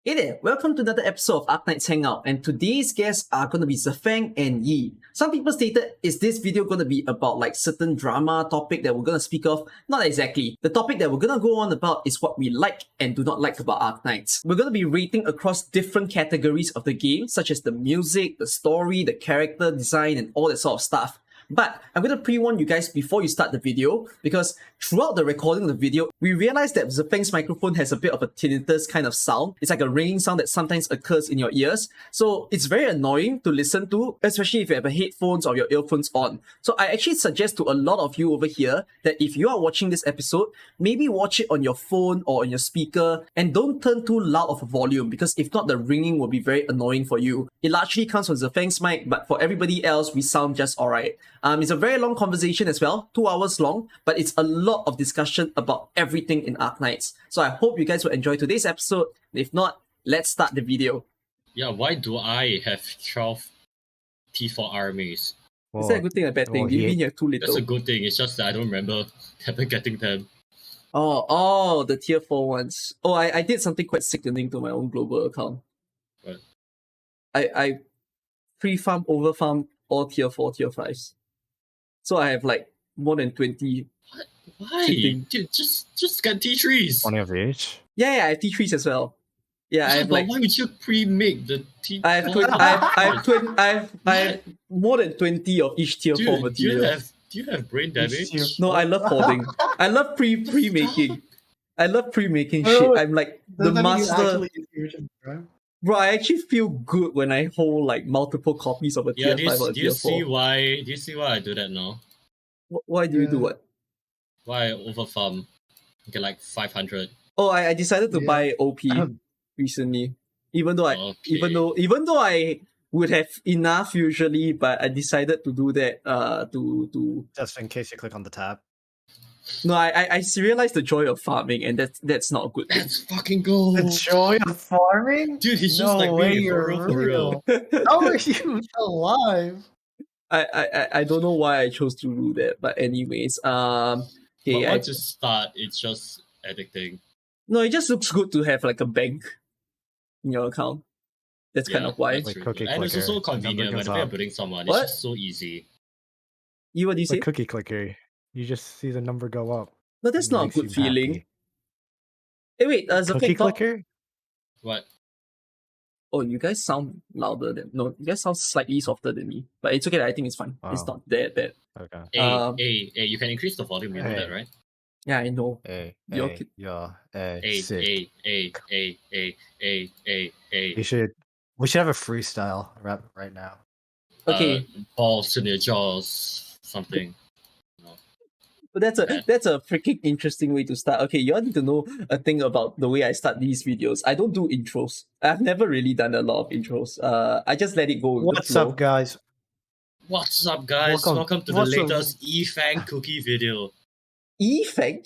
Hey there, welcome to another episode of Arknights Hangout, and today's guests are going to be Zafang and Yi. Some people stated, is this video going to be about like certain drama topic that we're going to speak of? Not exactly. The topic that we're going to go on about is what we like and do not like about Arknights. We're going to be rating across different categories of the game, such as the music, the story, the character design, and all that sort of stuff. But I'm going to pre-warn you guys before you start the video, because throughout the recording of the video, we realized that Zafang's microphone has a bit of a tinnitus kind of sound. It's like a ringing sound that sometimes occurs in your ears. So it's very annoying to listen to, especially if you have a headphones or your earphones on. So I actually suggest to a lot of you over here that if you are watching this episode, maybe watch it on your phone or on your speaker, and don't turn too loud of a volume, because if not, the ringing will be very annoying for you. It largely comes from Zafang's mic, but for everybody else, we sound just alright. It's a very long conversation as well, 2 hours long, but it's a lot of discussion about everything in Arknights. So I hope you guys will enjoy today's episode. If not, let's start the video. Yeah, why do I have 12 T4 armies? Is that a good thing or a bad thing? Do you mean you have too little? That's a good thing. It's just that I don't remember ever getting them. Oh, the tier 4 ones. Oh, I did something quite sickening to my own global account. What? I pre-farm, over-farm all tier 4, tier 5s. So I have like more than 20. Why? Sitting. Dude, just get T3s. 20 of each? Yeah, I have T3s as well. Yeah, I have But like why would you pre-make the T4? I have more than 20 of each tier 4 Dude, material. do you have brain damage? No, I love hoarding. I love pre-making. I love pre-making shit. I'm like the master. Bro, I actually feel good when I hold like multiple copies of a Yeah, tier 5 or a do tier you 4. see why I do that now? Why do you do what? Why I overfarm? Get like 500. Oh, I decided to buy OP recently. Even though I would have enough usually, but I decided to do that to Just in case you click on the tab. No, I realized the joy of farming, and that's not a good thing. Let's fucking go! The joy of farming? Dude, he's just like me, for real. How are you alive? I don't know why I chose to do that, but anyways, But okay, once you start, it's just addicting. no, it just looks good to have like a bank in your account. That's kind of why. That's Like true. cookie And it's clicker, also convenient number goes whenever you're up. building someone. What? It's just so easy. You what do you say? Like cookie clicker. You just see the number go up. No, that's It not a makes good you feeling. happy. Hey, wait, Cookie Zafang, clicker? What? oh, you guys sound louder than you guys sound slightly softer than me, but it's okay. I think it's fine. It's Oh. not that bad. Okay. Hey, you can increase the volume, you know Hey. that, right? Yeah, I know. Hey, Your hey, kid- yeah, Hey, sick. hey. We should have a freestyle rap right now. Okay, Balls in your jaws, something. but that's a freaking interesting way to start. Okay, you all need to know a thing about the way I start these videos. I don't do intros. I've never really done a lot of intros. I just let it go. with the What's flow. up, guys? What's up, guys? Welcome to the what's up? latest Efang cookie video. Yifeng?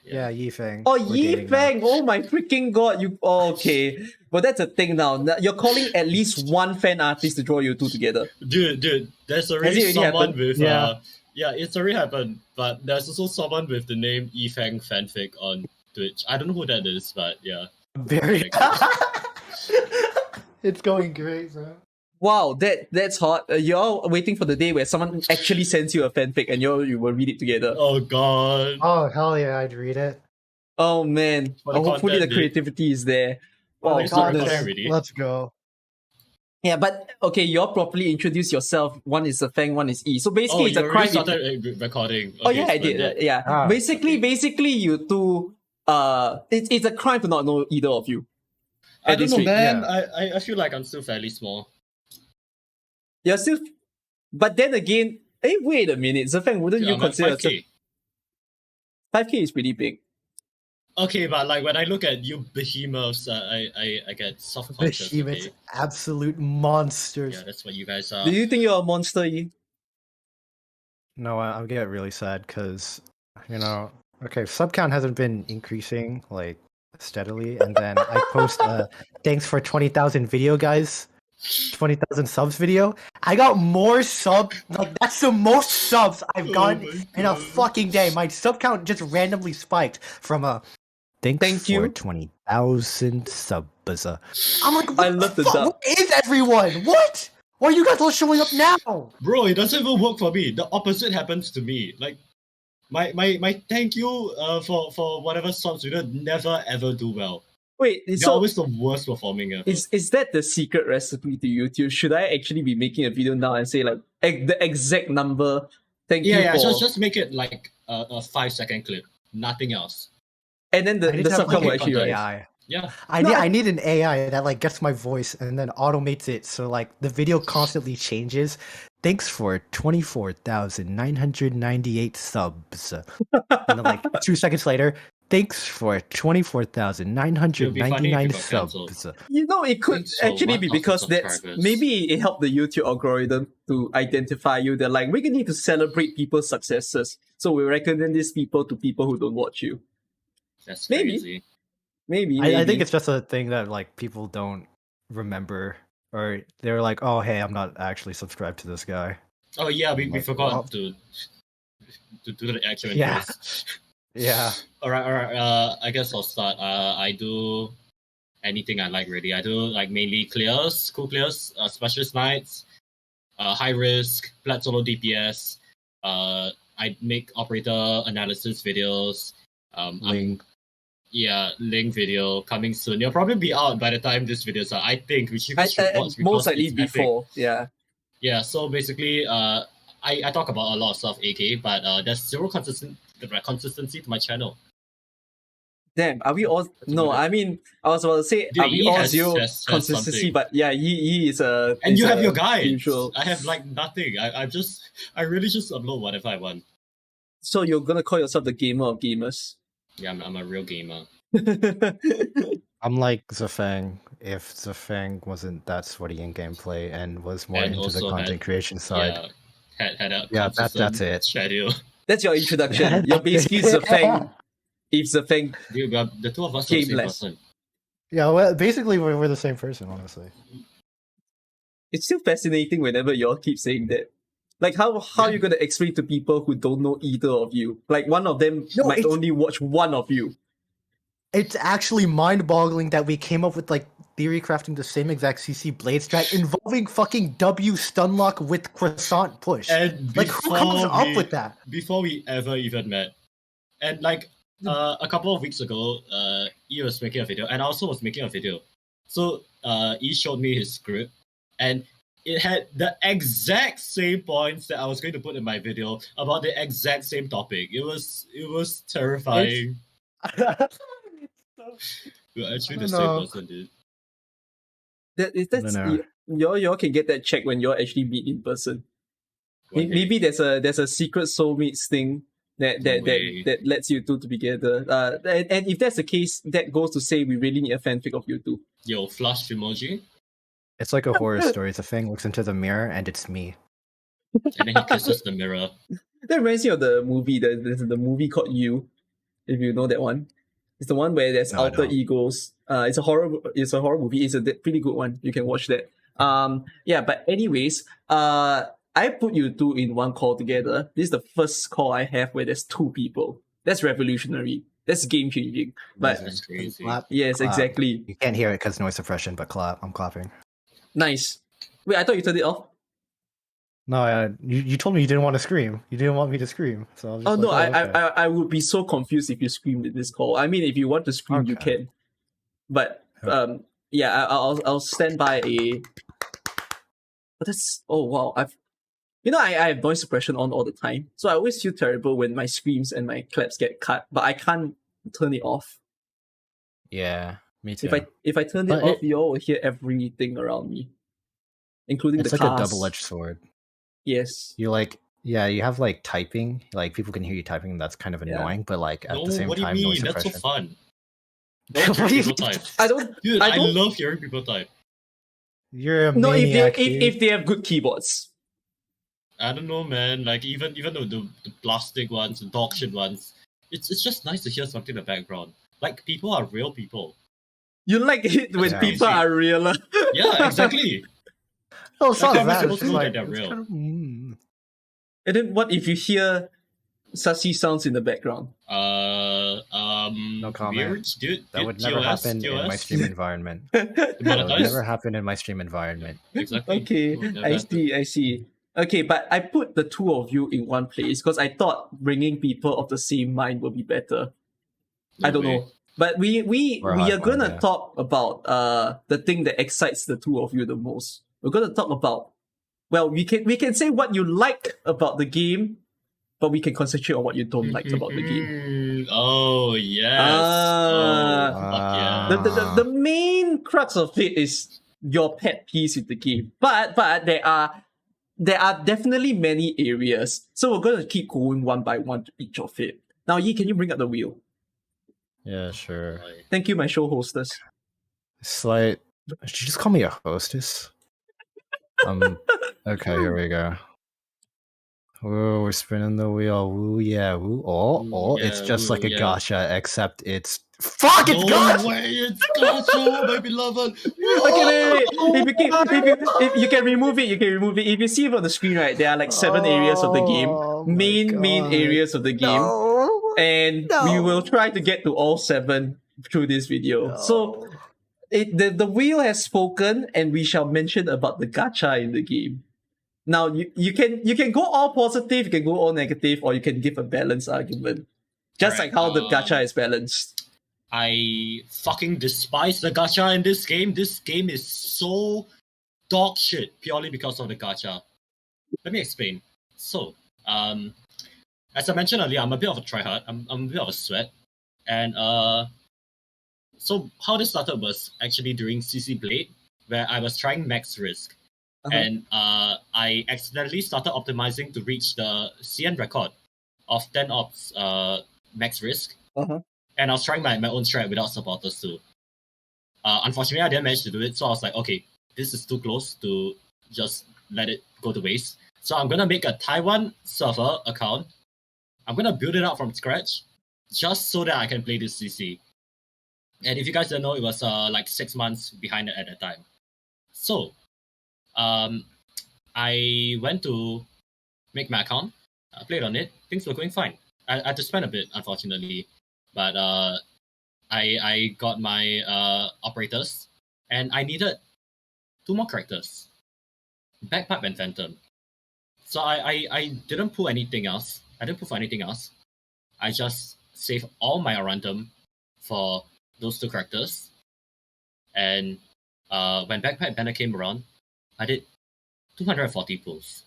Yeah, Yifeng. Oh, We're dating now. Yifeng! Oh my freaking god! Okay, but that's a thing now. You're calling at least one fan artist to draw you two together. Dude, there's Has it already already someone happened? with Yeah. yeah, it's already happened. But there's also someone with the name Efang fanfic on Twitch. I don't know who that is, but yeah. Very. It's going great, bro. Wow, that's hot. You're waiting for the day where someone actually sends you a fanfic and you will read it together. Oh god. Oh hell yeah, I'd read it. Oh man, For the hopefully the content, dude. creativity is there. Wow, It's not goodness. recording already. Let's go. Yeah, but okay, you're properly introduce yourself. One is Zafang, one is E. So basically, Oh, it's you a already crime. started recording. Oh Okay, yeah, I did. splendid. Yeah. Ah, basically, you two. It's a crime to not know either of you. I At don't this know, rate, man. yeah. I feel like I'm still fairly small. You're still, but then again, hey, wait a minute, Zafang, wouldn't Yeah, you I'm at consider 5K. 5K is pretty big? Okay, but like when I look at you behemoths, I get self-conscious. Behemoths, Okay? absolute monsters. Yeah, that's what you guys are. Do you think you're a monster, E? No, I get really sad because, okay, sub count hasn't been increasing like steadily, and then I post thanks for 20,000 video, guys. 20,000 subs video. I got more subs. Like that's the most subs I've gotten my in a God. fucking day. My sub count just randomly spiked from Thanks Thank for you. 20,000 subs. I'm like, what I love the fuck? dub. Where is everyone? What? Why are you guys all showing up now? Bro, it doesn't even work for me. The opposite happens to me. Like, my thank you for whatever subs we don't never ever do well. Wait, They're so always the worst performing ever. is that the secret recipe to YouTube? Should I actually be making a video now and say like the exact number? Thank you Yeah, for, just make it like a 5-second clip, nothing else. and then I need the to have, subcon will like, actually an rise. AI. Yeah, I need an AI that like gets my voice and then automates it so like the video constantly changes. Thanks for 24,998 subs. And then like 2 seconds later, thanks for It would be funny if you 24,999 got cancelled. subs. You know, it could Think so. actually be 1,000 because that's subscribers. maybe it helped the YouTube algorithm to identify you. They're like, we need to celebrate people's successes, so we recommend these people to people who don't watch you. That's Maybe. crazy. Maybe I think it's just a thing that like people don't remember, or they're like, oh hey, I'm not actually subscribed to this guy. Oh yeah, we Like, forgot well- to do the actual Yeah. intros. Yeah. All right. I guess I'll start. I do anything I like really. I do like mainly clears, cool clears, specialist nights, high risk, plat solo DPS. I make operator analysis videos. Link. Link video coming soon. It'll probably be out by the time this video's out. I think we should watch most because likely it's epic. before. Yeah. Yeah, so basically, I talk about a lot of stuff, AK, but there's zero consistency to my channel. Damn, are we all? No, what- I mean, I was about to say, Dude, are we he all has zero consistency? something. But yeah, he is a. And is you have a your guides. usual. I have like nothing. I really just upload whatever I want. So you're gonna call yourself the gamer of gamers? Yeah, I'm a real gamer. I'm like Zafang if Zafang wasn't that sweaty in gameplay and was more And into the also content had- creation side. Had a Yeah, that's consistent it. schedule. That's your introduction. You're basically Zafang. If Zafang, Dude, the two of us are the same Gameless. person. Yeah, well, basically we're the same person, honestly. it's still fascinating whenever y'all keep saying that. Like how are you gonna explain to people who don't know either of you? Like one of them No, might it's- only watch one of you. It's actually mind-boggling that we came up with like theory crafting the same exact CC blade strat involving fucking W stunlock with croissant push. And Like who comes before up we- with that? Before we ever even met. And like a couple of weeks ago, E was making a video, and I also was making a video. So E showed me his script, and it had the exact same points that I was going to put in my video about the exact same topic. It was terrifying. You're actually the I same know. person, dude. That's No. y'all can get that checked when y'all actually meet in person. One day. Maybe there's a secret soulmates thing that No way. that lets you two to be together. And if that's the case, that goes to say we really need a fanfic of you two. Yo, flash emoji, It's like a horror story. Zafang looks into the mirror and it's me. and then he kisses the mirror. That reminds me of the movie. There's the movie called You, if you know that one. It's the one where there's No, I alter don't. egos. It's a horror movie. It's a pretty good one. You can watch that. Yeah, but anyways, I put you two in one call together. This is the first call I have where there's two people. That's revolutionary. That's game changing. But That's crazy. Clap. yes, Clap. exactly. You can't hear it because noise suppression, but I'm clapping. Nice. Wait, I thought you turned it off. No, you told me you didn't want to scream. You didn't want me to scream. So I was just Oh no, like, okay. I would be so confused if you screamed in this call. I mean, if you want to scream, you Okay. can. But yeah, I'll stand by a. But that's wow. I have noise suppression on all the time, so I always feel terrible when my screams and my claps get cut. But I can't turn it off. Yeah, me too. If I turn it But off, you all will hear everything around me, including It's the like a cars. double-edged sword. Yes. You you have like typing, like people can hear you typing, and that's kind of Yeah. annoying. But like at No, the same what do you time, noise mean? That's so suppression. fun. Don't What hear do you people mean? type. I don't. Dude, I I don't- love hearing people type. You're a No, maniac. if they have good keyboards. I don't know, man. Like even though the plastic ones, the dog shit ones, it's just nice to hear something in the background. Like people are real people. You like it when Yeah. people are realer. Yeah, exactly. Oh, it's Like, not how am I that. supposed It's to know like, that they're it's real? kind of- And then what if you hear sussy sounds in the background? No comment. Weird, dude. That would never happen in my stream environment. That would Demonetized? never happen in my stream environment. Exactly. Okay, Would never I happen. see, I see. Okay, but I put the two of you in one place because I thought bringing people of the same mind would be better. I don't know. But we Or are hard gonna mind, yeah. talk about the thing that excites the two of you the most. We're gonna talk about, well, we can say what you like about the game, but we can concentrate on what you don't like about the game. Oh yes. Ah. Oh, fuck yeah. The main crux of it is your pet peeves with the game. But there are definitely many areas. So we're gonna keep going one by one to each of it. Now, Yi, can you bring up the wheel? Yeah, sure. Thank you, my show hostess. Did you just call me a hostess? Okay, here we go. Whoa, we're spinning the wheel. Woo, yeah, woo. Oh, it's just like a gacha, except it's it's No gacha! way, it's Gacha, my beloved. Okay, wait. If you can remove it, you can remove it. If you see it on the screen, right, there are like 7 areas of the game. Oh my Main God. areas of the game. No. And we will try to get to all 7 through this video. So the wheel has spoken, and we shall mention about the gacha in the game. Now you can go all positive, you can go all negative, or you can give a balanced argument. Just Correct. like how the gacha is balanced. I fucking despise the gacha in this game. This game is so dog shit purely because of the gacha. Let me explain. So, as I mentioned earlier, I'm a bit of a tryhard. I'm a bit of a sweat, and so how this started was actually during CC Blade, where I was trying max risk, and I accidentally started optimizing to reach the CN record of 10 ops max risk. And I was trying my own strat without supporters too. Unfortunately, I didn't manage to do it, so I was like, okay, this is too close to just let it go to waste. So I'm gonna make a Taiwan server account. I'm gonna build it out from scratch, just so that I can play this CC. And if you guys don't know, it was like 6 months behind at that time. So, I went to make my account. I played on it. Things were going fine. I had to spend a bit, unfortunately. But I got my operators, and I needed 2 more characters, Bagpipe and Phantom. So I didn't pull anything else. I didn't pull for anything else. I just saved all my random for those 2 characters. And when Bagpipe Banner came around, I did 240 pulls.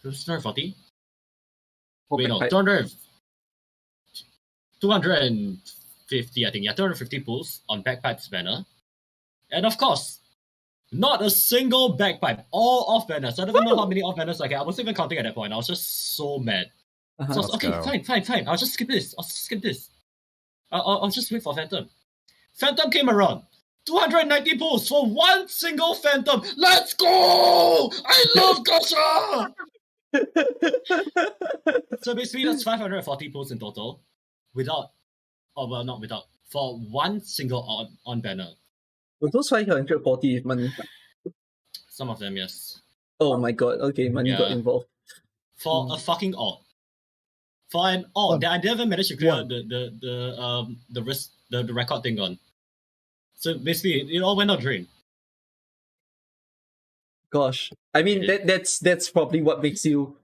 240? Wait, no, 250, I think. Yeah, 250 pulls on Bagpipe's banner. And of course, not a single Bagpipe. All off banners. I don't even know how many off banners I get. I wasn't even counting at that point. I was just so mad. So I was Let's okay, go. fine. I'll just skip this. I'll just wait for Phantom. Phantom came around. 290 pulls for 1 single Phantom. Let's go! I love Gacha! So basically, that's 540 pulls in total, for 1 single on banner. Were those 540 with money? Some of them, yes. Oh my god, okay, money got Yeah. involved. For a fucking alt. For an alt that I never managed to clear the record thing on. So basically, it all went out drain. Gosh, I mean that's probably what makes you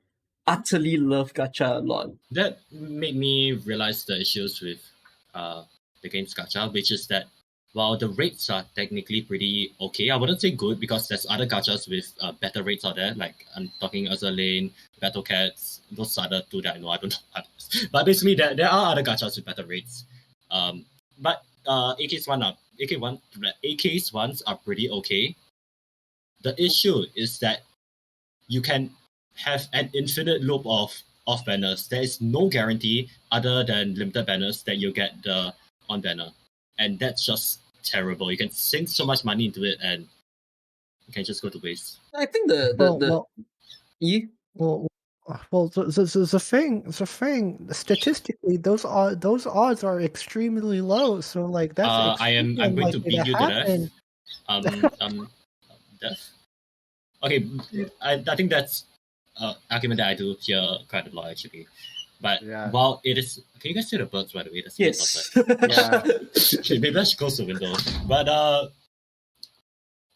utterly love gacha a lot. That made me realize the issues with the game's gacha, which is that while the rates are technically pretty okay, I wouldn't say good because there's other gachas with better rates out there. Like I'm talking Azur Lane, Battle Cats, those are the 2 that I know. I don't know others. But basically, there are other gachas with better rates. But AK's ones are pretty okay. The issue is that you can have an infinite loop of off banners. There is no guarantee other than limited banners that you get the on banner, and that's just terrible. You can sink so much money into it, and it can just go to waste. I think the thing. Statistically, those odds are extremely low. So like that's I'm going to beat you to death. Death. Okay, I think that's argument that I do hear quite a lot actually. But Yeah. while it is, can you guys see the birds by the way? That's Yes. Yeah. Okay, maybe I should close the window. But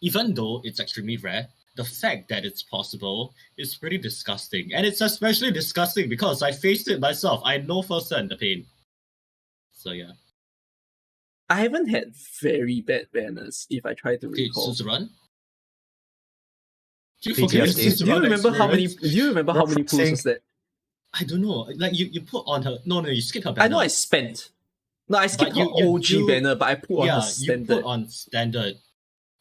even though it's extremely rare, the fact that it's possible is pretty disgusting. And it's especially disgusting because I faced it myself. I know firsthand the pain. So yeah. I haven't had very bad banners if I try to Okay, recall. Suzerain? Do you PTSD. forget the Do you Suzerain remember how many? experience? Do you remember how many pools was that? I don't know. Like you put on her. No, you skip her I banner. know I spent. No, I skipped But her OG banner, but I put on her you standard. put on standard.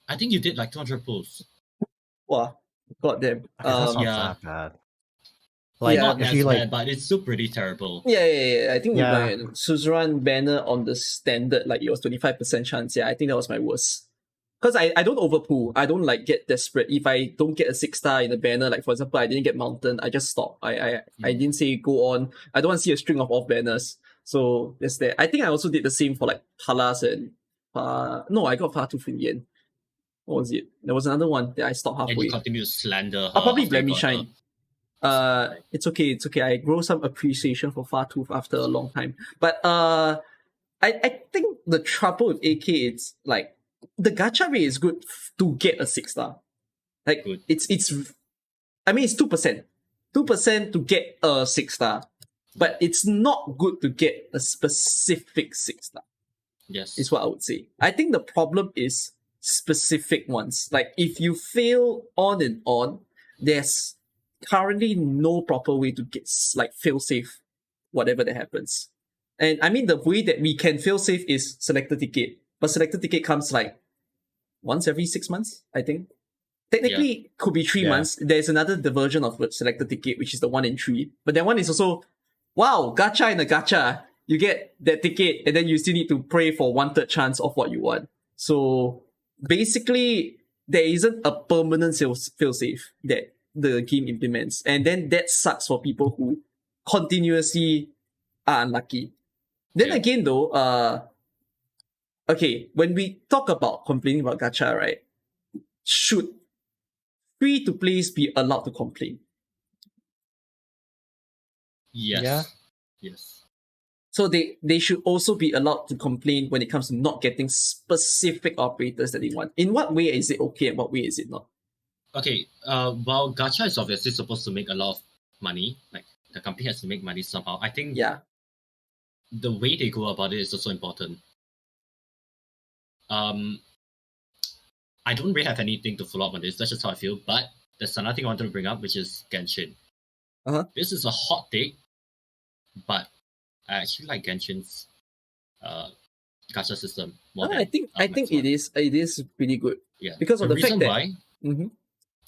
I think you did like 200 pulls. Wow, goddamn. Okay, that's not yeah. that bad. Like, Yeah. Not if as you like, bad, but it's still pretty terrible. Yeah. I think Yeah. with my Suzerain banner on the standard, like it was 25% chance. Yeah, I think that was my worst. Because I don't overpool. I don't like get desperate. If I don't get a 6-star in the banner, like for example, I didn't get Mountain, I just stop. I didn't say go on. I don't want to see a string of off banners. So that's that. I think I also did the same for like Palas and no, I got Fartooth in the end. What was it? There was another one that I stopped And halfway. you continue to slander her. I'll probably after you Blame Me got her. Shine. It's okay. I grow some appreciation for Fartooth after a long time. But I think the trouble with AK it's like the gacha rate is good to get a 6-star. Like Good. it's I mean it's 2%. 2% to get a 6-star. But it's not good to get a specific 6-star. Yes. Is what I would say. I think the problem is specific ones. Like if you fail on and on, there's currently no proper way to get like fail safe whatever that happens. And I mean the way that we can fail safe is selector ticket. But selector ticket comes like once every 6 months, I think. Technically could be 3 Yeah. months. There's another version of selector ticket, which is the 1 in 3. But that one is also wow, gacha in a gacha. You get that ticket and then you still need to pray for 1/3 chance of what you want. So basically, there isn't a permanent fail safe that the game implements. And then that sucks for people who continuously are unlucky. Then Yeah. again though, okay, when we talk about complaining about gacha, right? Should free-to-plays be allowed to complain? Yes. Yeah. Yes. So they should also be allowed to complain when it comes to not getting specific operators that they want. In what way is it okay and what way is it not? Okay. While gacha is obviously supposed to make a lot of money, like the company has to make money somehow. I think Yeah. the way they go about it is also important. I don't really have anything to follow up on this. That's just how I feel. But there's another thing I wanted to bring up, which is Genshin. Uh-huh. This is a hot take, but I actually like Genshin's gacha system more than I think Arknights one. it is pretty good. Yeah. Because of the fact reason that why, Mhm.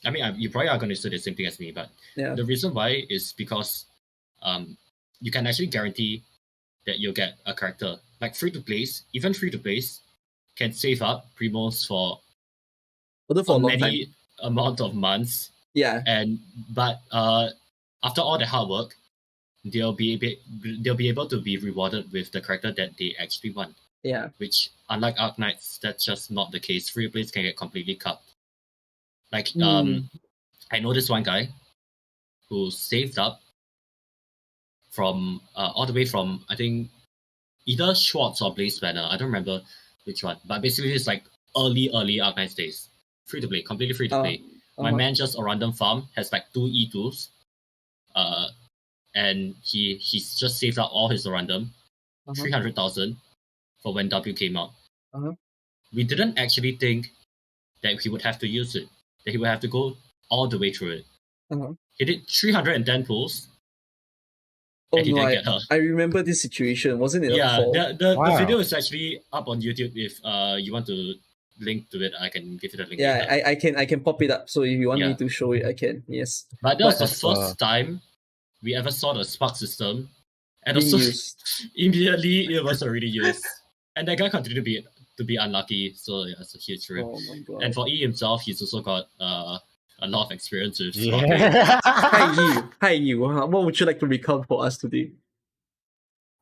I mean, you probably are going to say the same thing as me, but Yeah. the reason why is because you can actually guarantee that you'll get a character. Like free to plays, even free to plays can save up primos for Although for a long time. many amount of months. Yeah. But after all the hard work, they'll be able to be rewarded with the character that they actually want. Yeah. Which, unlike Arknights, that's just not the case. Free plays can get completely cut. Like I know this one guy who saved up from all the way from I think either Schwartz or Blaze Banner. I don't remember which one, but basically it's like early Arknights days, free to play, completely free to play. My man just a random farm has like 2 E2s, and he's just saved up all his random 300,000 for when W came out. We didn't actually think that he would have to use it, that he would have to go all the way through it. He did 310 pulls. Oh and he no, didn't get her. I remember this situation. Wasn't it a Yeah, fall? the video is actually up on YouTube. If you want to link to it, I can give you the link. Yeah, later. I can pop it up. So if you want Yeah. me to show it, I can. Yes. But that was the But- first time we ever saw the spark system, and Being also used. immediately it was already used, and that guy continued to be unlucky. So yeah, it's a huge rip. Oh my god. And for E himself, he's also got a lot of experience with sparking. yeah. Hi you. What would you like to recount for us today?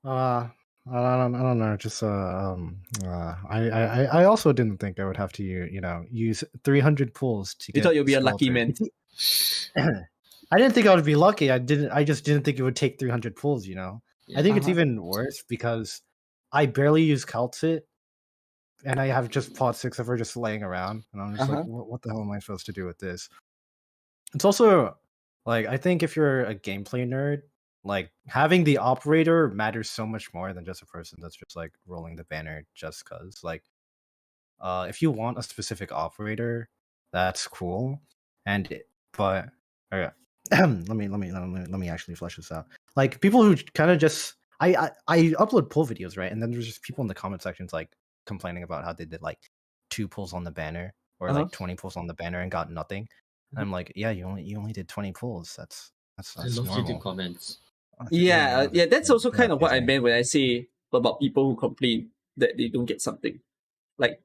I don't know. Just I also didn't think I would have to use 300 pulls to. You thought you'd be a lucky man. I didn't think I would be lucky. I just didn't think it would take 300 pulls. You know. Yeah. I think it's Uh-huh. even worse because I barely use Calcit, and I have just pot 6 of her just laying around, and I'm just like, what the hell am I supposed to do with this? It's also like I think if you're a gameplay nerd, like having the operator matters so much more than just a person that's just like rolling the banner just cause. Like, if you want a specific operator, that's cool, but okay. let me actually flesh this out. Like people who kind of just I upload pull videos, right, and then there's just people in the comment sections like complaining about how they did like 2 pulls on the banner or like 20 pulls on the banner and got nothing. I'm like, yeah, you only did 20 pulls. That's I love normal. YouTube comments. Yeah, that's also kind of what I amazing. meant when I say about people who complain that they don't get something. Like,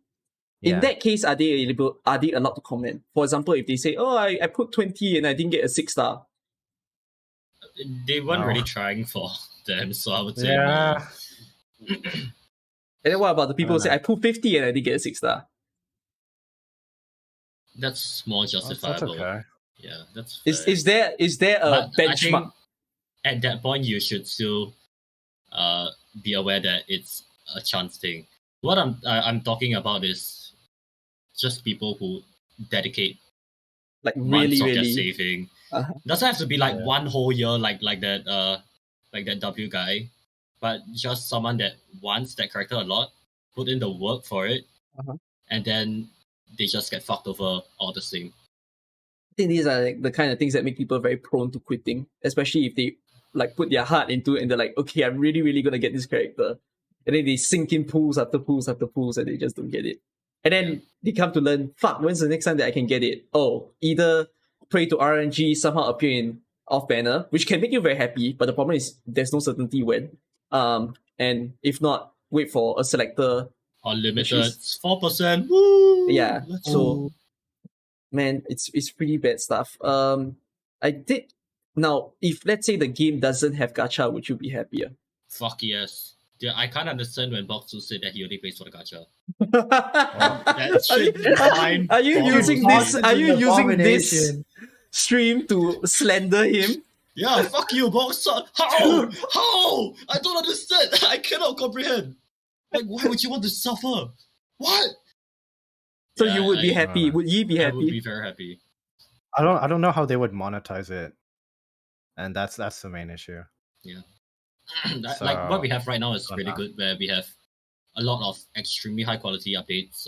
in Yeah. that case, are they allowed to comment? For example, if they say, "Oh, I put 20 and I didn't get a 6-star," They weren't No. really trying for them, so I would say Yeah. no. and then what about the people who say, "I put 50 and I didn't get a 6-star"? That's more justifiable. That's okay. Yeah, that's fair. Is there a But I think benchmark? at that point you should still be aware that it's a chance thing. What I'm talking about is just people who dedicate Like months really, of their really? saving. Uh-huh. Doesn't have to be like Yeah. one whole year like that W guy, but just someone that wants that character a lot, put in the work for it, Uh-huh. and then they just get fucked over all the same. I think these are like the kind of things that make people very prone to quitting, especially if they like put their heart into it and they're like, okay, I'm really, really gonna get this character. And then they sink in pools after pools after pools and they just don't get it. And then they come to learn, fuck, when's the next time that I can get it? Oh, either pray to RNG, somehow appear in off banner, which can make you very happy, but the problem is there's no certainty when. And if not, wait for a selector. Unlimited 4%. Woo! Yeah. Let's So go. man, it's pretty bad stuff. I did now. If let's say the game doesn't have gacha, would you be happier? Fuck yes. Yeah, I can't understand when Boxu said that he only pays for the gacha. Are you, shit are you using this? Are you using this Abomination. stream to slander him? Yeah, fuck you, Boxu. How? How? I don't understand. I cannot comprehend. Like, why would you want to suffer? What? So Yeah, you would be happy? Would ye be I would be happy? very happy. I don't know how they would monetize it, and that's the main issue. Yeah. So, like what we have right now is really know. good, where we have a lot of extremely high quality updates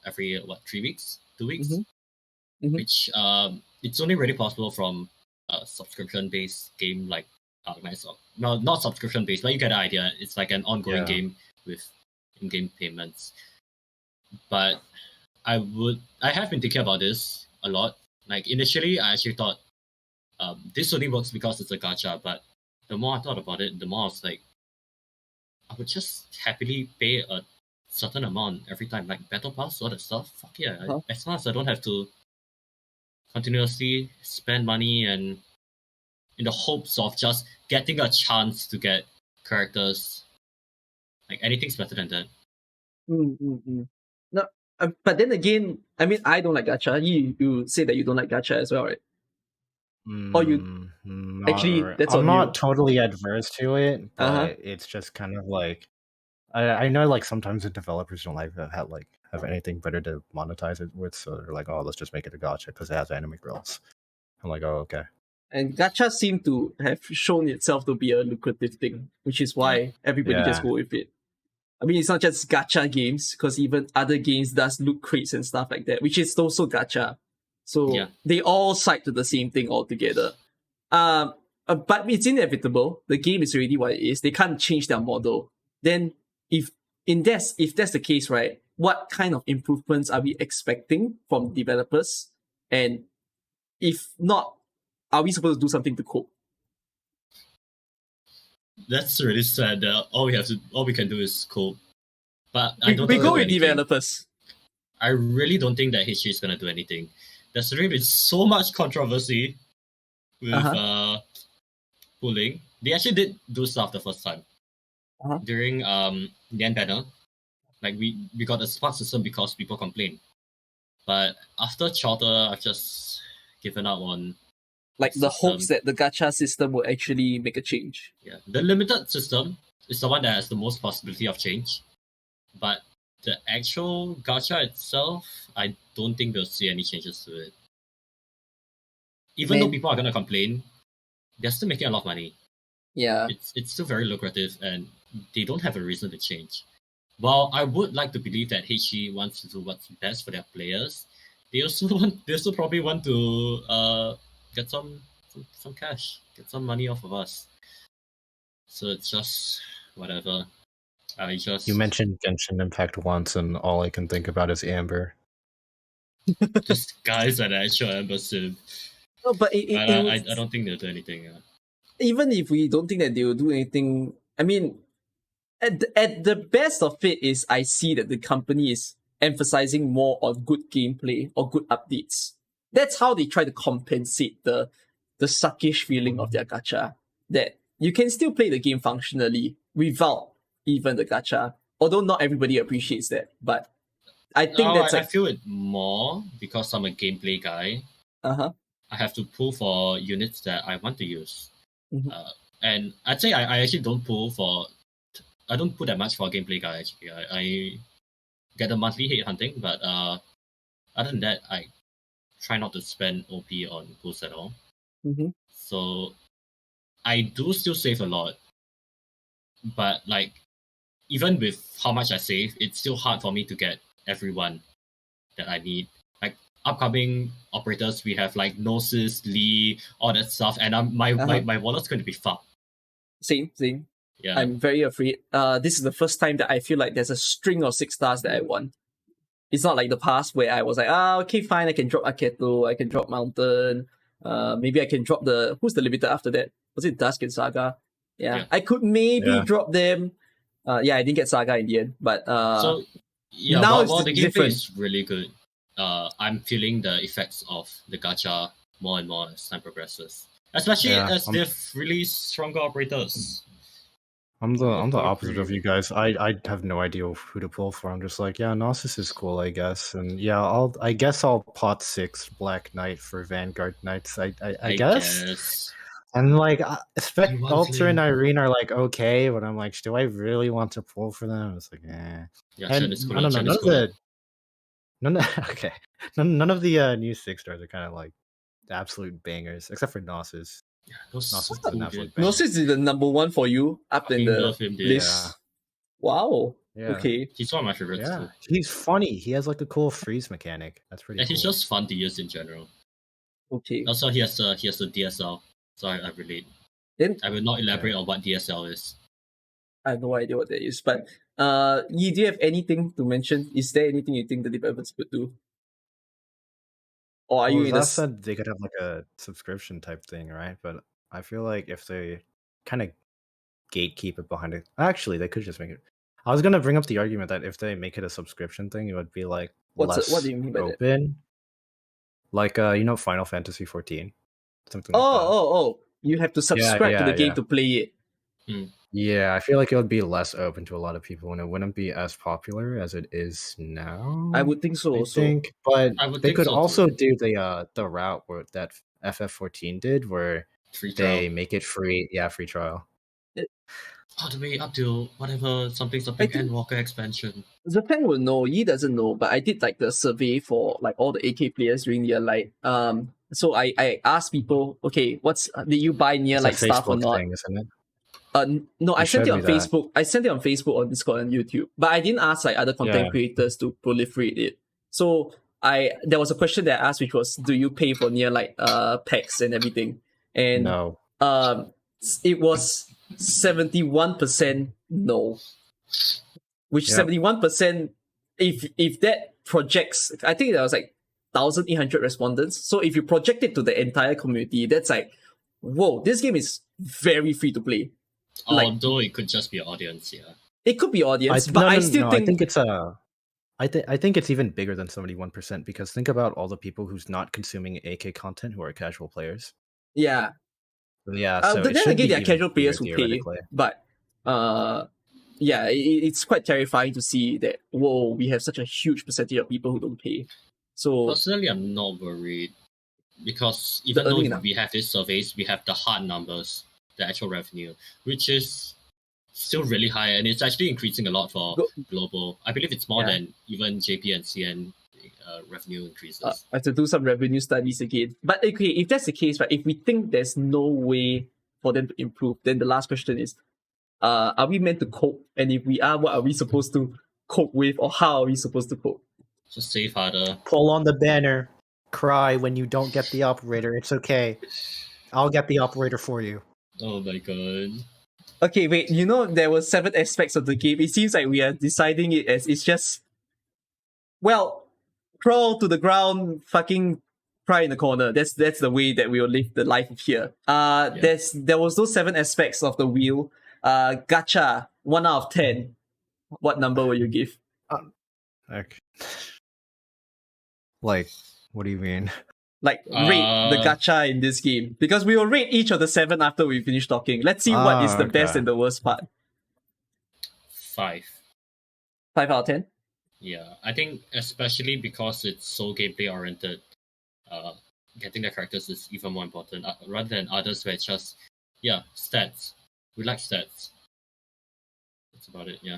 every 3 weeks, 2 weeks, Mhm. which it's only really possible from a subscription based game like Arknights. No, not subscription based, but you get the idea. It's like an ongoing Yeah. game with in-game payments. But I have been thinking about this a lot. Like initially, I actually thought this only works because it's a gacha, but the more I thought about it, the more I was like, I would just happily pay a certain amount every time, like battle pass, all that stuff. Fuck yeah! Huh? As long as I don't have to continuously spend money and in the hopes of just getting a chance to get characters, like anything's better than that. No, but then again, I mean, I don't like gacha. You say that you don't like gacha as well, right? Or you actually, that's I'm on not you. totally adverse to it, but Uh-huh. it's just kind of like I know like sometimes the developers don't have anything better to monetize it with, so they're like, oh, let's just make it a gacha because it has anime girls. I'm like, oh, okay. And gacha seem to have shown itself to be a lucrative thing, which is why everybody just Yeah. go with it. I mean, it's not just gacha games, because even other games does loot crates and stuff like that, which is also gacha. So Yeah. they all side to the same thing altogether. But it's inevitable. The game is already what it is. They can't change their model. Then if that's the case, right, what kind of improvements are we expecting from developers? And if not, are we supposed to do something to cope? That's really sad. That all we can do is cope. But I We don't go think with developers. I really don't think that HG is gonna do anything. There's really been so much controversy with pooling. They actually did do stuff the first time. During the end banner. Like we got a smart system because people complained. But after Charter, I've just given up on like the hopes system. that the gacha system will actually make a change. Yeah, the limited system is the one that has the most possibility of change, but the actual gacha itself, I don't think we'll see any changes to it. Even though Man. people are gonna complain, they're still making a lot of money. Yeah. It's still very lucrative, and they don't have a reason to change. While I would like to believe that HE wants to do what's best for their players, they also probably want to get some cash, get some money off of us. So it's just whatever. I just You mentioned Genshin Impact once, and all I can think about is Amber. this guy's an actual Amber sim. No, but I don't think they'll do anything. Even if we don't think that they will do anything, I mean, at the best of it is I see that the company is emphasizing more on good gameplay or good updates. That's how they try to compensate the suckish feeling of their gacha. That you can still play the game functionally without even the gacha. Although not everybody appreciates that. But I think that's I feel it more because I'm a gameplay guy. Uh-huh. I have to pull for units that I want to use. Mhm. And I'd say I actually don't pull for. I don't put that much for a gameplay guy. Actually, I get a monthly hate hunting, but other than that, I try not to spend OP on boosts at all. Mm-hmm. So I do still save a lot, but like even with how much I save, it's still hard for me to get everyone that I need. Like upcoming operators, we have like Gnosis, Lee, all that stuff, and my wallet's going to be fucked. Same. Yeah. I'm very afraid. This is the first time that I feel like there's a string of 6 stars that I want. It's not like the past where I was like, okay, fine, I can drop Aketo, I can drop Mountain, maybe I can drop who's the limiter after that? Was it Dusk and Saga? Yeah. I could maybe drop them. I didn't get Saga in the end, but so yeah, now while it's the gameplay different. is really good, I'm feeling the effects of the gacha more and more as time progresses. Especially as they've released stronger operators. I'm the opposite of you guys. I have no idea who to pull for. I'm just like, yeah, Gnosis is cool, I guess, and yeah, I'll pot 6 Black Knight for Vanguard Knights. I guess. And like, Alter and Irene are like okay, but I'm like, do I really want to pull for them? It's like, eh. Yeah, and I don't know. None of the new 6 stars are kind of like absolute bangers, except for Gnosis. Yeah, Gnosis is the number 1 for you up in the list. Yeah. Wow. Yeah. Okay. He's one of my favorites too. He's funny. He has like a cool freeze mechanic. That's pretty cool. And he's just fun to use in general. Okay. Also, he has the DSL, so I relate. Then I will not elaborate on what DSL is. I have no idea what that is, but do you have anything to mention? Is there anything you think the developers could do? Or are you in said they could have like a subscription type thing, right? But I feel like if they kind of gatekeep it behind it, actually, they could just make it. I was gonna bring up the argument that if they make it a subscription thing, it would be like what do you mean by open. Like Final Fantasy 14, something. Oh! You have to subscribe to the game to play it. Yeah, I feel like it would be less open to a lot of people, and it wouldn't be as popular as it is now. I would think so. But they could also do the route where that FF14 did, where they make it free. Yeah, free trial. All the way up to whatever something Endwalker expansion. Zafang will know. Yi doesn't know, but I did like the survey for like all the AK players during Near Light. So I asked people, okay, did you buy Near Light stuff or not? Thing, isn't it? No, I sent it on Facebook. I sent it on Facebook, on Discord, and YouTube. But I didn't ask like other content creators to proliferate it. So there was a question that I asked, which was, do you pay for Near Light packs and everything? And no. It was 71% no. Which 71%, if that projects, I think there was like 1,800 respondents. So if you project it to the entire community, that's like, whoa, this game is very free to play. Although it could just be audience, it could be audience, but I still think I think it's I think it's even bigger than 71% because think about all the people who's not consuming AK content who are casual players. Yeah. So then again, there are casual players who pay, but it's quite terrifying to see that. Whoa, we have such a huge percentage of people who don't pay. So personally, I'm not worried. because even earning though enough. we have these surveys, we have the hard numbers, the actual revenue, which is still really high, and it's actually increasing a lot for global. I believe it's more than even JP and CN revenue increases. I have to do some revenue studies again. But okay, if that's the case, right, if we think there's no way for them to improve, then the last question is, are we meant to cope? And if we are, what are we supposed to cope with, or how are we supposed to cope? Just save harder. Pull on the banner. Cry when you don't get the operator. It's okay. I'll get the operator for you. Oh my god. Okay, wait, there were 7 aspects of the game. It seems like we are deciding it as it's just, well, crawl to the ground, fucking cry in the corner. That's the way that we will live the life here. There was those 7 aspects of the wheel. Gacha, 1 out of 10. What number will you give? Okay. Like, what do you mean? Like, rate the gacha in this game. Because we will rate each of the 7 after we finish talking. Let's see what is the best and the worst part. 5. 5 out of 10? Yeah, I think especially because it's so gameplay oriented, getting the characters is even more important rather than others where it's just, stats. We like stats. That's about it, yeah.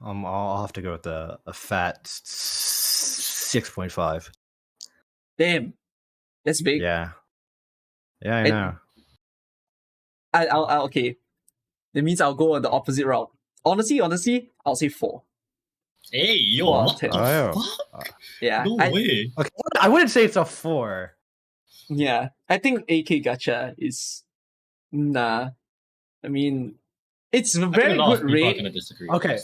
I'll have to go with a fat 6.5. Damn. That's big. Yeah. Yeah, I know. I'll okay. That means I'll go on the opposite route. Honestly, I'll say 4. Hey, yo, 4 out of what 10. the fuck? Yeah. No way. Okay, I wouldn't say it's a 4. Yeah. I think AK Gacha is... Nah. I mean... It's a very good rate.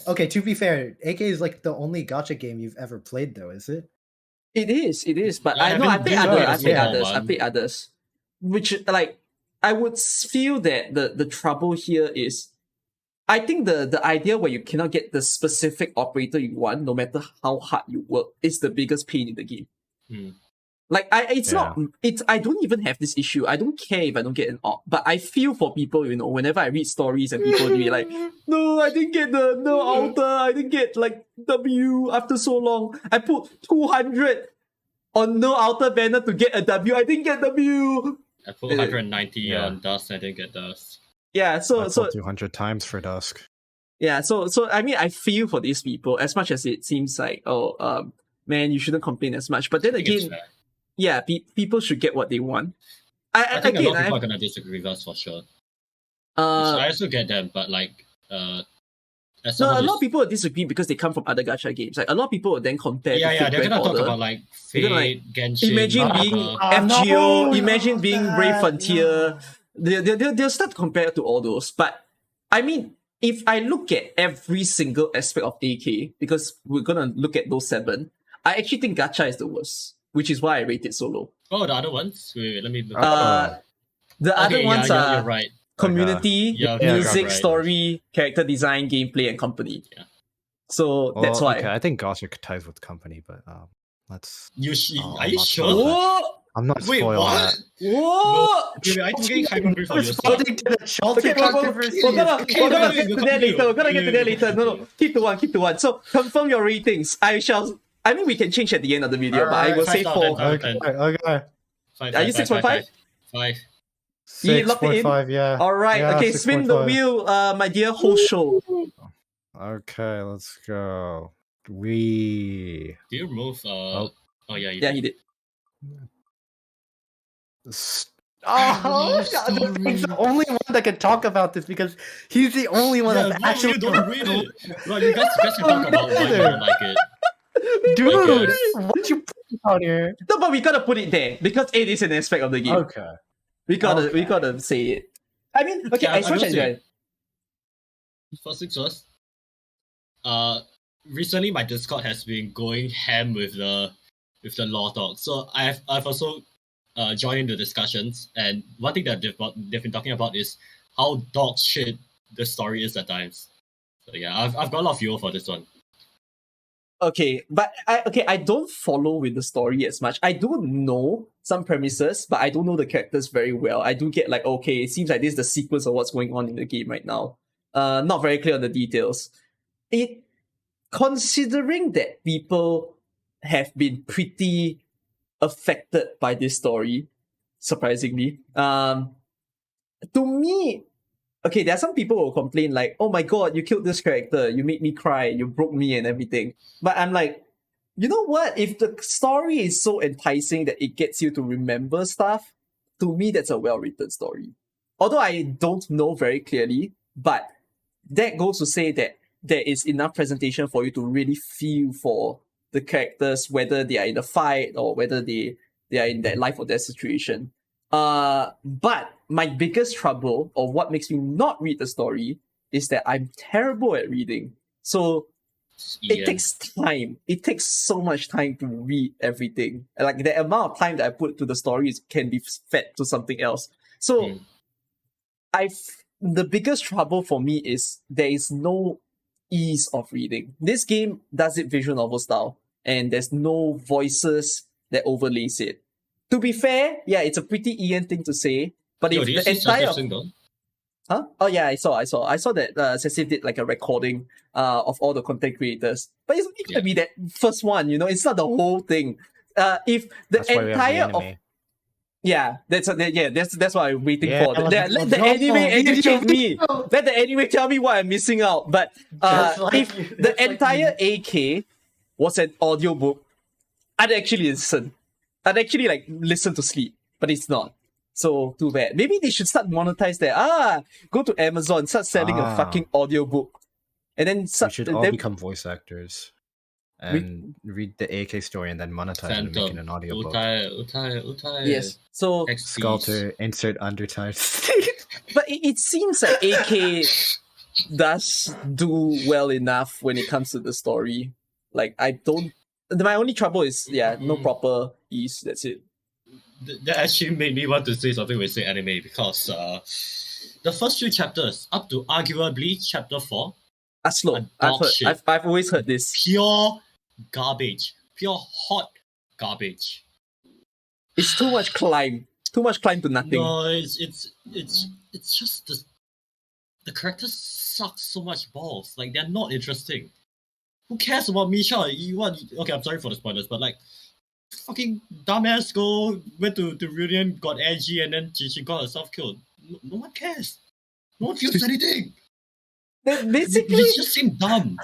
Okay, to be fair, AK is like the only gacha game you've ever played though, is it? It is, but I play others. Which, like, I would feel that the trouble here is, I think the idea where you cannot get the specific operator you want, no matter how hard you work, is the biggest pain in the game. Like, I don't even have this issue. I don't care if I don't get an op, but I feel for people, whenever I read stories and people be like, no, I didn't get the altar, I didn't get, like, W after so long. I put 200 on no altar banner to get a W. I didn't get W. I put 190 on Dust. I didn't get Dust. Yeah, so 200 times for Dusk. Yeah, so I mean, I feel for these people as much as it seems like, man, you shouldn't complain as much. But then again, yeah, people should get what they want. I think a lot of people are gonna disagree with us for sure. I also get them, but like, a lot of people will disagree because they come from other gacha games. Like, a lot of people will then compare. Yeah, they're gonna talk about like Fate, Genshin. Imagine being FGO. Imagine being Brave Frontier. They'll start to compare to all those. But I mean, if I look at every single aspect of AK, because we're gonna look at those 7, I actually think gacha is the worst, which is why I rate it so low. Oh, the other ones? Wait, let me look. The other ones are you're right. Community, music, story, character design, gameplay, and company. Yeah. So that's why. Okay, I think Gacha ties with company, but let's. Are you sure? I'm not spoiling that. What? No, I'm getting hyper hungry for yourself. We're gonna get to that later. No, keep to one. So confirm your ratings. I mean, we can change at the end of the video, but I will say 4. Okay. Are you 6.5? 5. 6.5, yeah. Alright, okay, spin the wheel, my dear host show. Okay, let's go. Do you remove oh yeah, yeah, he did. He's the only one that can talk about this because he's the only one that actually. You don't read it. Bro, you guys can talk about why you don't like it. Dude, what you put on here? No, but we gotta put it there because it is an aspect of the game. Okay. We gotta say it. I mean, okay, as much as first things first. Recently my Discord has been going ham with the lore talk. So I've also joined in the discussions, and one thing that they've been talking about is how dog shit the story is at times. So yeah, I've got a lot of fuel for this one. Okay, but I don't follow with the story as much. I do know some premises, but I don't know the characters very well. I do get like, okay, it seems like this is the sequence of what's going on in the game right now. Not very clear on the details. Considering that people have been pretty affected by this story, surprisingly. To me, okay, there are some people who complain like, oh my god, you killed this character, you made me cry, you broke me and everything. But I'm like, you know what? If the story is so enticing that it gets you to remember stuff, to me, that's a well-written story. Although I don't know very clearly, but that goes to say that there is enough presentation for you to really feel for the characters, whether they are in a fight or whether they are in that life or death situation. But my biggest trouble, or what makes me not read the story, is that I'm terrible at reading. So it takes time. It takes so much time to read everything. Like the amount of time that I put to the stories can be fed to something else. So the biggest trouble for me is there is no ease of reading. This game does it visual novel style, and there's no voices that overlays it. To be fair, yeah, it's a pretty Ian thing to say, but if the entire Huh? Oh yeah, I saw that Cecil did like a recording of all the content creators, but it's only gonna be that first one, you know. It's not the whole thing. If the entire of that's what I'm waiting for. Let the anime educate me. Let the anime tell me what I'm missing out. But if the entire AK was an audiobook, I'd actually listen. I'd actually like listen to sleep, but it's not. So too bad. Maybe they should start monetize that. Go to Amazon, start selling a fucking audiobook. And then we should all become voice actors and read the AK story and then monetize it and make it an audiobook. Utai. Yes. So Sculptor, insert undertitles. But it seems like AK does do well enough when it comes to the story. Like my only trouble is no proper ease. That's it. That actually made me want to say something with say anime because the first few chapters up to arguably chapter 4 are slow. I've always heard this. Pure garbage. Pure hot garbage. It's too much climb. Too much climb to nothing. No, it's just the characters suck so much balls. Like they're not interesting. Who cares about Misha? Okay, I'm sorry for the spoilers, but like fucking dumbass girl went to the reunion, got edgy, and then she got herself killed. No one cares. No one feels anything. Basically, it just seemed dumb.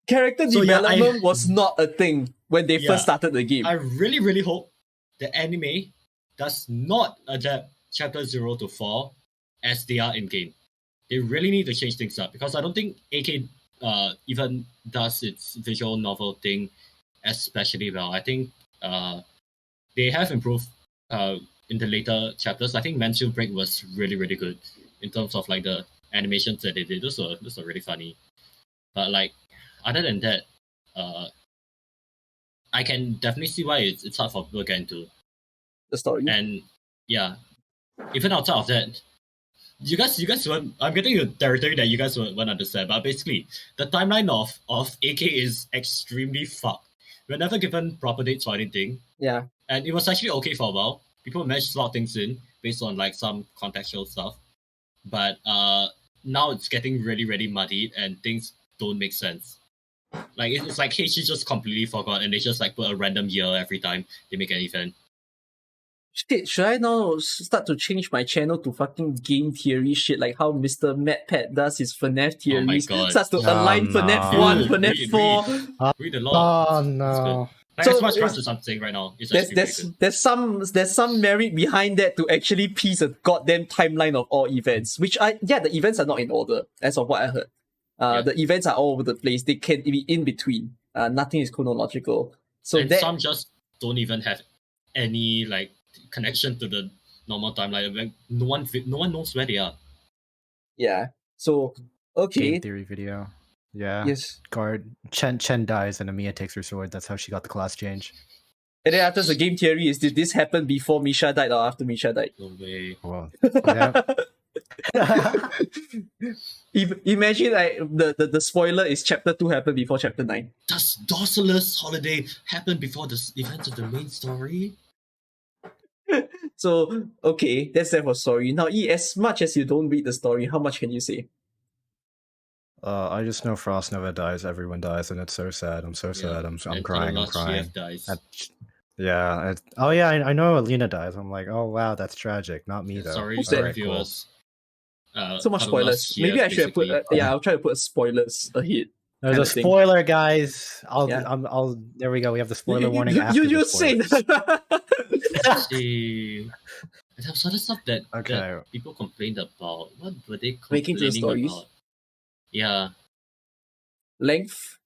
Character development was not a thing when they first started the game. I really, really hope the anime does not adapt chapter 0 to 4 as they are in game. They really need to change things up because I don't think AK even does its visual novel thing especially well. I think they have improved in the later chapters. I think Mental Break was really, really good in terms of like the animations that they did. Those were really funny. But like other than that, I can definitely see why it's hard for people to get into the story. And yeah, even outside of that, you guys won't. I'm getting to territory that you guys won't understand. But basically, the timeline of AK is extremely fucked. We're never given proper dates for anything. Yeah. And it was actually okay for a while. People managed to slot things in based on like some contextual stuff. But now it's getting really, really muddied and things don't make sense. Like it's like Heishi just completely forgot and they just like put a random year every time they make an event. Shit, should I now start to change my channel to fucking game theory shit like how Mr. MadPat does his FNAF theories? Starts to align FNAF 1, FNAF 4. Read a lot. Oh no. Like, so, as much as I'm saying right now, there's some merit behind that to actually piece a goddamn timeline of all events. The events are not in order, as of what I heard. The events are all over the place. They can be in between. Nothing is chronological. So some just don't even have any like connection to the normal timeline. Like no one knows where they are. Yeah. So okay. Game theory video. Yeah. Yes. Guard Chen dies and Amiya takes her sword. That's how she got the class change. And then after the game theory is, did this happen before Misha died or after Misha died? No way. Well, yeah. Imagine like the spoiler is chapter 2 happened before chapter 9. Does Dorsalus Holiday happen before the events of the main story? So okay, that's that for story. Now as much as you don't read the story, how much can you say? I just know Frost Nova dies, everyone dies, and it's so sad. I'm so sad. I'm crying. I'm crying. Yeah. Oh yeah, I know Alina dies. I'm like, oh wow, that's tragic. Not me though. Sorry Who's for that? the viewers. So much for the last spoilers. year, Maybe I should have put. basically. Yeah, I'll try to put spoilers ahead. There's kinda a thing. spoiler, guys. Yeah. I'll. There we go. We have the spoiler warning after You the say spoilers. that. See, there was other stuff that Okay. people complained about. What were they Making to the complaining stories. about? Yeah, Length.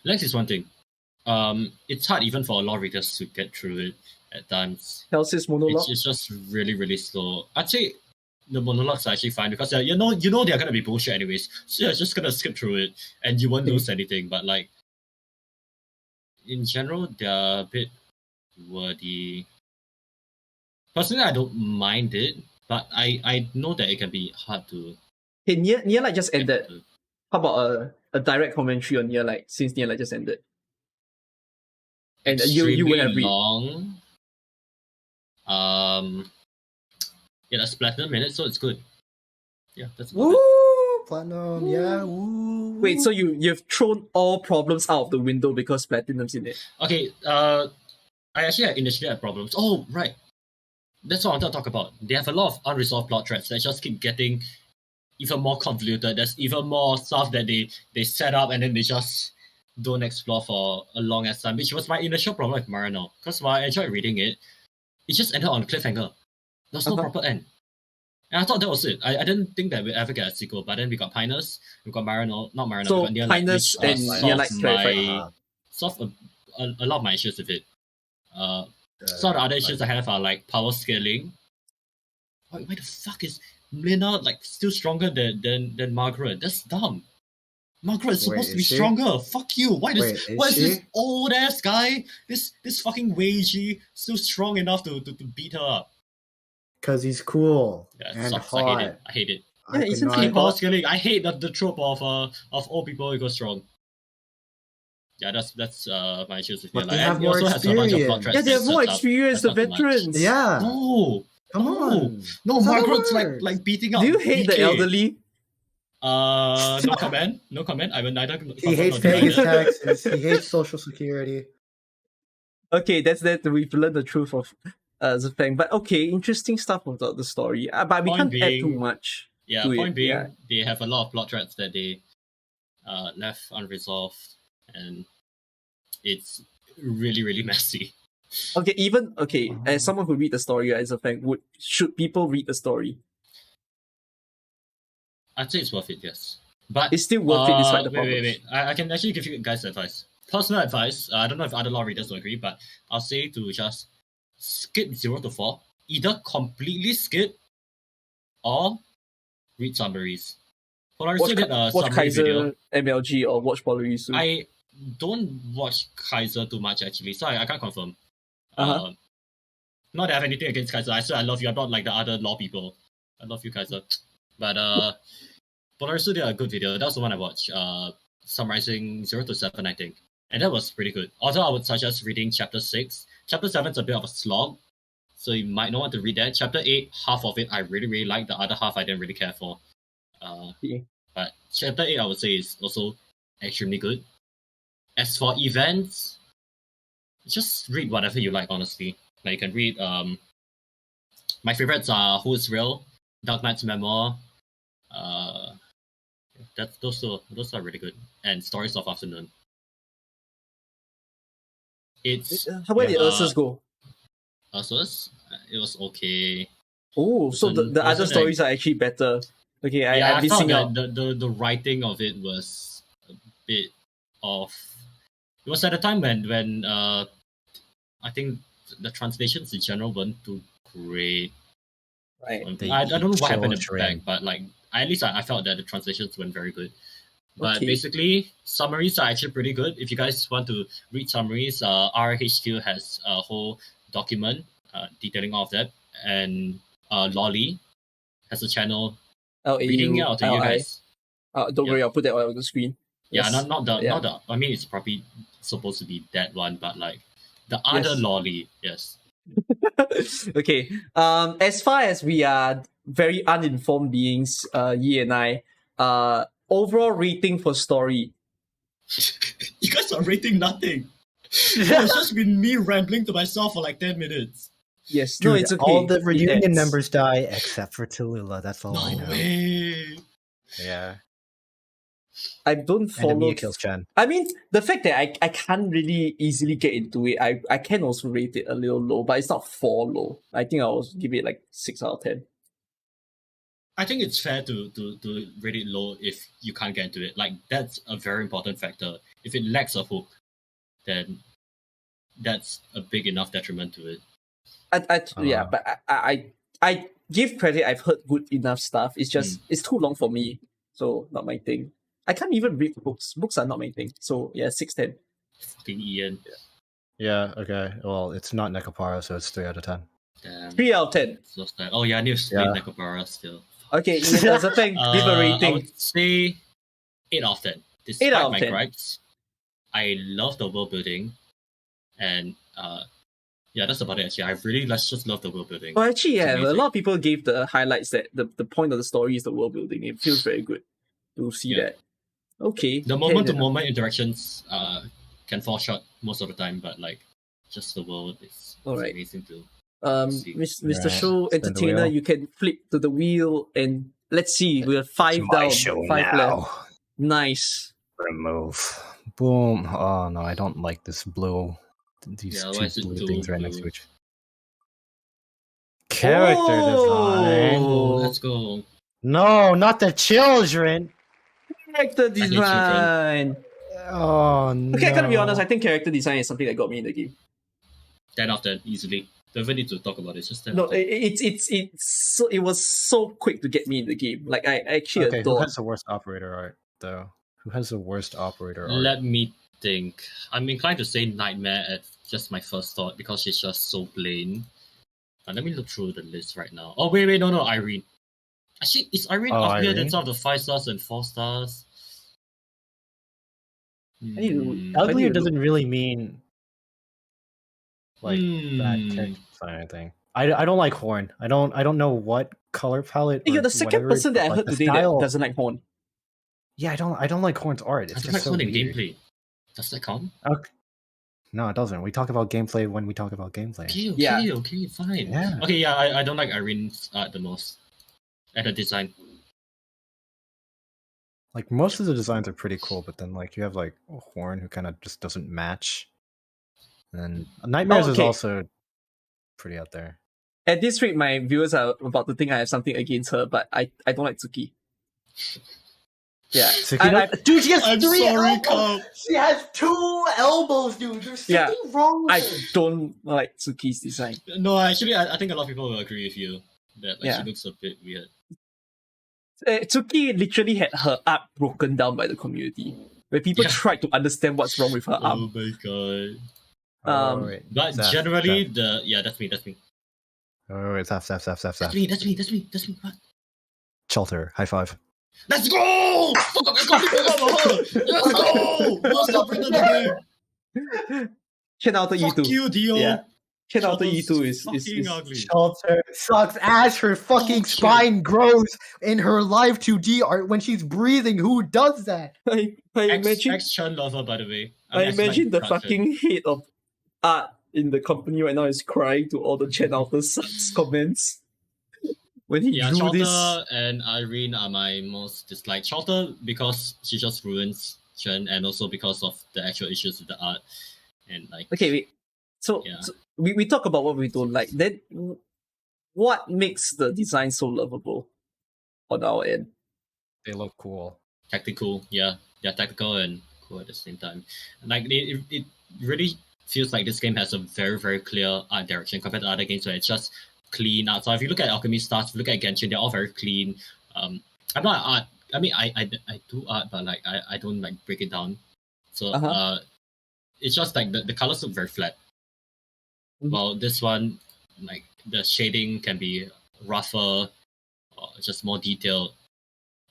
length is one thing. It's hard even for a lot of readers to get through it at times. Kelsey's monologue. It's just really, really slow. I'd say the monologues are actually fine because you know they're gonna be bullshit anyways. So you're just gonna skip through it and you won't lose anything. But like in general, they're a bit wordy. Personally, I don't mind it, but I know that it can be hard to. Hey, Nier Light just ended. to- How about a direct commentary on Nier Light since Nier Light just ended? And you would have read. long. Yeah, that's platinum in it, so it's good. Yeah, that's about it. Woo! Platinum. Yeah. Woo. Wait, so you've thrown all problems out of the window because platinum's in it? Okay, I actually initially had problems. Oh, right. That's what I wanted to talk about. They have a lot of unresolved plot threads that just keep getting even more convoluted. There's even more stuff that they set up and then they just don't explore for a long ass time, which was my initial problem with Marino. Because while I enjoyed reading it, it just ended on a cliffhanger. There was no proper end. And I thought that was it. I didn't think that we'd ever get a sequel, but then we got Pinus, we got Marino, not Marino, So we got Nier Light, Pinus which and solved Nier Light clarified. my solved a lot of my issues with it. Some of the other issues I have are like power scaling. Why the fuck is Lena like still stronger than Margaret? That's dumb. Margaret is supposed to be stronger. Fuck you. Why is this old ass guy, this fucking Weiji still strong enough to beat her up? Because he's cool Yeah, it and sucks. hot. I hate it. Yeah, isn't cannot- he Power hot? scaling. I hate the trope of old people equal strong. Yeah, that's my issues with But Nier they Light. have And it more also has a bunch of plot experience. threads Yeah, they that have more sets up- experience, the that's not too much. veterans. Yeah. No, Come no. on. No, That's how it Margaret's works. like beating up. Do you hate the BK. elderly? No comment. No comment. I will neither. He hates confirm nor paying his deny that. taxes. He hates Social Security. Okay, that's that. We've learned the truth of Zafang. But okay, interesting stuff about the story. But we Point can't add too being- much. Yeah, to point it, being, yeah. they have a lot of plot threads that they left unresolved, and it's really, really messy. Okay, as someone who read the story as Zafang, should people read the story? I'd say it's worth it, yes. But It's still worth it despite the problems. wait. I can actually give you guys advice. Personal advice. I don't know if other law readers will agree, but I'll say to just skip 0 to 4. Either completely skip or read summaries. Polarisu did a Watch summary video. Kaiser MLG or watch Polarisu. I don't watch Kaiser too much actually, so I can't confirm. Uh-huh. Not that I have anything against Kaiser. I swear I love you. I'm not like the other law people. I love you, Kaiser. But Polarisu did a good video. That was the one I watched. Summarizing 0 to 7, I think. And that was pretty good. Also, I would suggest reading chapter 6. Chapter 7 is a bit of a slog, so you might not want to read that. Chapter 8, half of it I really, really liked. The other half I didn't really care for. Yeah. But chapter 8 I would say is also extremely good. As for events, just read whatever you like, honestly. Like you can read my favorites are Who's Real, Arknights Memoir. Those are really good. And Stories of Afternoon. It's Where did Ursus go? Ursus? It was okay. Oh, so the Wasn't other like- stories are actually better. Okay, Yeah, I'm I felt missing out. that the writing of it was a bit off. It was at a time when I think the translations in general weren't too great. Right. I don't know what happened in the children. back, but like at least I felt that the translations weren't very good. But Okay. basically, summaries are actually pretty good. If you guys want to read summaries, RHQ has a whole document detailing all of that, and Lolly has a channel reading it out to you guys. Don't worry, I'll put that on the screen. Yeah, Yes. not the Yeah. not the. I mean, it's probably supposed to be that one, but like the other Yes. Lolly, yes. Okay. As far as we are very uninformed beings, Yi and I, overall rating for story. You guys are rating nothing. It's just been me rambling to myself for like 10 minutes. Yes, Dude, no, it's okay. all the It reunion ends. members die except for Tallulah. That's all I No know. way. Yeah. I don't And follow. Emilia kills Chen. I mean, the fact that I can't really easily get into it, I can also rate it a little low, but it's not 4 low. I think I'll give it like 6 out of 10. I think it's fair to rate it low if you can't get into it. Like, that's a very important factor. If it lacks a hook, then that's a big enough detriment to it. Yeah, but I give credit. I've heard good enough stuff. It's just it's too long for me, so not my thing. I can't even read books. Books are not my thing. So yeah, 6/10. Fucking Ian. Yeah, okay. Well, it's not Nekopara, so it's 3 out of 10. Damn. 3 out of 10. So sad. Oh yeah, I need to Yeah. read Nekopara still. Okay, Ian, that's a thing. Give a I rating. would say 8 out of 10. 8 Despite out of my 10. gripes, I love the world building, and yeah, that's about it. Actually, I really just love the world building. Well, actually, It's yeah, a amazing. lot of people gave the highlights that the point of the story is the world building. It feels very good to see Yeah. that. Okay. The okay, moment to then. moment interactions can fall short most of the time, but like just the world is Alright. amazing too. See. Mr. Right. Show Spin the Entertainer, wheel. you can flip to the wheel and let's see. We have 5 down, 5 left. Nice. Remove. Boom. Oh no, I don't like this blue. These Yeah, why is two it blue dual things right next to blue? each. Character design. Oh, Let's go. No, not the children. character children. design. Oh no. Okay, I gotta be honest. I think character design is something that got me in the game. 10 out of 10 easily. Don't even need to talk about it. It's just 10 No, out of 10. it was so quick to get me in the game. Like I actually Okay, who adore. has the worst operator art though? Who has the worst operator art? Let me think. I'm inclined to say Nightmare at just my first thought because she's just so plain. Let me look through the list right now. Oh wait, no, Irene. Actually, is Irene up here Irene? than some of the 5 stars and 4 stars? need to- Hmm. I Uglier need to doesn't really mean like bad Hmm. character design, I think. I don't like Horn. I don't know what color palette. You're or the second whatever, person that I but, heard the today style- that doesn't like Horn. Yeah, I don't like Horn's art. It's I don't just like so Horn in weird. gameplay. Does that count? Okay. No, it doesn't. We talk about gameplay when we talk about gameplay. Okay, fine. Yeah. Okay, yeah, I don't like Irene's art the most. And the design. Like most of the designs are pretty cool, but then like you have like Horn who kind of just doesn't match. And then Nightmares is okay. also pretty out there. At this rate, my viewers are about to think I have something against her, but I don't like Tsuki. Yeah, Dude, she has I'm 3 sorry, elbows. Carl. She has 2 elbows, dude. There's Yeah, something wrong with I her. don't like Tsuki's design. No, actually, I think a lot of people will agree with you that like, Yeah. she looks a bit weird. Tsuki literally had her art broken down by the community, where people Yeah. tried to understand what's wrong with her Oh arm. my god. Wait. But Zaf, generally, Zaf. that's me. Wait, Zaf. That's me. What? Shelter, high five. Let's go! Fuck, I got people over her. Let's go! Most operator the game. Chen Auto Fuck E2. you, Dio. Yeah. Chen Auto Shelter's E2 is fucking ugly. Shelter sucks ass. Her fucking Bullshit. spine grows in her live 2D art when she's breathing. Who does that? I imagine Ex-Chun lover, by the way. I imagine the Cartoon. fucking head of art in the company right now is crying to all the Chen Auto sucks comments. When he Yeah, drew Shelter this. and Irene are my most disliked. Shelter because she just ruins Chen, and also because of the actual issues with the art. And like, Okay, wait. So, Yeah. so we talk about what we don't like. Then what makes the design so lovable on our end? They look cool. tactical, yeah, tactical and cool at the same time. Like it really feels like this game has a very, very clear art direction compared to other games where it's just clean art. So if you look at Alchemy Stars, if you look at Genshin, they're all very clean. I'm not art. I mean, I do art, but like I don't like break it down. So Uh-huh. it's just like the colors look very flat. Mhm. Well, this one, like the shading can be rougher, or just more detailed,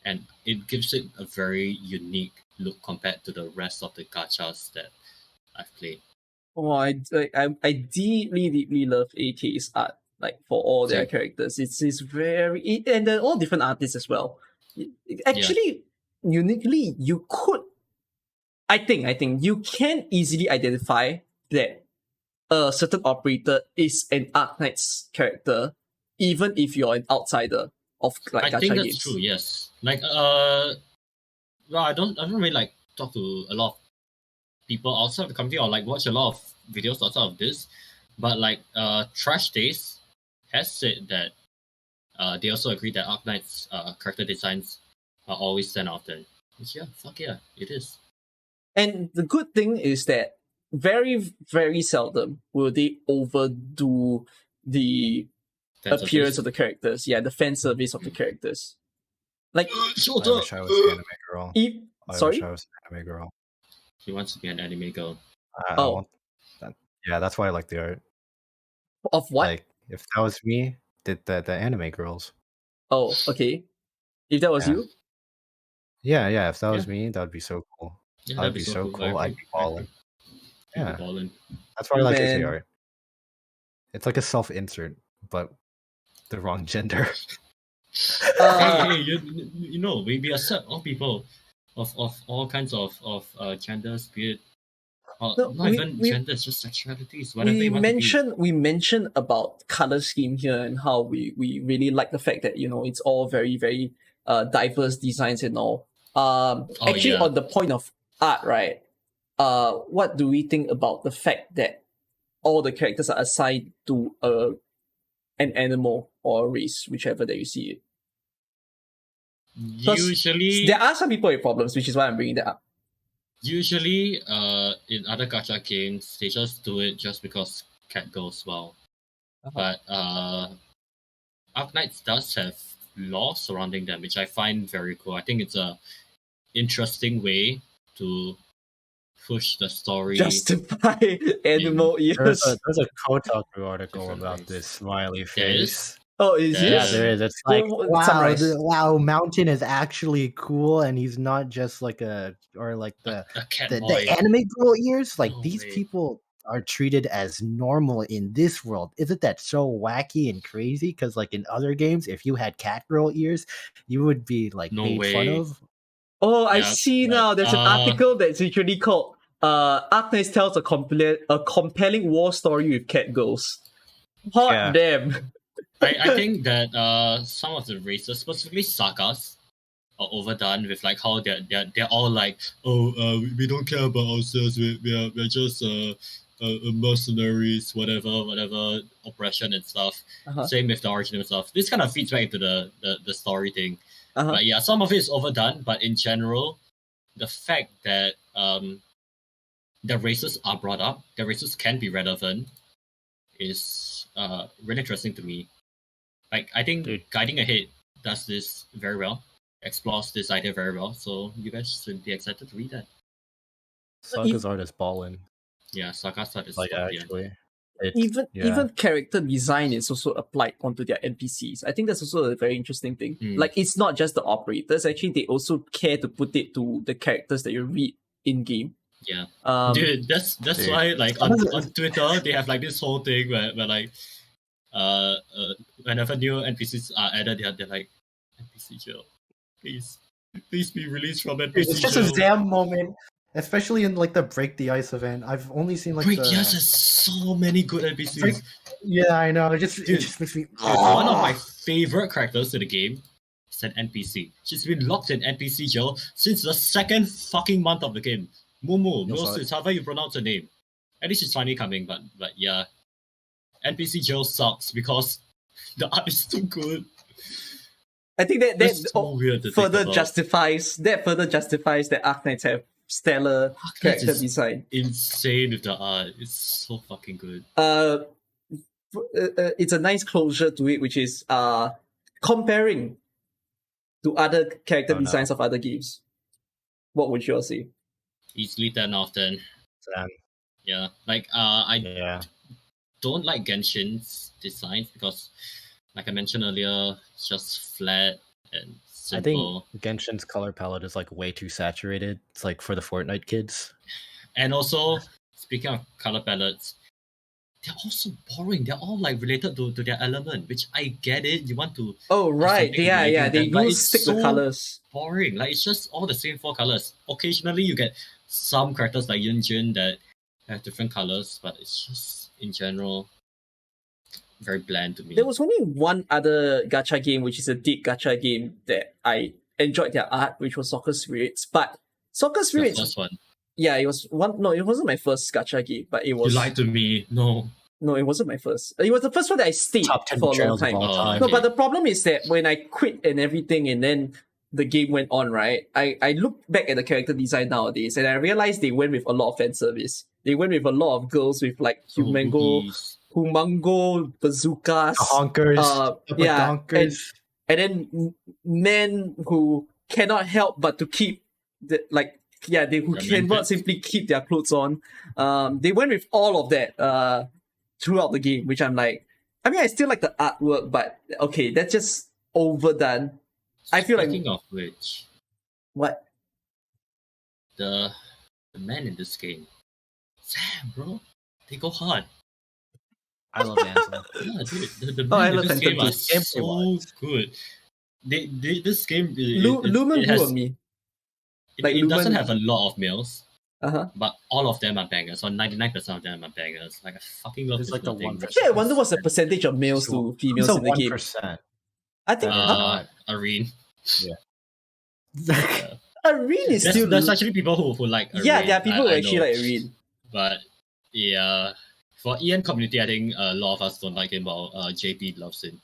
and it gives it a very unique look compared to the rest of the gachas that I've played. Oh, I deeply, deeply love AK's art. Like for all their Same. characters, it's very and they're all different artists as well. Actually, uniquely, you could. I think you can easily identify that a certain operator is an Arknights character, even if you're an outsider of like I gacha think that's games. true. Yes. Like well, I don't really like talk to a lot of people outside of the company or like watch a lot of videos outside of this, but like Trash Days has said that they also agree that Arknights character designs are always 10 out of 10. Which yeah, fuck yeah, it is. And the good thing is that very, very seldom will they overdo the Fan appearance service. of the characters. Yeah, the fan service of the characters. Like, Shut I up! wish I was an anime girl. I wish sorry? I was an anime girl. He wants to be an anime girl. I Oh. want that. Yeah, that's why I like the art. Of what? Like, if that was me, the anime girls. Oh, okay. If that was Yeah. you? Yeah. If that was Yeah. me, that would be so cool. Yeah, That would be so cool. I I'd agree. be balling. You'd be Yeah. balling. That's why I like Man. AJ art. It's like a self-insert, but the wrong gender. Hey, you know, we accept all people of all kinds of genders, be it No, not even genders, just sexualities, whatever you want we mentioned about color scheme here and how we really like the fact that, you know, it's all very, very diverse designs and all. Actually, yeah. on the point of art, right? What do we think about the fact that all the characters are assigned to an animal or a race, whichever that you see it? to be. 'Cause Usually, there are some people with problems, which is why I'm bringing that up. Usually, in other gacha games, they just do it just because cat goes well. But Arknights does have law surrounding them, which I find very cool. I think it's a interesting way to push the story. Justify animal ears. There's a Kotaku article Different about ways. this smiley There is? face. Oh, is Yeah, it? Yeah, there is. It's like, Well, wow, summarize. wow, Mountain is actually cool, and he's not just like the cat the boy. anime girl ears. Like No these way. people are treated as normal in this world. Isn't that so wacky and crazy? Because like in other games, if you had cat girl ears, you would be like No made fun way. of. Oh, I Yeah, see but, now. There's an article that's literally called Arknights tells a compelling war story with cat girls. Hot Yeah. damn. I think that some of the races, specifically Sagas, are overdone with like how they're all like, we don't care about ourselves, we're just mercenaries, whatever oppression and stuff. Uh-huh. Same with the original stuff. This kind of feeds back into the story thing. Uh-huh. But yeah, some of it is overdone, but in general, the fact that the races are brought up, the races can be relevant, is really interesting to me. Like, I think Dude. Guiding Ahead does this very well, explores this idea very well, so you guys should be excited to read that. Saga's art is ballin'. Yeah, Saga's art is Like fucking- actually, Even character design is also applied onto their NPCs. I think that's also a very interesting thing. Like, it's not just the operators. Actually, they also care to put it to the characters that you read in game. Yeah. Dude, that's dude. why like on Twitter they have like this whole thing where like whenever new NPCs are added, they're like, NPC jail, please be released from NPC It's just jail. a Zam moment, especially in like the Break the Ice event. I've only seen like Break the yes, there's so many good NPCs. Break- Yeah, I know. It just makes me. One of my favorite characters in the game is an NPC. She's been locked in NPC jail since the second fucking month of the game. Mumu, Milsus, however you pronounce her name. At least she's finally coming, but yeah. NPC jail sucks because the art is too good. I think that That's so weird to think further about. justifies that Arknights have stellar character is design. Insane with the art. It's so fucking good. It's a nice closure to it, which is comparing to other character designs of other games. What would you all say? Easily 10 out of 10. Yeah. Like I don't like Genshin's designs because, like I mentioned earlier, it's just flat and simple. I think Genshin's color palette is like way too saturated. It's like for the Fortnite kids. And also, speaking of color palettes, they're all so boring. They're all like related to their element, which I get it. You want to. Oh right, yeah. They but do it's stick so the colors. boring. Like it's just all the same 4 colors. Occasionally, you get some characters like Yunjin that have different colors, but it's just in general very bland to me. There was only one other gacha game, which is a date gacha game that I enjoyed their art, which was Soccer Spirits. But Soccer the Spirits, first one. yeah, it was one. No, it wasn't my first gacha game, but it You was. lied to me. No. No, it wasn't my first. It was the first one that I stayed Top 10 for a long channels of time. all Oh, time. No, okay. but the problem is that when I quit and everything, and then the game went on, right? I look back at the character design nowadays, and I realized they went with a lot of fan service. They went with a lot of girls with like Oh, humango, boobies. humango bazookas, Honkers, upper yeah, donkers. and then men who cannot help but to keep the they who Their cannot manhood. simply keep their clothes on. They went with all of that throughout the game, which I'm like, I mean, I still like the artwork, but okay, that's just overdone. I feel like- Speaking of which, What? the men in this game, Sam, bro, they go hard. I love Ansel. Yeah, dude, the Oh, I men in love this game Phantom are Thieves. so good. They this game Lumen it, grew has, on me. it, like it doesn't Lumen- have a lot of males, Uh-huh. but all of them are bangers. Or 99% of them are bangers. Like I fucking love It's this like the thing. 1%. Actually, I wonder what's the percentage of males to females It's a in the game. 1%. I think Arene. Arene is still. There's actually people who like Arene. Yeah, there are people who I actually know. like Arene. But yeah, for EN community, I think a lot of us don't like him, but JP loves him.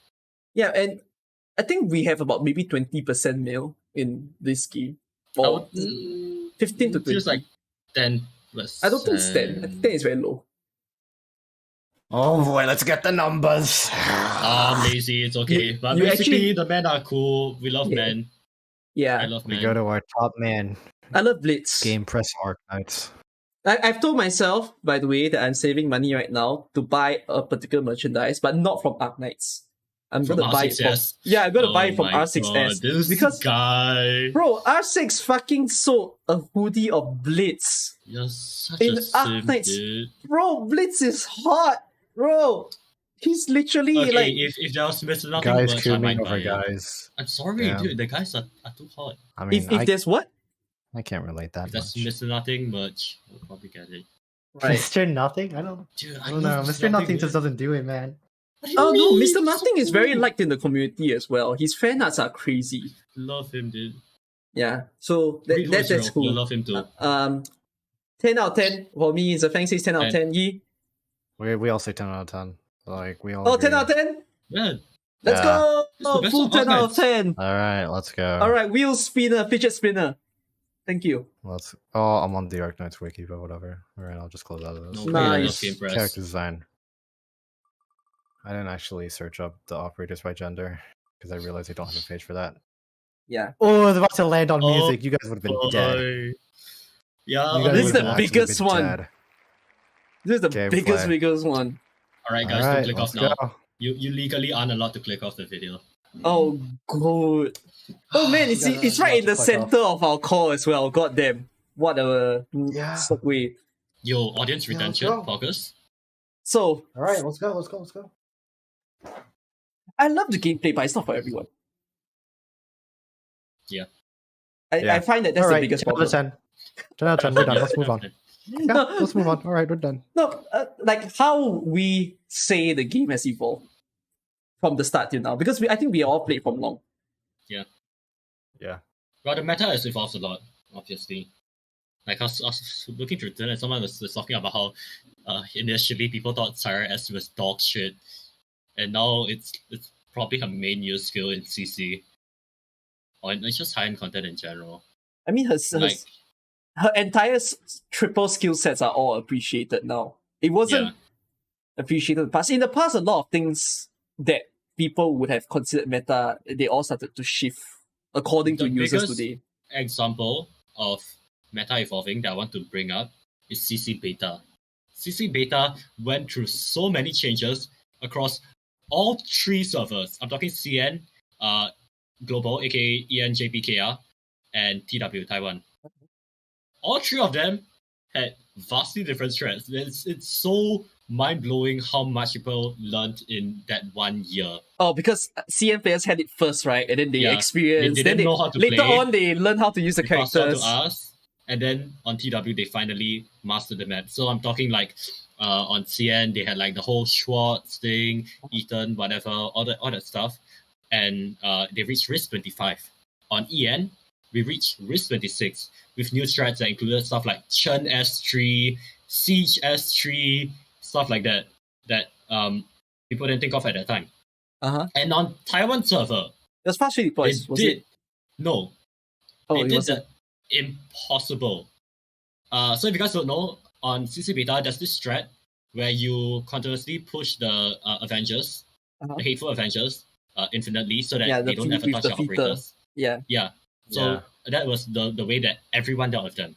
Yeah, and I think we have about maybe 20% male in this game. I Or would, 15 to 20. feels like 10 plus. I don't think it's 10. I think 10 is very low. Oh boy, let's get the numbers. I'm lazy, it's okay. But you basically, actually- the men are cool. We love Yeah. men. I Yeah, love We men. go to our top man I love Blitz. game press Arknights. I've told myself, by the way, that I'm saving money right now to buy a particular merchandise, but not from Arknights. I'm From gonna buy it from R6S. yeah, I'm gonna buy it Oh from my R6S God, this because guy, bro, R6 fucking sold a hoodie of Blitz. you're such in a simp, Arknights- dude. Bro, Blitz is hot, bro. He's literally Okay, like if there was Mr. Nothing Guys merch, I might cooming buy over it. guys. I'm sorry, Yeah. dude. The guys are too hot. I mean, if there's what? I can't relate that If that's much. Mr. Nothing merch, we'll probably get it. Right. Mr. Nothing? I don't Dude, I don't know. love Mr. Nothing dude. just doesn't do it, man. What do you Oh no, mean? Mr. He's so Nothing is very cool. liked in the community as well. His fan arts are crazy. Love him, dude. Yeah. So Read that's Zero. You cool. love him too. 10 out of 10 for me. Zafang says 10 out of 10. Yi? We all say 10 out of 10. Like, we all Oh, agree. 10 out of 10? Yeah, Let's Yeah. go! It's the best Full of 10 out of Arknights. 10. Alright, let's go. Alright, wheel spinner, fidget spinner. Thank you. I'm on the Arknights wiki, but whatever. Alright, I'll just close out of this. no Nice. way I love Game Press. Character design. I didn't actually search up the operators by gender because I realized I don't have a page for that. Yeah. Oh, I was about to land on Oh, music. You guys would have been dead. Boy. Yeah, You guys This is would've the actually biggest been one. dead. This is the Gameplay. biggest one. Alright, guys, Alright, don't click let's off now. go. You legally aren't allowed to click off the video. Oh, good. Oh man, it's, You guys it's are right in about the to click off. center of our call as well. God damn. What a Yeah. segue. Yo, audience Yeah, let's retention, go. focus. So, Alright, let's go. I love the gameplay, but it's not for everyone. Yeah. Yeah. I find that that's Alright, the biggest 10 out of problem. 10. 10 out of 10, we're done. Yeah, Let's move on. Yeah, No, let's move on. Alright, we're done. no, like how we say the game has evolved from the start till now, because I think we all played from long. Yeah. Well, the meta has evolved a lot, obviously. Like, I was looking through Twitter and someone was talking about how initially people thought Sarah S was dog shit, and now it's probably her main use skill in CC. Or it's just high-end content in general. I mean, her Like, her entire triple skill sets are all appreciated now. It wasn't yeah. appreciated in the past. In the past, a lot of things that people would have considered meta, they all started to shift according to The users biggest- today. Example of meta evolving that I want to bring up is CC Beta. CC Beta went through so many changes across all three servers. I'm talking CN, Global, aka ENJPKR, and TW, Taiwan. All three of them had vastly different threads. It's so mind-blowing how much people learned in that 1 year. Oh, because CN players had it first, right? And then they Yeah. experienced. They then didn't know how to later play. on, they learn how to use the They passed on characters. to us, and then on TW they finally mastered the map. So I'm talking like on CN they had like the whole Schwartz thing, Ethan, whatever, all that stuff, and they reached risk 25. On EN we reached risk 26 with new strats that included stuff like Chen S3, Siege S3, stuff like that people didn't think of at that time. And on Taiwan server, It was fast rate deploys, was it? No. Oh, they it did wasn't. the impossible. So if you guys don't know, on CC Beta, there's this strat where you continuously push the Avengers, the hateful Avengers, infinitely so that they don't ever touch your operators. Yeah. So that was the way that everyone dealt with them.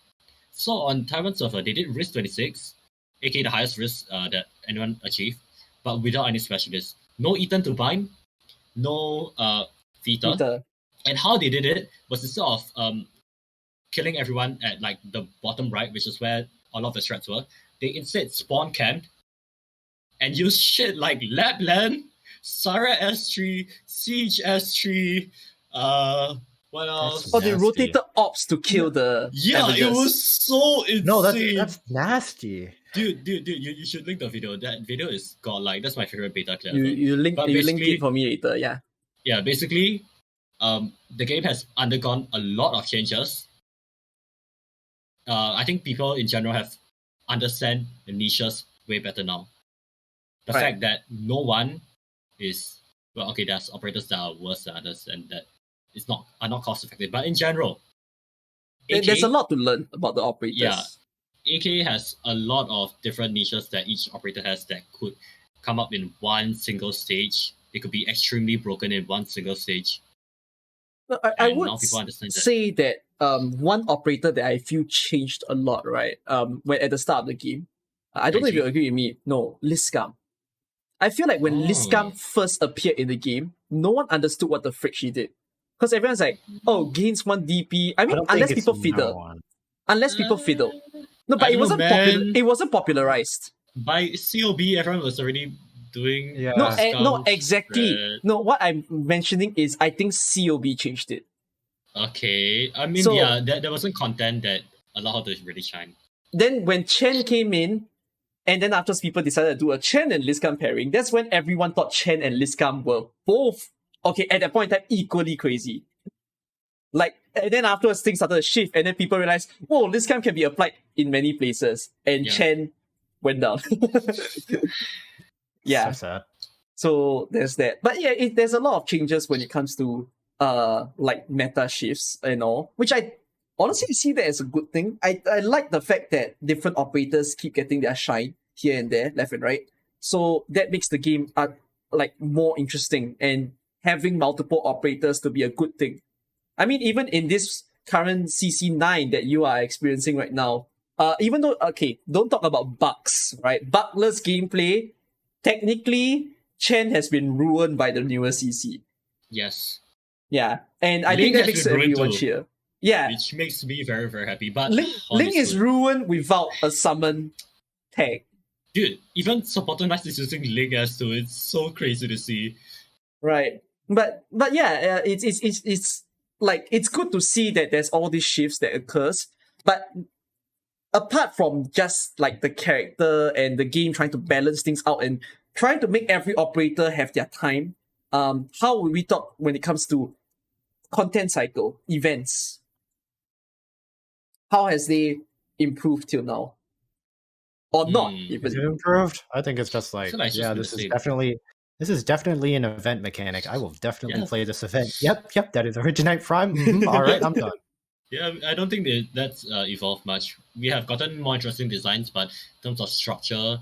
So on Taiwan server, they did risk 26, aka the highest risk that anyone achieved, but without any specialists. No Ethan to bind, no Vita. And how they did it was instead of killing everyone at like the bottom right, which is where a lot of the strats were, they instead spawn camped and used shit like Lapland, Sarah S3, Siege S3, what else? That's Oh, they nasty. rotated ops to kill the Avengers. It was so insane. No, that's nasty. Dude, you should link the video. That video is godlike. That's my favorite beta clip. You link it for me later, yeah. Yeah, basically, the game has undergone a lot of changes. I think people in general have understand the niches way better now. The fact that no one is there's operators that are worse than others and that are not cost effective. But in general, there's a lot to learn about the operators. Yeah. AK has a lot of different niches that each operator has that could come up in one single stage. It could be extremely broken in one single stage. I would say that one operator that I feel changed a lot, right? When at the start of the game, I don't know if you agree with me. No, Liscam. I feel like when Liscam first appeared in the game, no one understood what the frick she did. Because everyone's like, oh, gains 1 DP. I mean, unless people fiddle. No, but it wasn't popular. It wasn't popularized. By COB, everyone was already doing. Yeah. No, exactly. No, what I'm mentioning is I think COB changed it. Okay, I mean, there wasn't content that allowed her to really shine. Then when Chen came in, and then after people decided to do a Chen and Liscam pairing, that's when everyone thought Chen and Liscam were both, at that point in time, equally crazy. Like, and then afterwards things started to shift, and then people realized, whoa, Liscam can be applied in many places, and Chen went down. Yeah. So sad. So there's that. But yeah, there's a lot of changes when it comes to like meta shifts and all, which I honestly see that as a good thing. I like the fact that different operators keep getting their shine here and there, left and right. So that makes the game like more interesting, and having multiple operators to be a good thing. I mean, even in this current CC9 that you are experiencing right now, even though, don't talk about bugs, right? Bugless gameplay, technically, Chen has been ruined by the newer CC. Yes. Yeah, and I think that makes everyone cheer. Yeah. Which makes me very, very happy. But Link is ruined without a summon tag. Dude, even Supporter Knights is using Link as to it's so crazy to see. Right. But yeah, it's like it's good to see that there's all these shifts that occurs. But apart from just like the character and the game trying to balance things out and trying to make every operator have their time, how will we talk when it comes to content cycle, events? How has they improved till now? Or not even? Is it improved? I think it's just like, this is definitely an event mechanic. I will definitely play this event. Yep, that is Originite Prime. All right, I'm done. Yeah, I don't think that's evolved much. We have gotten more interesting designs, but in terms of structure,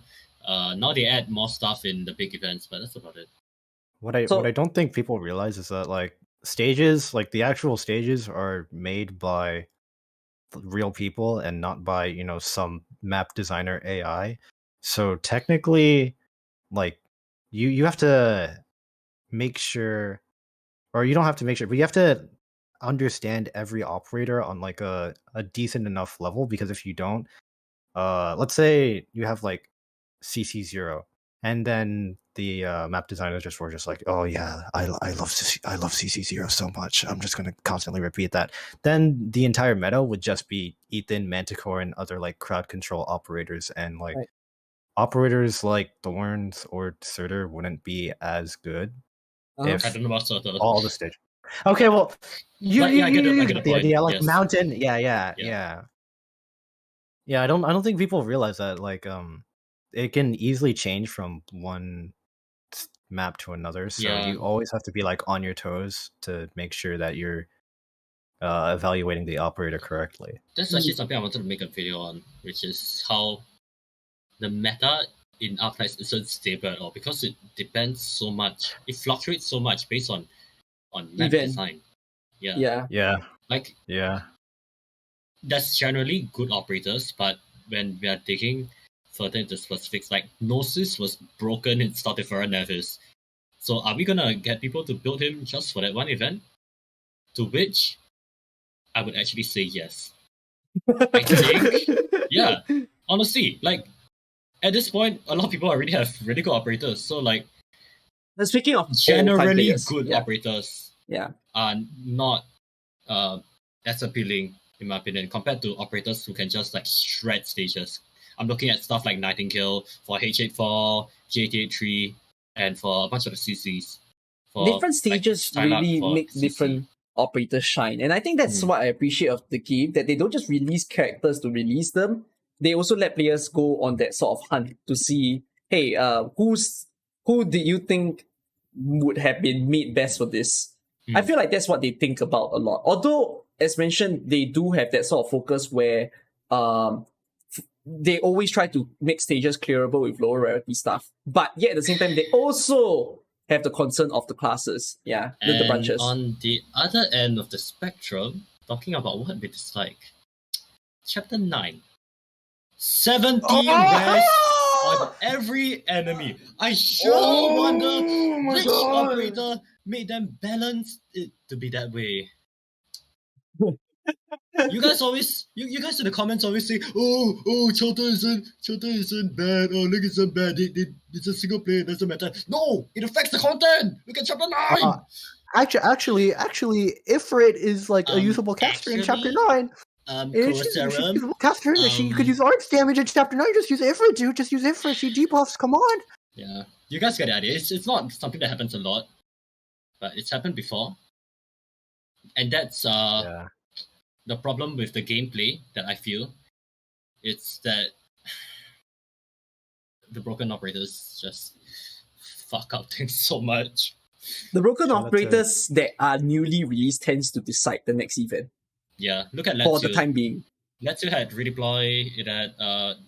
now they add more stuff in the big events, but that's about it. What I don't think people realize is that like stages, like the actual stages, are made by real people and not by some map designer AI. So technically, like you have to make sure, or you don't have to make sure, but you have to understand every operator on like a decent enough level, because if you don't, let's say you have like CC0 And then the map designers were just like, oh yeah, I love CC0 so much. I'm just gonna constantly repeat that. Then the entire meta would just be Ethan, Manticore, and other like crowd control operators, and like Right. operators like Thorns or Surtur wouldn't be as good if I don't know about Soto. all the stage. Okay, well, you But yeah, I get you the get the point, idea. Like yes. mountain, Yeah. yeah. I don't think people realize that like it can easily change from one map to another, so Yeah. you always have to be like on your toes to make sure that you're evaluating the operator correctly. That's actually something I wanted to make a video on, which is how the meta in Arknights isn't stable at all because it depends so much. It fluctuates so much based on map Event. design. Yeah. Yeah. Like Yeah. there's generally good operators, but when we are digging further into specifics, like Gnosis was broken in Startifera Nevis. So are we gonna get people to build him just for that one event? To which I would actually say yes. I think, yeah. Honestly, like at this point, a lot of already have really good operators. So like Speaking of generally players, good operators yeah. are not as appealing in my opinion compared to operators who can just like shred stages. I'm looking at stuff like Nightingale for H84, J883, and for a bunch of the CCs. For Different stages like, really make CC. different operators shine. And I think that's what I appreciate of the game, that they don't just release characters to release them. They also let players go on that sort of hunt to see, hey, who do you think would have been made best for this? I feel like that's what they think about a lot. Although, as mentioned, they do have that sort of focus where they always try to make stages clearable with lower rarity stuff. But yet at the same time, they also have the concern of the classes. Yeah, the branches. On the other end of the spectrum, talking about what we dislike. Chapter 9. 17 rest on every enemy. I sure wonder which operator made them balance it to be that way. You guys always, you guys in the comments always say, oh, Chota isn't bad, oh, Link isn't bad, it's a single player, it doesn't matter. No, it affects the content. Look at chapter 9. Actually, Ifrit is like a usable caster in chapter 9. She's a usable caster. She could use arts damage in chapter 9. Just use Ifrit, dude. Just use Ifrit. She debuffs. Come on. Yeah, you guys get the idea. It's not something that happens a lot, but it's happened before, and that's the problem with the gameplay that I feel. It's that the broken operators just fuck up things so much. The broken operators that are newly released tends to decide the next event. Yeah, look at Let's for the time being. Let's had redeploy. It had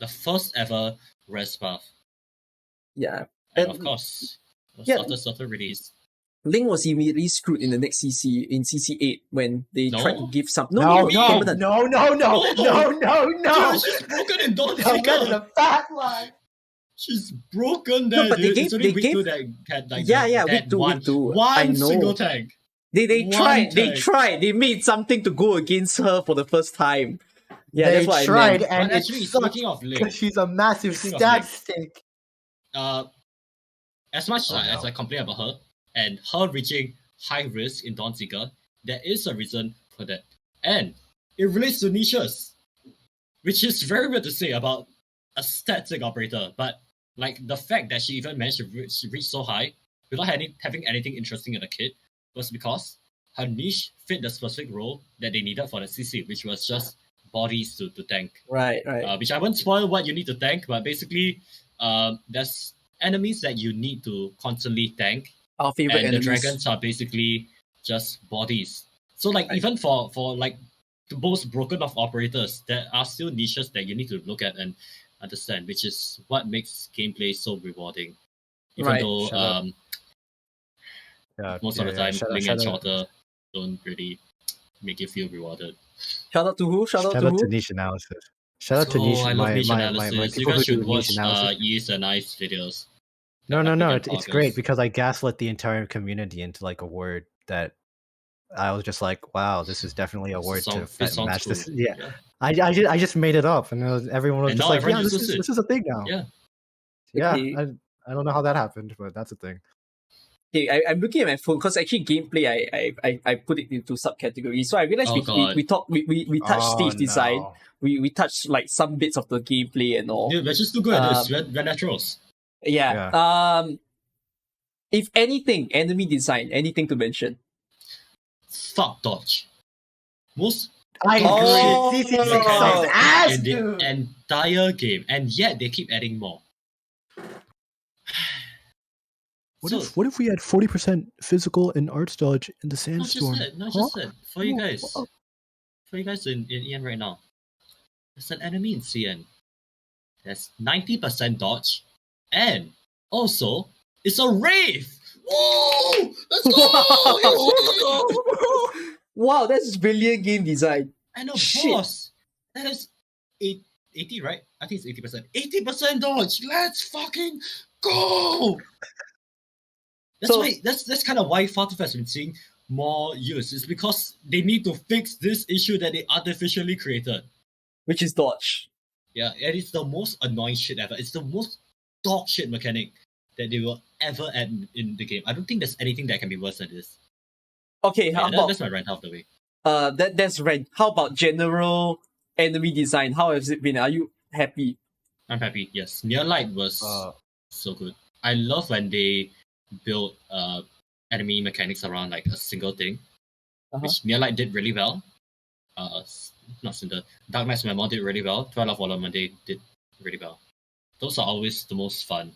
the first ever res buff. Yeah, and of course, Sutter release. Ling was immediately screwed in the next CC in CC8 when they tried to give some. No. She's broken in Dawn That's a fat lie. She's broken there, but dude. They it's only gave, week 2 that had like week two. One single tank. They tried. They made something to go against her for the first time. Yeah, they that's what tried, I meant. and but actually, speaking of Ling, she's a massive stat stick. As much as I complain about her and her reaching high risk in Dawnseeker, there is a reason for that, and it relates to niches, which is very weird to say about a static operator. But like the fact that she even managed to reach so high without having anything interesting in the kit was because her niche fit the specific role that they needed for the CC, which was just bodies to tank. Right. Which I won't spoil what you need to tank, but basically, there's enemies that you need to constantly tank. Our favorite and enemies. The dragons are basically just bodies. So like even for like the most broken of operators, there are still niches that you need to look at and understand, which is what makes gameplay so rewarding. Even though most of the time Ling and Chota don't really make you feel rewarded. Shout out to who? Shout out to niche analysis. Shout out to niche. I love niche analysis. My you guys should watch Yeast and Ice videos. No, it's great because I gaslit the entire community into like a word that I was just like, wow, this is definitely a word to match this. Yeah. I just made it up, and everyone was just like, yeah, this is a thing now. Yeah. I don't know how that happened, but that's a thing. Okay, I'm looking at my phone because actually gameplay I put it into subcategories. So I realized we touched stage design. We touched like some bits of the gameplay and all. Dude, we're just too good at this. We're naturals. Yeah. If anything, enemy design, anything to mention? Fuck dodge. Most I agree. CC sucks ass, in the entire game, and yet they keep adding more. What if we had 40% physical and arts dodge in the sandstorm? Not just that. For you guys in EN right now, there's an enemy in CN. There's 90% dodge, and also it's a Wraith. Whoa! Let's go! Wow, that's brilliant game design. And a boss that is 80, right? I think it's 80%. 80% dodge. Let's fucking go! That's kind of why Far Too Fast has been seeing more use. It's because they need to fix this issue that they artificially created, which is dodge. Yeah, and it's the most annoying shit ever. It's the most dog shit mechanic that they will ever add in the game. I don't think there's anything that can be worse than this. Okay, that's my rant out of the way. That's rant. How about general enemy design? How has it been? Are you happy? I'm happy. Yes, Near Light was so good. I love when they build enemy mechanics around like a single thing, which Near Light did really well. Not Cinder. Darknight's Memoir did really well. Twilight of Water Monday did really well. Those are always the most fun.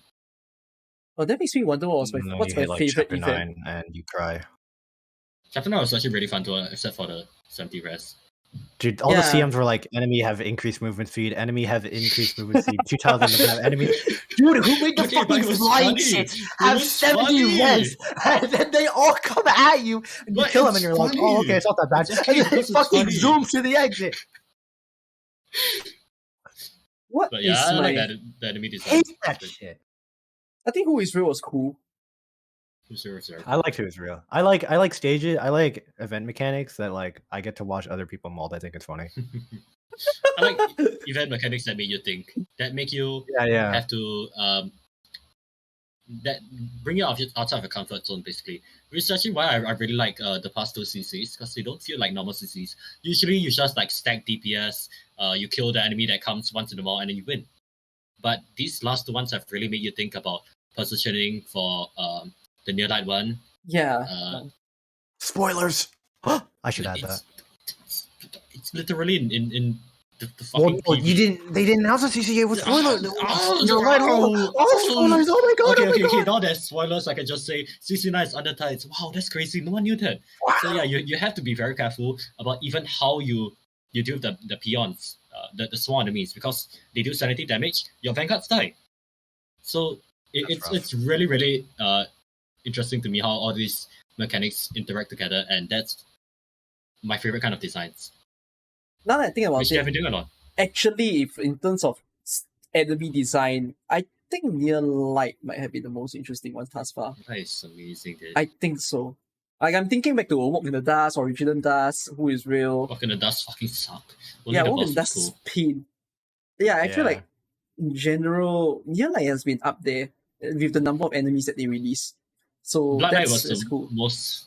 Oh, that makes me wonder what's my favorite event. And you cry. Chapter 9 was actually really fun to except for the 70 res. Dude, all the CMs were like, enemy have increased movement speed, enemy have increased movement speed, 2000 of enemy. Dude, who made the fucking flying shit have 70 res? And then they all come at you, and you kill them, and you're like, oh, okay, it's not that bad. And then they fucking zoom to the exit. What but is yeah, I my... like the enemy design. Hate that shit. I think Who Is Real was cool. I liked Who Is Real. I like stages. I like event mechanics that like I get to watch other people mold. I think it's funny. I like event mechanics that make you think, that make you have to that bring you outside of your comfort zone, basically. Which is actually why I really like the past two CCs, because they don't feel like normal CCs. Usually you just like stack DPS, you kill the enemy that comes once in a while, and then you win. But these last two ones have really made you think about positioning for the Near Light one. Yeah. Spoilers. I should add that. It's literally in the fucking. Well, they didn't announce the CCA with spoilers. You're right. Oh, spoilers! Oh my god! Okay. Now there's spoilers. I can just say CC9 is under tights. Wow, that's crazy. No one knew that. Wow. So yeah, you have to be very careful about even how you deal with the peons, the small enemies, because they do sanity damage. Your vanguards die. So it's really interesting to me how all these mechanics interact together, and that's my favorite kind of designs. Now that I think about Which you have been doing a lot. Actually, if in terms of enemy design, I think Near Light might have been the most interesting one thus far. That is amazing, dude. I think so. Like, I'm thinking back to Walk in the Dust, Original Dust, Who Is Real. Walk in the Dust fucking sucked. Walk in the Dust is pain. Yeah, I feel like, in general, Near Light has been up there with the number of enemies that they release. So Blood Knight was that's cool. Most,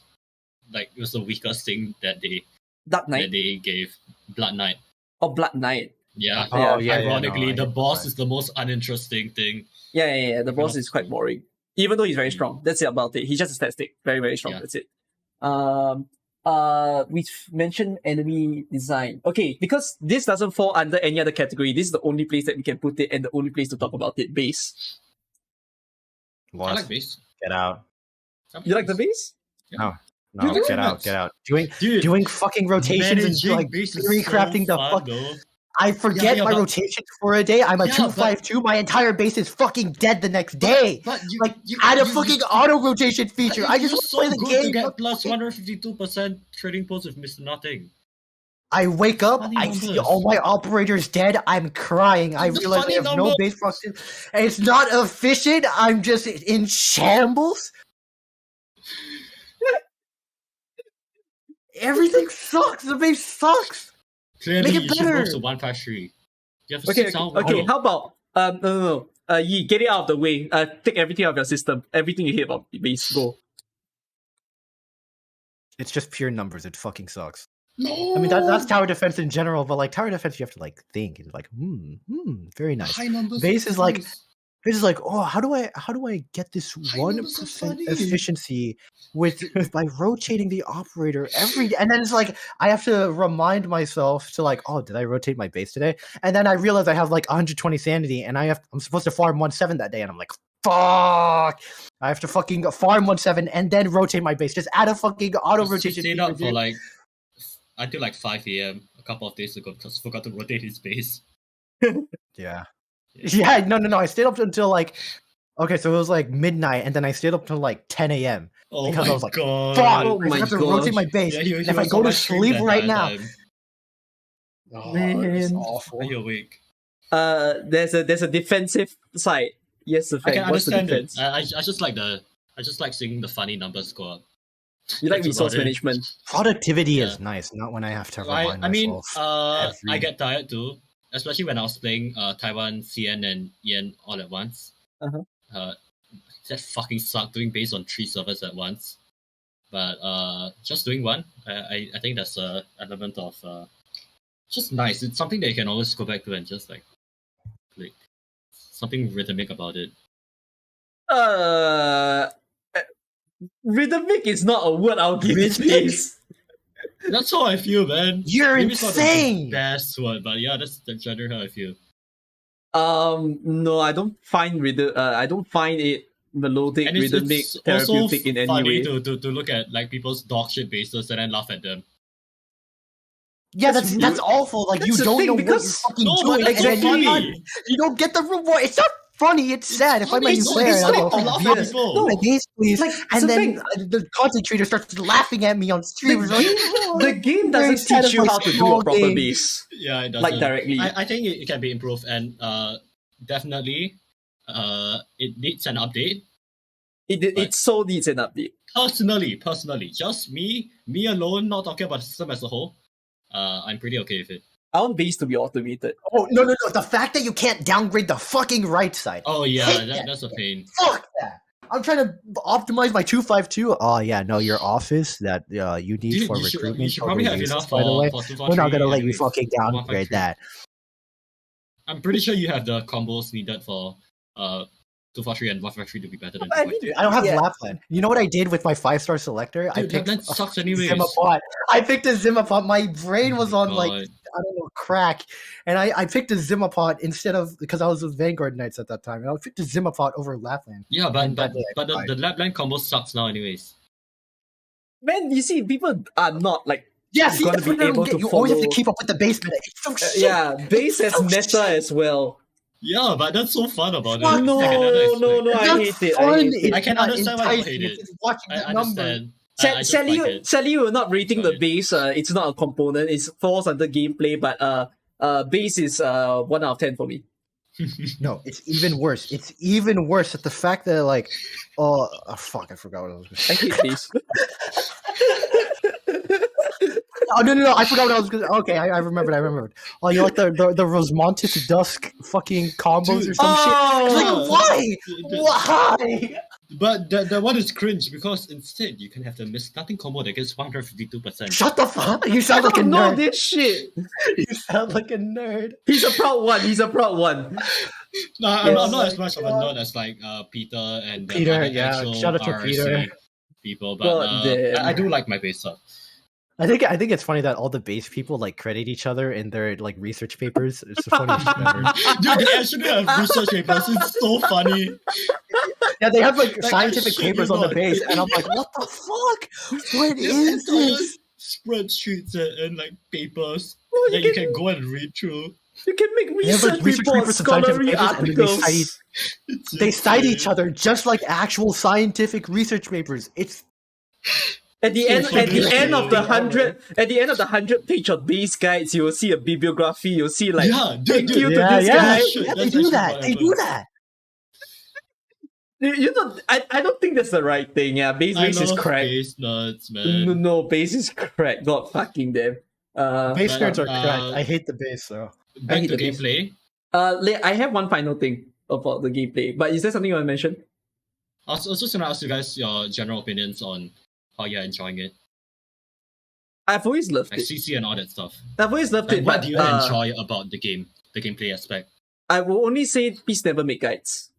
like, it was the weakest thing that they Dark Knight? That they gave. Blood Knight. Oh, Blood Knight. Yeah. Ironically, the boss is the most uninteresting thing. Yeah. The boss is quite boring. Even though he's very strong. That's it about it. He's just a stat stick. Very, very strong. Yeah. That's it. We've mentioned enemy design. Okay, because this doesn't fall under any other category, this is the only place that we can put it and the only place to talk about it. Base. What? I like base. Get out. You like the base? Yeah. No, get out. Doing fucking rotations and like recrafting the fuck. I forget my rotations for a day. I'm a 252. My entire base is fucking dead the next day. But add a fucking auto rotation feature. I just want to play the game. To get plus 152% trading posts with Mr. Nothing. I wake up, I see all my operators dead, I'm crying. I realize I have no base function. And it's not efficient. I'm just in shambles. Everything sucks. The base sucks. Clearly, make it better. You should go to 153. Okay. How about no. Yi, get it out of the way. Take everything out of your system. Everything you hear about base, go. It's just pure numbers. It fucking sucks. No. I mean, that's tower defense in general, but like tower defense, you have to like think. It's like, very nice. High numbers. Base is like, oh, how do I get this 1% efficiency with by rotating the operator and then it's like I have to remind myself to like, oh, did I rotate my base today? And then I realize I have like 120 sanity, and I'm supposed to farm 1/7 that day, and I'm like, fuck! I have to fucking farm 1/7 and then rotate my base. Just add a fucking auto rotation. Stayed up for like until like 5 a.m. a couple of days ago because I forgot to rotate his base. Yeah. Yeah, no. I stayed up until like, okay, so it was like midnight, and then I stayed up till like 10 a.m. Oh because my I was like, god! fuck, Oh I my have to rotate my base. Yeah, he if I was go on to my stream sleep that right entire now, time. oh, Man. it's awful. Are you awake? There's a defensive side. Yes, I can what's the understand it. defense? I just like seeing the funny numbers score. You like That's resource about it. management. Productivity Yeah. is nice, not when I have to remind I mean, myself. I get tired too, especially when I was playing Taiwan, CN, and EN all at once. Uh-huh. That fucking sucked doing base on 3 servers at once. But just doing one, I think that's a element of just nice. It's something that you can always go back to and just like something rhythmic about it. Rhythmic is not a word I'll give it space. That's how I feel, man. You're Maybe it's not the insane. best word, but yeah, that's the general how I feel. No, I don't find it melodic, And rhythmic, it's therapeutic also in any funny way. to look at like people's dog shit bases and then laugh at them. Yeah, That's that's awful. Like That's you the don't thing, know what you're because- fucking No, but doing, that's and so then funny. you don't get the reward. It's not funny. It's sad. If I'm a funny. new It's player, funny I'll to go, laugh "Yes, at people." do my base, please." Like, And then Zafang, the content creator starts laughing at me on stream. It's like, the game very doesn't sad teach of you my how to do a small proper game. base. Yeah, it doesn't. Like directly. I think it can be improved, and definitely it needs an update. It so needs an update. Personally, just me alone, not talking about the system as a whole. I'm pretty okay with it. I want base to be automated. Oh no! The fact that you can't downgrade the fucking right side. Oh yeah, Hate that. that's a pain. Fuck that. I'm trying to optimize my 252. Oh yeah, no, your office that you need Dude, for you should recruitment. probably have uses, enough by the way. for 243 We're not gonna let you anyways. fucking downgrade 153. that. I'm pretty sure you have the combos needed for 243 and 153 to be better than I 242. I don't have Yeah. Lapland. You know what I did with my 5-star selector? I Dude, picked that sucks a anyways. Zimapot. I picked a Zimapot. My brain was on like God. I don't know crack, and I picked a Zimapot instead of because I was with Vanguard Knights at that time, and I picked a Zimapot over Lapland. Yeah, but And that day I the cried. Lapland combo sucks now anyways. Man, you see, people are not like Yeah, see, gonna that's be what I don't able get. to You always have to follow- keep up with the base meta. It's so shit. yeah, base has so meta shit. as well. Yeah, but that's so fun about Fuck it. No, I can understand. no, I That's hate it. I fun. hate it. It's I can not understand why you hate enticing. it. It's just watching I the numbers. understand. I just Sally, like it. Sally, you're not rating the Sorry. base. It's not a component. It falls under gameplay, but base is 1 out of 10 for me. No, it's even worse. It's even worse at the fact that like, oh fuck, I forgot what I was going to say. I hate base. Oh no! I forgot what I was going to. Okay, I remembered. Oh, you like the Rosmontis Dusk fucking combos or some Oh! shit? The- Like, why? But that one is cringe because instead you can have the miss nothing combo that gets 152%. Shut the fuck! You I sound like a don't know nerd. this shit. You sound like a nerd. He's a proud one. No, I'm Yes. not as much of a nerd as like Peter and the Peter, other yeah, actual shout out to RRC Peter. people, but God damn. I do like my base stuff. I think it's funny that all the base people like credit each other in their like research papers. It's the funniest shit ever. Dude, they actually have research papers. It's so funny. Yeah, they have like Like, I scientific shit you papers on the not. base, and I'm like, what the fuck? What They have is entire this? spreadsheets and like papers Oh, that you can go and read through. You can make They have, research, like, research reports, papers and scientific scholarly papers, and then they articles. cite They cite each other just like actual scientific research papers. It's At the end, So at the funny. end of the 100 page of base guides, you will see a bibliography. You'll see like Yeah, thank dude, you to yeah, this yeah, guy. Shit, yeah, they that's do actually that. what They do happens. that. You know, I don't think that's the right thing. Yeah, base I is know crack. base nuts, man. No, base is crack. God fucking damn. Base but, nerds are correct. I hate the base though. Back hate to the base. gameplay. I have one final thing. about the gameplay. But is there something you want to mention? I was just gonna ask you guys your general opinions on how you're enjoying it. I've always loved like it. CC and all that stuff. I've always loved Like, it. what But do you enjoy about the game, the gameplay aspect? I will only say, please never make guides.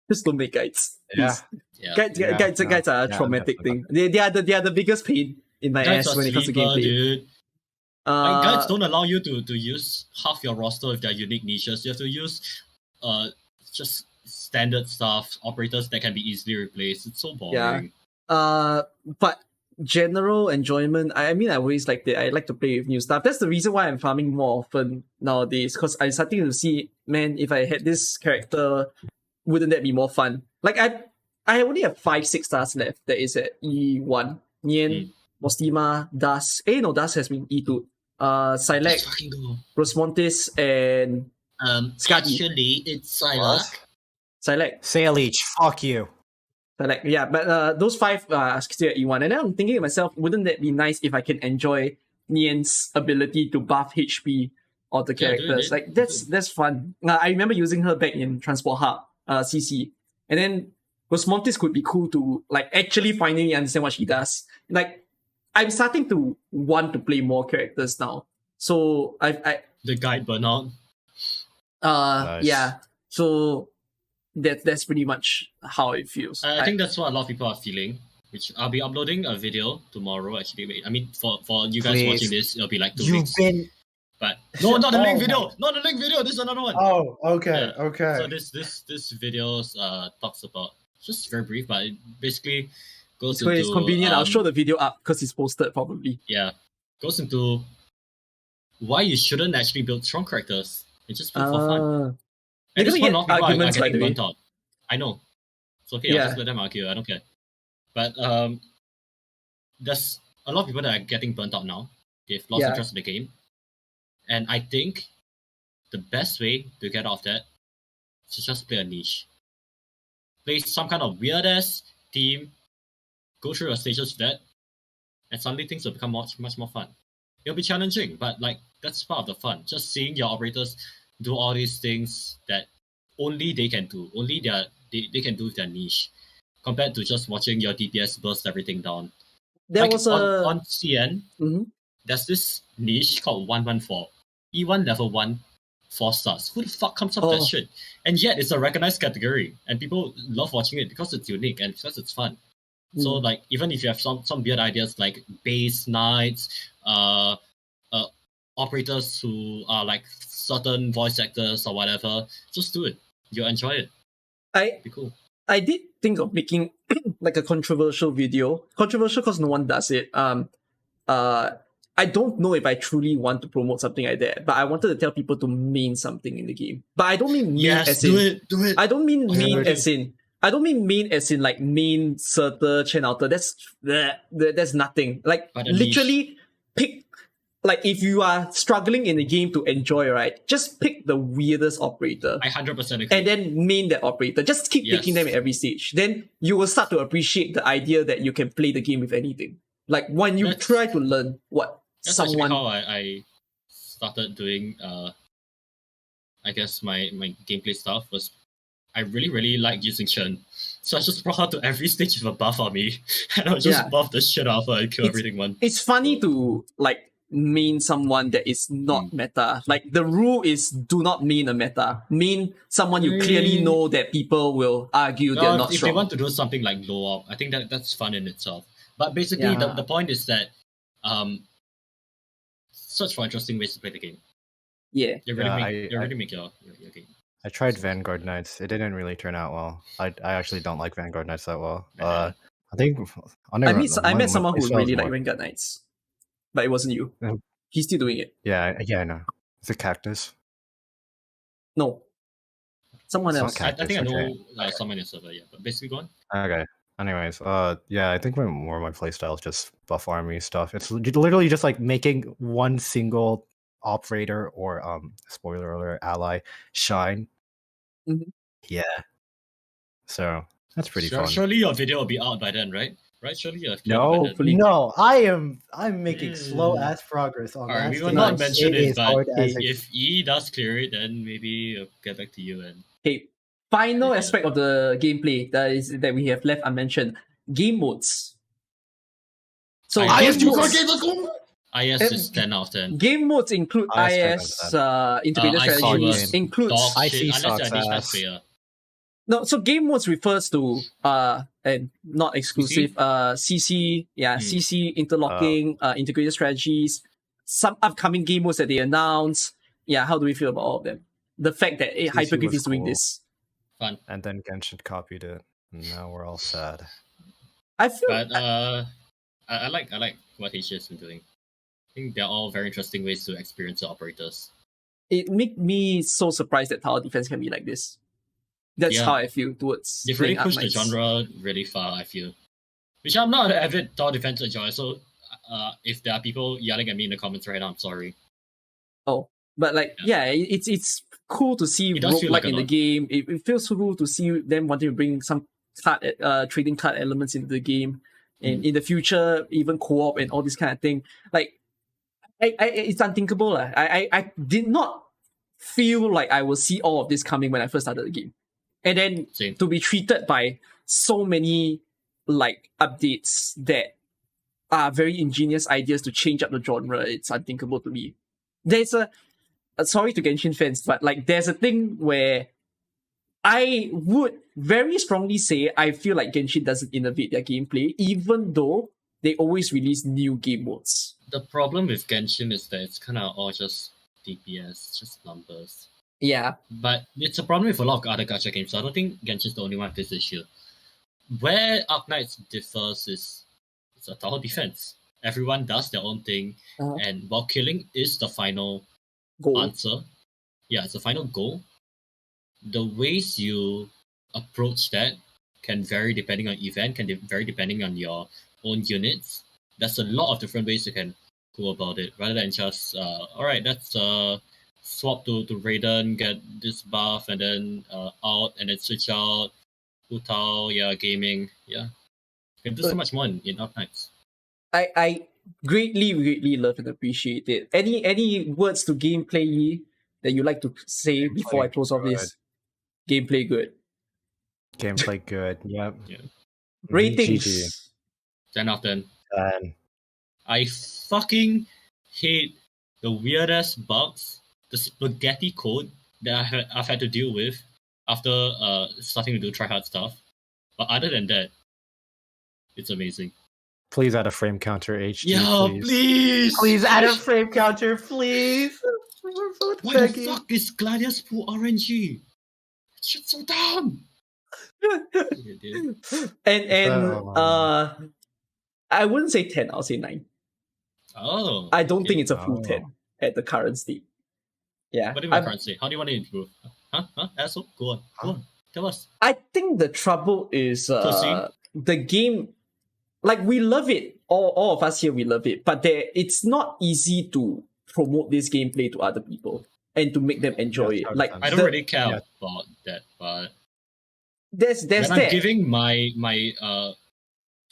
Just don't make guides. Please. Yeah. Guides are a traumatic thing. They are the biggest pain in my Guides ass are when it comes to sleeper, gameplay. dude. Like, guides don't allow you to use half your roster with their unique niches. You have to use just standard stuff, operators that can be easily replaced. It's so boring. But general enjoyment, I mean, I always liked it. I like to play with new stuff. That's the reason why I'm farming more often nowadays, because I'm starting to see, man, if I had this character, wouldn't that be more fun? Like, I only have 5-6 stars left. That is at E1. Nien, Mostima, Das. No, Das has been E2. Silek, Rosmontis, and Skadi. Actually, it's Silek. Silek. Sailage, fuck you. Silek, yeah, but those 5 are still at E1. And then I'm thinking to myself, wouldn't that be nice if I can enjoy Nien's ability to buff HP of the characters? Like, that's fun. I remember using her back in Transport Hub, CC. And then Rosmontis could be cool to, like, actually finally understand what she does. Like, I'm starting to want to play more characters now. So I the guide burnout. Nice. Yeah. So that's pretty much how it feels. I think that's what a lot of people are feeling. Which I'll be uploading a video tomorrow. Actually, I mean, for you guys watching this, it'll be like 2 weeks. But no, not the link video. Not the link video. This is another one. Oh, okay, Yeah. okay. So this video talks about, just very brief, but it basically goes So into, it's convenient. I'll show the video up because it's posted probably. Yeah, goes into why you shouldn't actually build strong characters. It's just build for fun. At this point, a lot of people are getting burnt out. I know. It's okay. I'll just let them argue. I don't care. But there's a lot of people that are getting burnt out now. They've lost interest in the game. And I think the best way to get off that is to just play a niche. Play some kind of weird-ass team, go through your stages with that, and suddenly things will become much more fun. It'll be challenging, but like that's part of the fun. Just seeing your operators do all these things that only they can do. Only they can do with their niche. Compared to just watching your DPS burst everything down. There was on CN, there's this niche called 114. E1 level 1, 4 stars. Who the fuck comes up with that shit? And yet it's a recognized category, and people love watching it because it's unique and because it's fun. So like, even if you have some weird ideas like base knights, operators who are like certain voice actors or whatever, just do it. You'll enjoy it. It'd be cool. I did think of making like a controversial video. Controversial because no one does it. I don't know if I truly want to promote something like that, but I wanted to tell people to main something in the game. But I don't mean main as in... do it. I don't mean main as in... I don't mean main as in like main Surter, Chen Outer. That's nothing. Like, literally pick... Like, if you are struggling in the game to enjoy, right, just pick the weirdest operator. I 100% agree. And then main that operator. Just keep picking them at every stage. Then you will start to appreciate the idea that you can play the game with anything. Like, when you try to learn what someone... That's actually how I started doing, I guess, my gameplay stuff was... I really like using Chen. So I just brought her to every stage with a buff on me. And I'll just buff the shit out of her and kill everything one. It's funny to, like, main someone that is not meta. Like, the rule is do not main a meta. Main someone you clearly know that people will argue they're not strong. If they want to do something like blow up, I think that's fun in itself. But basically, the point is that search for interesting ways to play the game. Yeah. You really make your game. I tried Vanguard Knights. It didn't really turn out well. I actually don't like Vanguard Knights that well. I think I met someone who really liked Vanguard Knights. But it wasn't you. He's still doing it. Yeah, I know. Is it Cactus? No. Someone else. Cactus, I think I know someone in the server, but basically go on. Okay. Anyways, yeah, I think more of my playstyle is just buff army stuff. It's literally just like making one single operator or spoiler alert, ally shine. Mm-hmm. Yeah. So that's pretty fun. Surely your video will be out by then, right? Right? Surely you have No, cleared it. no, I'm making slow ass progress on Alright, that. we will stage. not mention It it, is but hard as a if E does clear it, then maybe I'll get back to you and Okay, final Yeah. aspect of the gameplay that we have left unmentioned: game modes. So IS game modes, IS is 10 out of 10. game modes include IS integrated IC strategies, was includes dog IC shit unless you're a sucks niche ass. player. no. So game modes refers to and not exclusive CC, CC interlocking, integrated strategies, some upcoming game modes that they announce. Yeah, how do we feel about all of them? The fact that Hyperglyph was is doing cool. this. Fun. And then Genshin copied it. And now we're all sad. I feel But I like what HG has been doing. I think they're all very interesting ways to experience the operators. it make me so surprised that tower defense can be like this. That's Yeah. how I feel towards They've really playing pushed the Arknights. genre really far, I feel. Which I'm not an avid tower defense enjoyer, so if there are people yelling at me in the comments right now, I'm sorry. Oh, but like it's cool to see It does feel like roguelike a in the lot. game. It feels so cool to see them wanting to bring some trading card elements into the game, and in the future even co-op and all this kind of thing. Like, it's unthinkable. I did not feel like I will see all of this coming when I first started the game, and then Same. to be treated by so many like updates that are very ingenious ideas to change up the genre, it's unthinkable to me. There's sorry to Genshin fans, but like there's a thing where I would very strongly say I feel like Genshin doesn't innovate their gameplay, even though they always release new game modes. The problem with Genshin is that it's kind of all just DPS, just numbers. Yeah. But it's a problem with a lot of other gacha games, so I don't think Genshin's the only one with this issue. Where Arknights differs is it's a tower defense. Everyone does their own thing, and while killing is the final Goal. answer, it's the final goal. The ways you approach that can vary depending on event, can vary depending on your own units. There's a lot of different ways you can go about it, rather than just alright, let's swap to Raiden, get this buff, and then out, and then switch out, Utao, gaming, You can do so much more in Arknights. I greatly love and appreciate it. Any words to gameplay that you like to say before I close off this? Gameplay good. Gameplay good. Yep. Yeah. Ratings. GG. 10 out of 10. 10. I fucking hate the weirdest bugs, the spaghetti code that I've had to deal with after starting to do tryhard stuff. But other than that, it's amazing. Please add a frame counter, HG. Yo, please! Please add a frame counter, please. Why the fuck is Gladius Pool RNG? It's shit's so dumb! And I wouldn't say 10, I'll say 9. Oh. I don't think it's a full 10 at the current state. Yeah. What do you mean current state? How do you want to improve? Huh? Asshole? Go on. Tell us. I think the trouble is the game. Like, we love it. All of us here, we love it. But it's not easy to promote this gameplay to other people and to make them enjoy it. Like, I don't really care about that, but there's when I'm giving my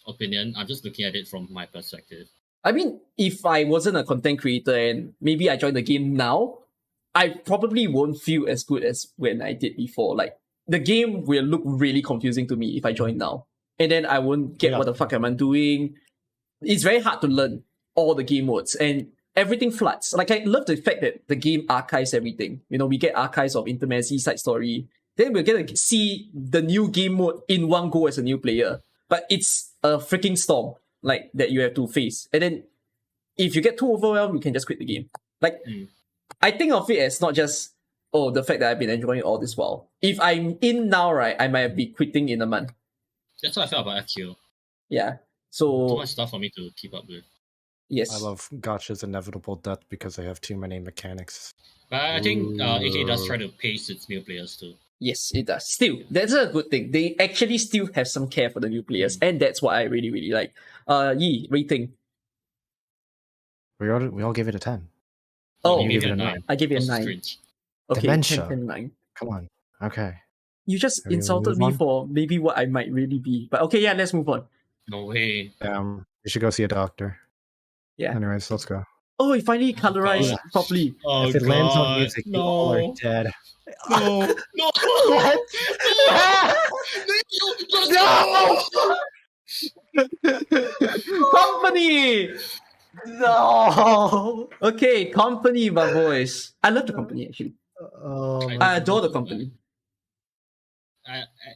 opinion, I'm just looking at it from my perspective. I mean, if I wasn't a content creator and maybe I joined the game now, I probably won't feel as good as when I did before. Like, the game will look really confusing to me if I join now. And then I won't get what the fuck am I doing. It's very hard to learn all the game modes and everything floods. Like, I love the fact that the game archives everything. You know, we get archives of Intermezzi, side story. Then we're going to see the new game mode in one go as a new player. But it's a freaking storm, like, that you have to face. And then if you get too overwhelmed, you can just quit the game. Like, I think of it as not just, the fact that I've been enjoying it all this while. If I'm in now, right, I might be quitting in a month. That's what I felt about FQ. Yeah. So too much stuff for me to keep up with. Yes. I love Gacha's inevitable death because they have too many mechanics. But I think AK does try to pace its new players too. Yes, it does. Still, that's a good thing. They actually still have some care for the new players, and that's what I really, really like. Yi, rating. We all gave it a 10. Oh, you gave it a 9. I gave it a 9. Strange. Okay, Dementia. 10, 9. Come on. Okay. You just Are we insulted move me on? for maybe what I might really be. But okay, yeah, let's move on. No way. You should go see a doctor. Yeah. Anyways, let's go. Oh, he finally colorized God. properly. Oh, If it lands on God, music, you all are dead. No, no, What? Company! No. Okay, company, my boys. I love the company actually. Oh I my I adore the God. company.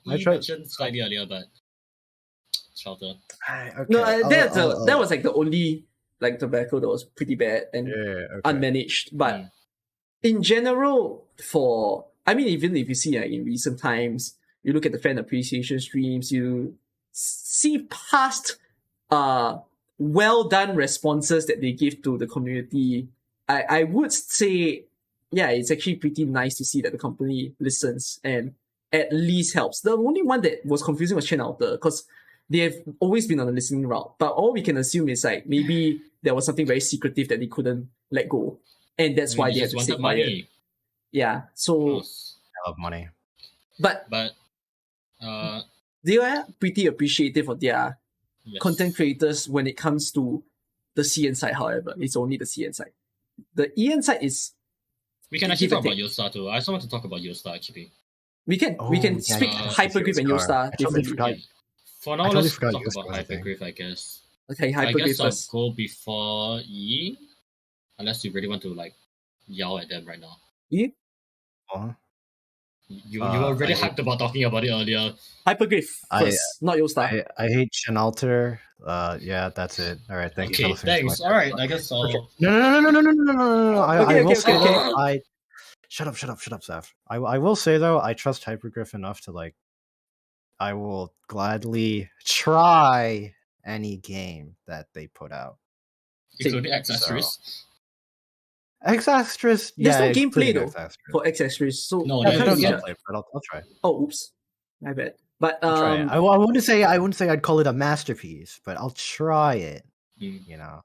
You tried- mentioned slightly earlier, but shelter. Okay, No, that I'll- was like the only like tobacco that was pretty bad and okay. unmanaged. But in general, even if you see in recent times, you look at the fan appreciation streams, you see past well done responses that they give to the community. I would say, yeah, it's actually pretty nice to see that the company listens and at least helps. The only one that was confusing was Chen Outer because they have always been on the listening route. But all we can assume is like maybe there was something very secretive that they couldn't let go. And that's why they had just to stay wanted quiet. money. Yeah. So, I love money. but they are pretty appreciative of their yes. content creators when it comes to the CN side, however. It's only the CN side. The EN side is... We can actually give talk and about take. Yostar too. I also want to talk about Yostar actually. We can yeah, speak yeah, Hypergriff and Yostar. Yostar I totally differently. forgot. For now, totally let's forgot talk Yostar about was a thing. Hypergriff, I guess. Okay, I Hypergriff guess I'll first. go before Yi, unless you really want to like yell at them right now. Yi? Uh-huh. You were really hyped about talking about it earlier. Hypergriff first, not Yostar. I hate Chenalter. Yeah, that's it. All right, thank you. Okay, for listening to thanks. my All right, podcast. I guess I'll. No. I will say okay. though, shut up, Zaf. I will say though, I trust Hypergriff enough to like. I will gladly try any game that they put out. Including accessories. X-Asterisk, There's no gameplay including though X-Asterisk. for X-Asterisk, so No, Yeah, there there's no is. gameplay, but I'll try. Oh, oops, my bad. But I'll try it. I wouldn't say I'd call it a masterpiece, but I'll try it. You know.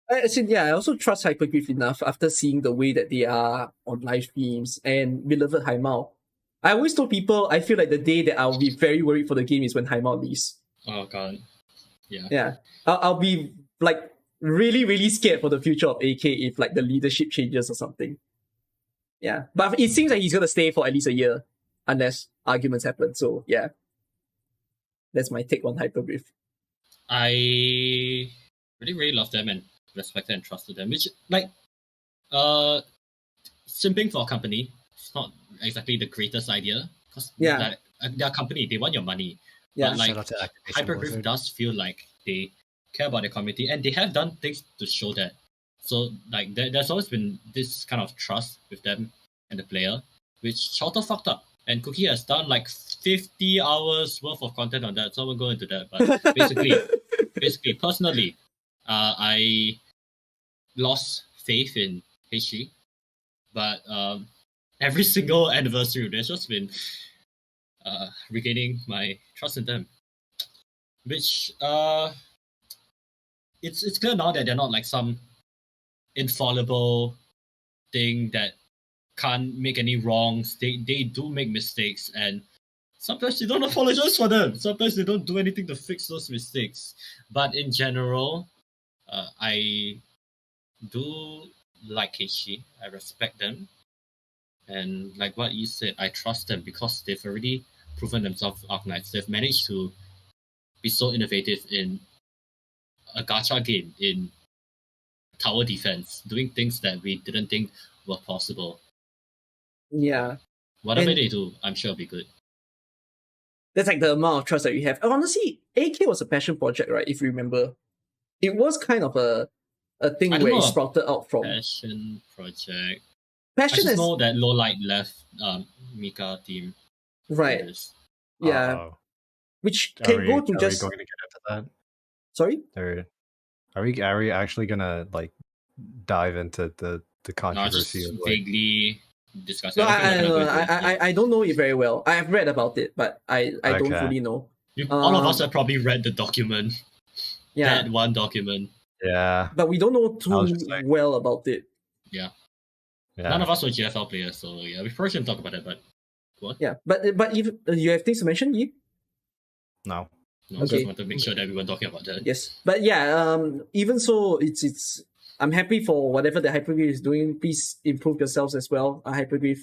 I also trust Hypergriff enough after seeing the way that they are on live streams and beloved Haimao. I always told people I feel like the day that I'll be very worried for the game is when Haimao leaves. Oh god. Yeah. Yeah. I'll be like really, really scared for the future of AK if like the leadership changes or something. Yeah. But it seems like he's gonna stay for at least a year unless arguments happen. So yeah. That's my take on Hypergriff. I really love them and respected and trusted them, which like simping for a company, it's not exactly the greatest idea. Because they're a company, they want your money. Yeah. But like Hypergriff does feel like they care about their community and they have done things to show that. So like there's always been this kind of trust with them and the player, which Shelter fucked up. And Cookie has done like 50 hours worth of content on that, so I won't go into that. But basically, personally, I lost faith in HG. But every single anniversary, there's just been regaining my trust in them. Which it's clear now that they're not like some infallible thing that can't make any wrongs. They do make mistakes, and sometimes they don't apologize for them. Sometimes they don't do anything to fix those mistakes. But in general, I do like HG. I respect them. And like what you said, I trust them because they've already proven themselves Arknights. They've managed to be so innovative in a gacha game, in tower defense, doing things that we didn't think were possible. Yeah. Whatever they do, I'm sure it'll be good. That's like the amount of trust that we have. Honestly, AK was a passion project, right? If you remember. It was kind of a thing where it sprouted out from. Passion project. Passion I just know that Lowlight left Mika team. Right. Yeah. Which can go to just... Are we going to get into that? Sorry? Are we actually gonna like dive into the controversy? No, just vaguely discuss. No, I don't know it very well. I have read about it, but I don't fully know. All of us have probably read the document. Yeah. That one document. Yeah. But we don't know too well about it. Yeah. None of us were GFL players, so yeah, we probably shouldn't talk about it, but go on. Yeah. But if you have things to mention, Yi? No. No, I just want to make sure that we were talking about that. Yes, but yeah, even so, it's. I'm happy for whatever the Hypergriff is doing. Please improve yourselves as well. Hypergriff,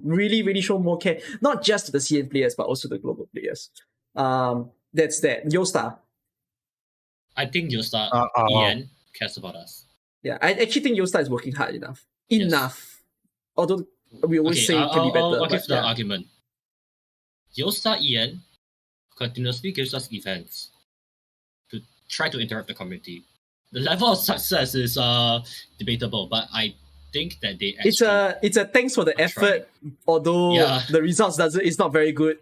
really show more care, not just to the CN players, but also the global players. That's that. Yostar. I think Yostar Ian cares about us. Yeah, I actually think Yostar is working hard enough. Although we always say it can be better. I'll give the argument. Yostar Ian continuously gives us events to try to interact the community. The level of success is debatable, but I think that they actually it's a thanks for the effort, although the results it's not very good.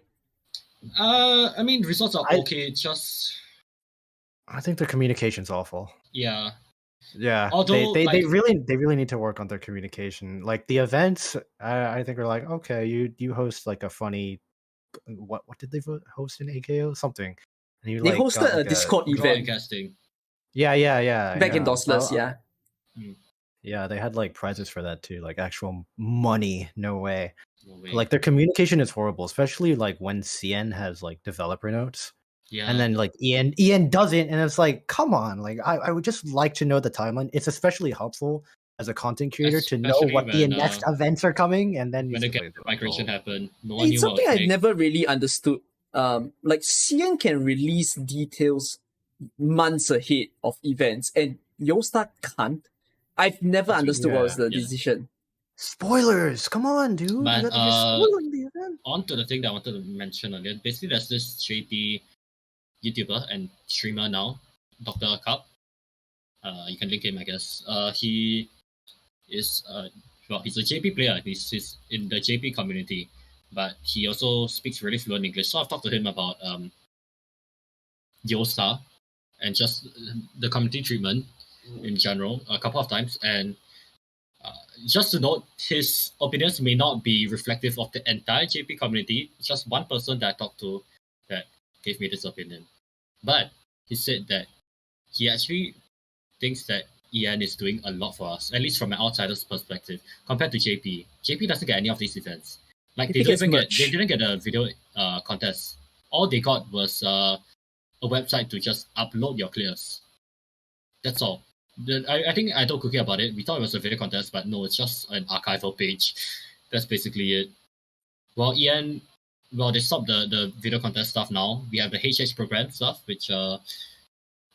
I mean, results are okay. It's just I think the communication's awful. Yeah. Although they really need to work on their communication. Like the events, I think are like, okay, you host like a funny what did they host in AKO? Something. And they hosted a Discord event. Yeah. Back in Dossless, yeah. Yeah, they had like prizes for that too, like actual money. No way. Like their communication is horrible, especially like when CN has like developer notes. Yeah. And then like Ian doesn't, and it's like, come on, like I would just like to know the timeline. It's especially helpful as a content creator to know what the next events are coming, and then when the migration happened, it's something I've never really understood. Like CN can release details months ahead of events, and Yostar can't. I've never understood what was the decision. Spoilers! Come on, dude. But, you gotta just spoil the event. On to the thing that I wanted to mention earlier. Basically, there's this JP YouTuber and streamer now, Dr. Cup. You can link him, I guess. He is he's a JP player. He's in the JP community, but he also speaks really fluent English. So I've talked to him about Yostar and just the community treatment in general a couple of times, and just to note, his opinions may not be reflective of the entire JP community. It's just one person that I talked to that gave me this opinion. But he said that he actually thinks that Ian is doing a lot for us, at least from an outsider's perspective, compared to JP. JP doesn't get any of these events. Like they didn't get a video contest. All they got was a website to just upload your clears. That's all. I think I told Cookie about it. We thought it was a video contest, but no, it's just an archival page. That's basically it. Well, Ian, they stopped the video contest stuff now. We have the HH program stuff, which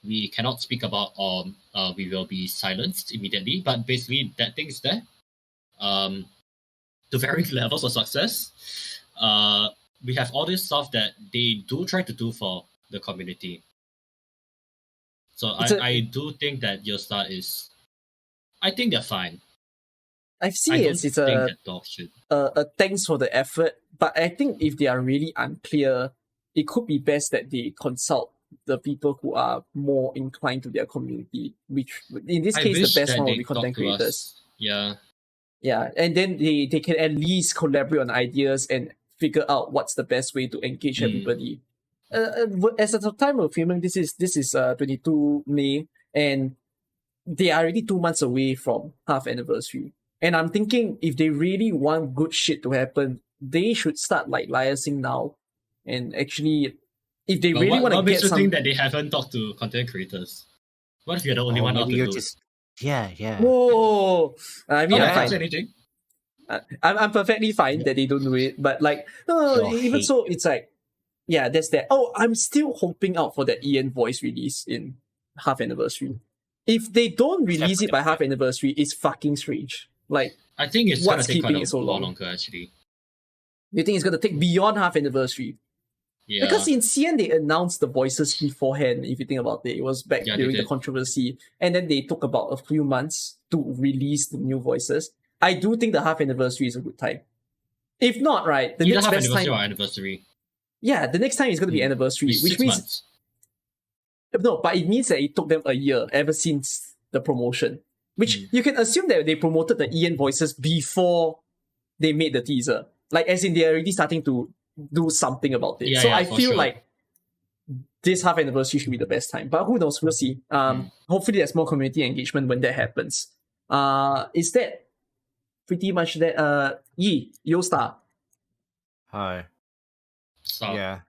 we cannot speak about, or we will be silenced immediately. But basically, that thing is there. To varying levels of success. We have all this stuff that they do try to do for the community. So I do think that Yostar is. I think they're fine. I've seen it's a thanks for the effort, but I think if they are really unclear, it could be best that they consult the people who are more inclined to their community, which in this case the best one will be content creators. Yeah, and then they can at least collaborate on ideas and figure out what's the best way to engage everybody. As at the time of filming, this is 22 May, and they are already 2 months away from half anniversary. And I'm thinking if they really want good shit to happen, they should start like liaising now. And actually, if they really want to get some... What makes you think that they haven't talked to content creators? What if you're the only one out to do it? Yeah. Whoa! I mean, I'm fine. Anything. I'm perfectly fine that they don't do it, but like, no, even so, it's like, yeah, that's that. Oh, I'm still hoping out for that Ian voice release in half anniversary. If they don't release it by half anniversary, it's fucking strange. Like, I think it's gonna take quite a lot longer, actually. You think it's gonna take beyond half anniversary? Yeah. Because in CN they announced the voices beforehand. If you think about it, it was back during the controversy, and then they took about a few months to release the new voices. I do think the half anniversary is a good time. If not, right, the next best time. Or anniversary. Yeah, the next time is going to be anniversary, which means 6 months. No, but it means that it took them a year ever since the promotion. Which you can assume that they promoted the Ian voices before they made the teaser. Like, as in they're already starting to do something about it. So I feel like this half anniversary should be the best time. But who knows? We'll see. Hopefully there's more community engagement when that happens. Is that pretty much that? Yostar. Hi. Stop. Yeah.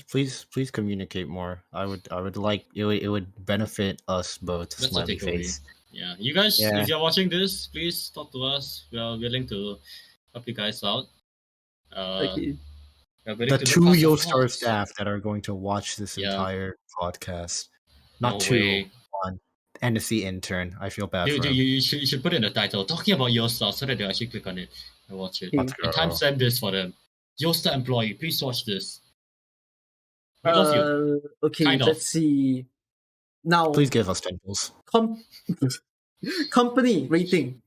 please communicate more. I would like it would benefit us both. That's a Smiley takeaway. face. Yeah, you guys, Yeah. if you're watching this, please talk to us. We are willing to help you guys out. Okay. we're willing The to two look past your Yostar flaws. staff that are going to watch this Yeah. entire podcast. No Not two, way. one. And it's the intern. I feel bad Dude, for him. you should put it in the title. Talking about your stuff so that they'll actually click on it and watch it. Let's And timestamp this for them. Yosta employee, please watch this. We love you. Okay, Kind of. let's see. Now, Please give us temples. company rating.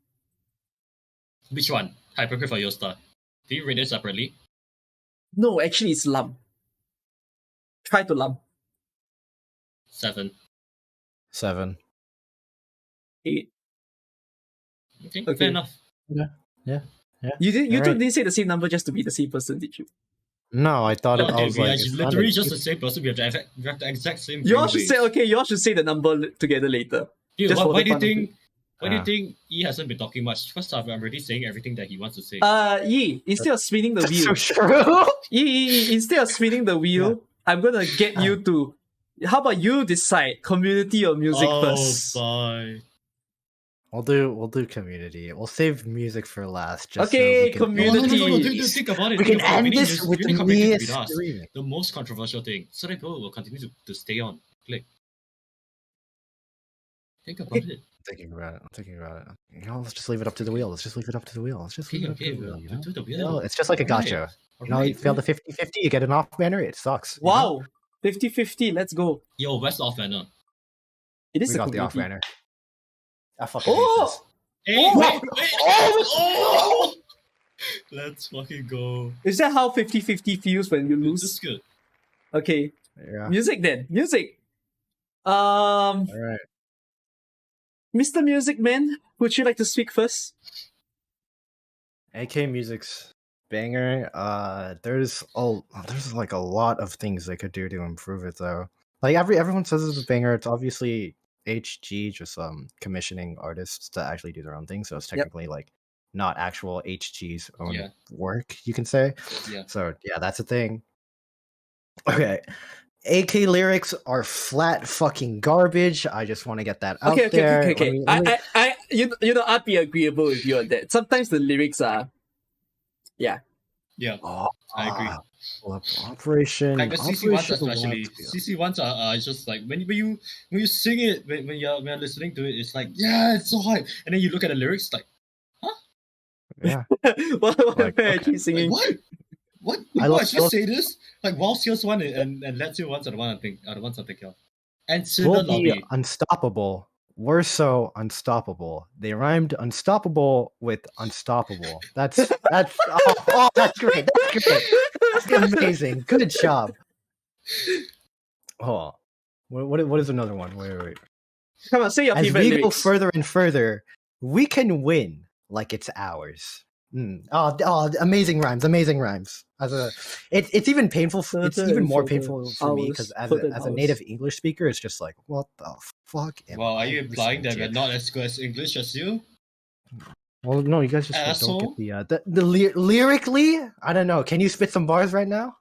Which one? Hypergraph or Yosta? Do you rate it separately? No, actually, it's lump. Try to lump. 7. 7. 8. Okay, Okay. fair enough. Yeah. You two Alright. didn't say the same number just to be the same person, did you? No, I thought No, I dude, was we like, are it's literally not just the same person. We have the exact same. You all brain should say waves. okay. You all should say the number together later. Dude, just for why the do you fun of think? it. Why do you think he hasn't been talking much? First off, I'm already saying everything that he wants to say. Yi, instead of spinning the wheel, so true. Yi, instead of spinning the wheel, I'm gonna get you to. How about you decide community or music first? Bye. We'll do community. We'll save music for last. Just Okay, so we can No, community. dude, think about it. We think can about it. end We need this with community me between us. screaming. The most controversial thing, so that people will continue to stay on. Click. Think about it. I'm thinking about it. You know, let's just leave it up to the wheel. Let's just leave it up to the wheel. Let's just leave it up to the wheel. You know? do the You know, wheel. it's just like a gacha. You know, you fail the 50-50, you get an off banner. It sucks. you know? Wow, 50-50. Let's go. Yo, where's the off banner? It is We a got the off community. banner. I fucking hate Oh, this. Hey, Oh! wait! Oh! Let's fucking go. is that how 50-50 feels when you This is lose? good. Okay, Yeah. music then. Music. All right. Mr. Music Man, would you like to speak first? AK Music's banger. There's like a lot of things they could do to improve it though. Like everyone says it's a banger. It's obviously HG, just commissioning artists to actually do their own thing. So it's technically like not actual HG's own Yeah. work, you can say. Yeah. So yeah, that's a thing. Okay. AK lyrics are flat fucking garbage. I just want to get that out there. Okay. Let me- You know, I'd be agreeable with you on that. Sometimes the lyrics are, Yeah, Oh, I agree. Operation. Like the CC ones Operation especially. Wild CC ones are just like when you sing it when you're listening to it, it's like yeah, it's so hype. And then you look at the lyrics like Yeah. what Like, am I okay. actually singing? what? What? I I love just those- say this? Like Wild Seals one and Let's Seal ones are the ones I'm thinking of. And We'll Cinder Lobby. be unstoppable. We're so unstoppable. They rhymed unstoppable with unstoppable. That's that's that's great. That's great. That's amazing. Good job. Oh, what is another one? Wait. Come on, say your As favorite we go lyrics. further and further, we can win like it's ours. Oh, amazing rhymes. It's even painful. It's even more painful for me because as a native English speaker, it's just like, what the fuck? Well, are you implying that we're not as good as English as you? Well, no, you guys just Asshole? don't get lyrically. I don't know. Can you spit some bars right now?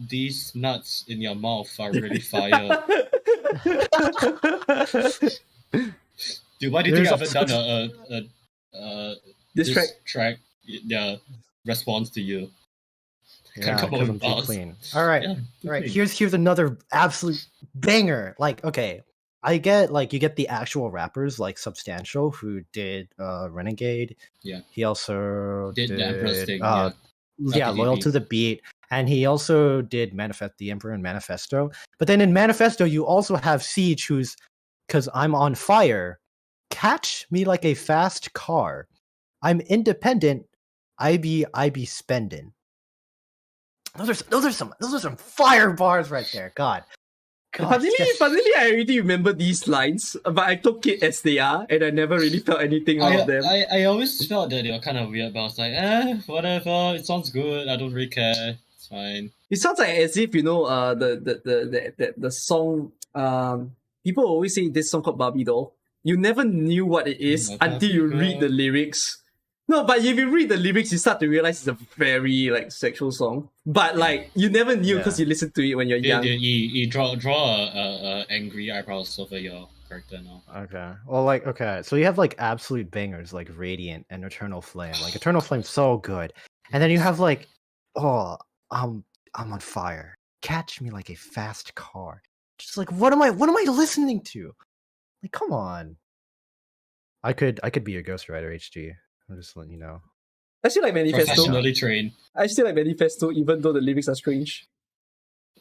These nuts in your mouth are really fire. Dude, why do you think I haven't done a This track. yeah, response to you? Yeah, come because on, I'm too boss. clean. All right, Yeah, all right. Here's another absolute banger. Like, okay, I get like you get the actual rappers like Substantial who did Renegade. Yeah. He also Did the Emperor's thing, yeah, RPGB. Loyal to the Beat, and he also did The Emperor and Manifesto. But then in Manifesto, you also have Siege, who's because I'm on fire. Catch me like a fast car. I'm independent. I be spending. Those are some fire bars right there. God. Funnily, I already remember these lines, but I took it as they are, and I never really felt anything out of them. I always felt that they were kind of weird, but I was like, whatever. It sounds good. I don't really care. It's fine. It sounds like as if the song. People always say this song called Barbie Doll. You never knew what it is My until you Barbie read the doll. lyrics. No, but if you read the lyrics, you start to realize it's a very like sexual song. But like you never knew because you listened to it when you're young. You draw a angry eyebrows over your character now. Okay. Well, like, okay. So you have like absolute bangers like Radiant and Eternal Flame. Like Eternal Flame's so good. And then you have like, oh, I'm on fire. Catch me like a fast car. Just like what am I listening to? Like, come on. I could be your ghostwriter, HG. I'm just letting you know. I still like Manifesto. Professionally trained. I still like Manifesto, even though the lyrics are strange.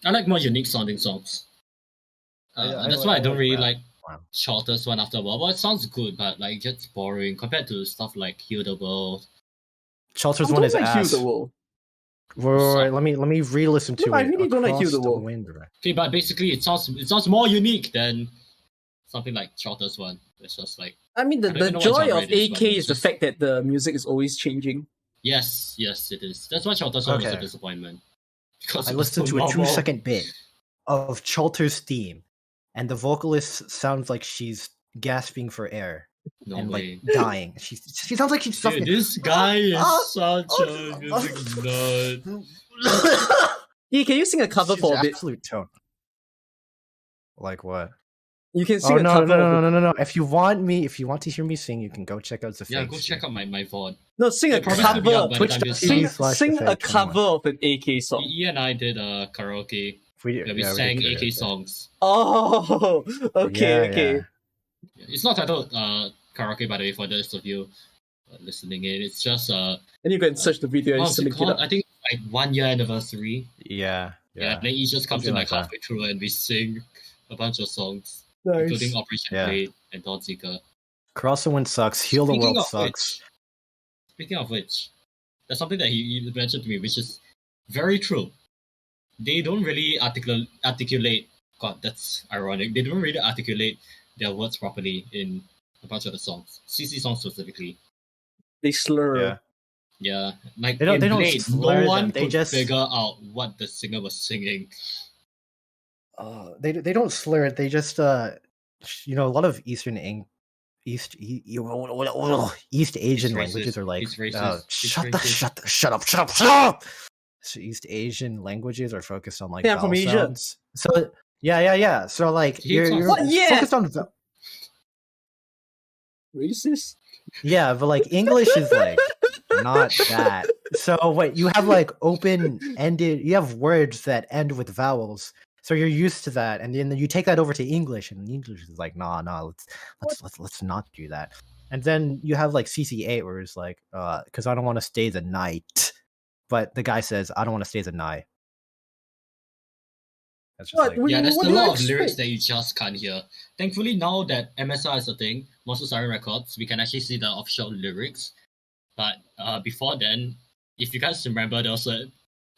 I like more unique sounding songs. That's why I don't really like shortest one after a while. Well, it sounds good, but like it gets boring compared to stuff like Heal the World. Chaucer's one is ass. Heal the World. Wait, let me re-listen to it. I really don't like Heal the World. Okay, but basically it sounds more unique than something like Chaucer's one. It's just like I mean, the joy of AK is the fact that the music is always changing. Yes, it is. That's why Chaucer's one was a disappointment. I listened to a 2-second bit of Chaucer's theme, and the vocalist sounds like she's gasping for air like dying. She sounds like she's suffering. This guy is such a music nerd. Yeah, can you sing a cover for a bit? Absolute tone. Like what? You can sing a cover. No. If you want to hear me sing, you can go check out Zafang. Yeah, go check out my VOD. No, sing a cover. Sing a Twitch.tv/Zafang. cover of an AK song. He and I did a karaoke. We sang AK songs. Oh, okay. Yeah. It's not titled karaoke, by the way, for the rest of you listening in. It's just and you can search the video and just link it up. I think like 1 year anniversary. Yeah. Then he just comes in like halfway through and we sing a bunch of songs. Nice. Including Operation Blade and Dawn Seeker. Cross the Wind sucks. Heal the World sucks. Speaking of which, there's something that he mentioned to me, which is very true. They don't really articulate. God, that's ironic. They don't really articulate their words properly in a bunch of the songs. CC songs specifically. They slur. Yeah. Like they don't Blade, slur no one them. could figure out what the singer was singing. They don't slur it. They just a lot of East Asian languages are like shut up. So East Asian languages are focused on like from Asia. Sounds. So yeah. So like you're focused on racist. Yeah, but like English is like not that. So what you have like open-ended. You have words that end with vowels. So you're used to that, and then you take that over to English, and English is like, nah, let's not do that. And then you have like CC8, where it's like, because I don't want to stay the night, but the guy says, I don't want to stay the night. That's just there's a lot of lyrics that you just can't hear. Thankfully, now that MSR is a thing, Monster Siren Records, we can actually see the official lyrics. But before then, if you guys remember, there was an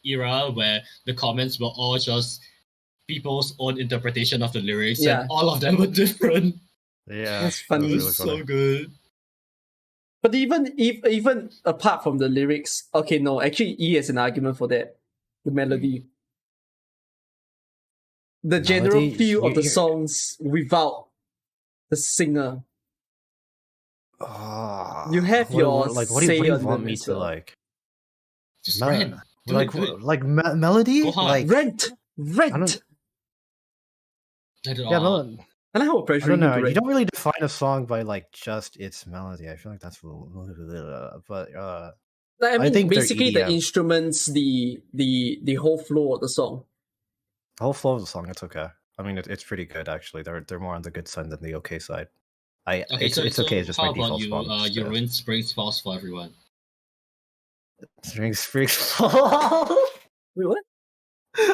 era where the comments were all just people's own interpretation of the lyrics, and all of them were different. Yeah, that's funny. It was so good. But even apart from the lyrics, okay, no, actually, E has an argument for that. The melody, the general feel of the songs without the singer. You have your like. What do you want me to like? Just rent. Melody, like rent. I don't know how pressure. I don't know. You don't really define a song by like just its melody. I feel like that's but I think basically the instruments, the whole flow of the song. The whole flow of the song, it's okay. I mean, it's pretty good actually. They're more on the good side than the okay side. It's okay. It's just my default spot. You ruined Spring's Falls for everyone. Spring's Falls. Wait, what?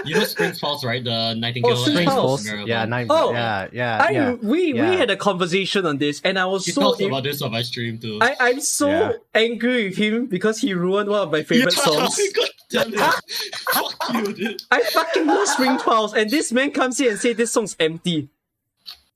You know Spring's Falls, right? The Nightingale. Spring's Falls. Yeah. We had a conversation on this, and I was he talked about this on my stream too. I'm so angry with him because he ruined one of my favorite songs. God damn it! Fuck you, dude. I fucking love Spring's Falls, and this man comes here and say this song's empty.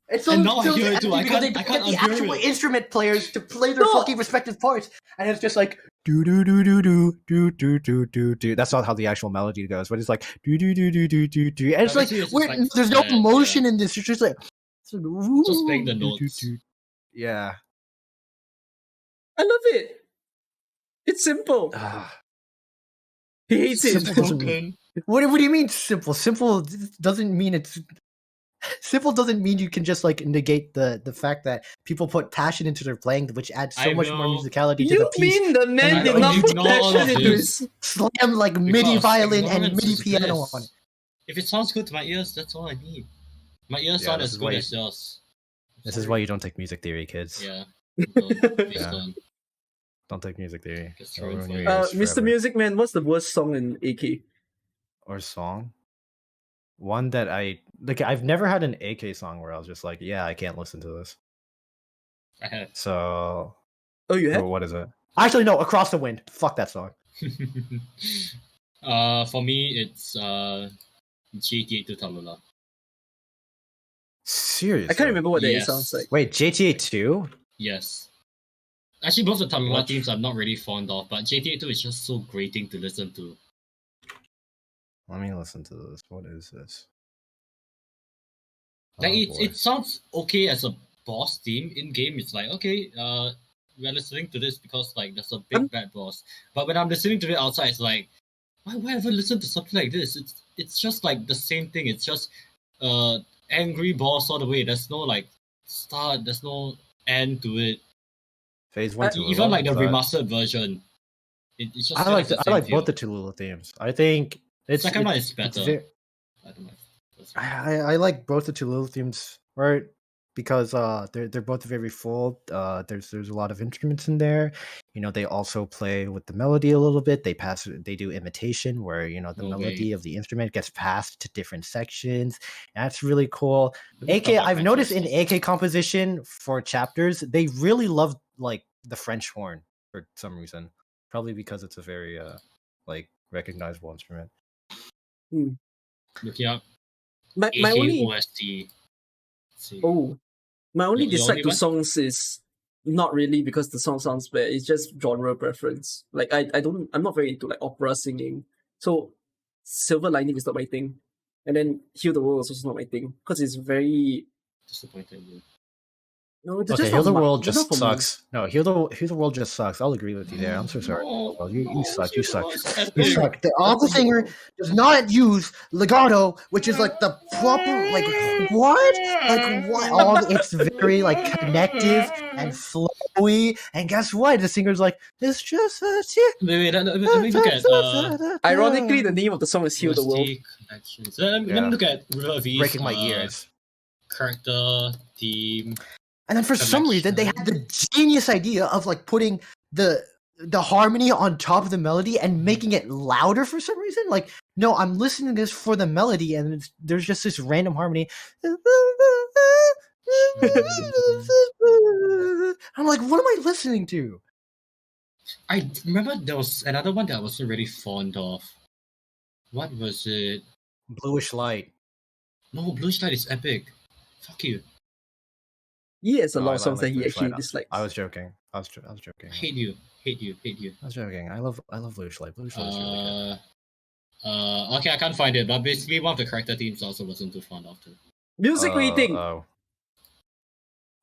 And now I hear it too. I can't get the actual instrument players to play their fucking respective parts, and it's just like do do do do do do do do do do. That's not how the actual melody goes, but it's like do do do do do do do. And it's like there's no emotion in this. It's just like just playing the notes. Yeah, I love it. It's simple. Ah, He hates it. Simple doesn't mean. What do you mean simple? Simple doesn't mean it's. Simple doesn't mean you can just like negate the fact that people put passion into their playing, which adds so I much more know. musicality to You the piece. mean the man And did I not put ignore all passion of into this. his... Slam like MIDI Because violin and ignorance MIDI is piano bliss. on it. If it sounds good to my ears, that's all I need. My ears Yeah, sound this as is good why as yours. this is why you don't take music theory, kids. Yeah. Don't. Please Yeah. don't. Don't take music theory. Just It'll throw it ruin for your you. ears Mr. forever. Music Man, what's the worst song in AK? Or song. One that I've never had an AK song where I was just like, yeah, I can't listen to this. I have. So, Oh, you have? what is it? Actually, no. Across the Wind. Fuck that song. For me, it's GTA 2 Talula. Seriously? I can't remember what that Yes. sounds like. Wait, GTA 2? Yes. Actually, both the Talula What? teams I'm not really fond of, but GTA 2 is just so grating to listen to. Let me listen to this. What is this? Like Oh, it boy. sounds okay as a boss theme in game. It's like okay, we're listening to this because like there's a big bad boss. But when I'm listening to it outside, it's like why would I ever listen to something like this? It's just like the same thing. It's just angry boss all the way. There's no like start. There's no end to it. Phase 1 Tallulah? Even like the Is that- remastered version, it's just I like the I same like feel. both the Tallulah themes. I think it's Second one is it's better. I don't know. I like both the Tallulah themes, right? Because they're both very full. There's a lot of instruments in there. You know, they also play with the melody a little bit. They do imitation where the No melody way. of the instrument gets passed to different sections. And that's really cool. Let me AK, start my I've French noticed first. in AK composition for chapters, they really love like the French horn for some reason. Probably because it's a very like recognizable instrument. Looking up My AK only... OST. See. Oh. My only Your dislike only to one? songs is not really because the song sounds bad. It's just genre preference. Like I'm not very into like opera singing. So Silver Lining is not my thing. And then Heal the World is also not my thing. Because it's very... Disappointed you. No, it's Okay, just Heal the not World they're not just for me. sucks. No, Heal the World just sucks. I'll agree with you there. I'm so sorry. Well, you suck. You suck. You suck. The opera singer does not use legato, which is like the proper like what? Like what? All it's very like connective and flowy. And guess what? The singer's like, it's just a Wait, let me look at Ironically, the name of the song is Heal the World. OST connections. Let me look at River V's Breaking my ears. character, theme. And then for some reason they had the genius idea of like putting the harmony on top of the melody and making it louder for some reason. Like, no, I'm listening to this for the melody, and there's just this random harmony. I'm like, what am I listening to? I remember there was another one that I wasn't really fond of. What was it? Bluish Light. No, Bluish Light is epic. Fuck you. He has a No, lot I of songs that like he Bluish actually Light. dislikes. I was joking. I was joking. Hate you. I was joking. I love Bluish Light. Bluish Light is really good. Okay, I can't find it, but basically one of the character themes I also wasn't too fond of. Music rating! Oh.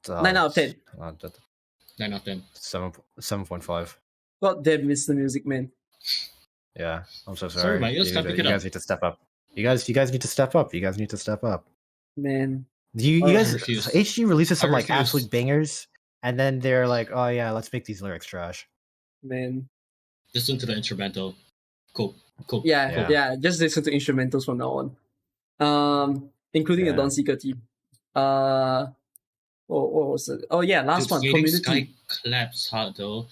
9 out of 10. 9 out of 10. 7.5. God damn, Mr. Music Man. Yeah, I'm so sorry. Sorry, my ears you can't pick it guys up. need to step up. You guys need to step up. You guys need to step up. Man. You I guys, refuse. HG releases some I like refuse. absolute bangers, and then they're like, "Oh yeah, let's make these lyrics trash." Man. Listen to the instrumental. Cool. Yeah. Just listen to instrumentals from now on. Including the Yeah. Dawn Seeker team. What was it? Oh yeah, last Dude, one. Fading Community. Sky claps hard though.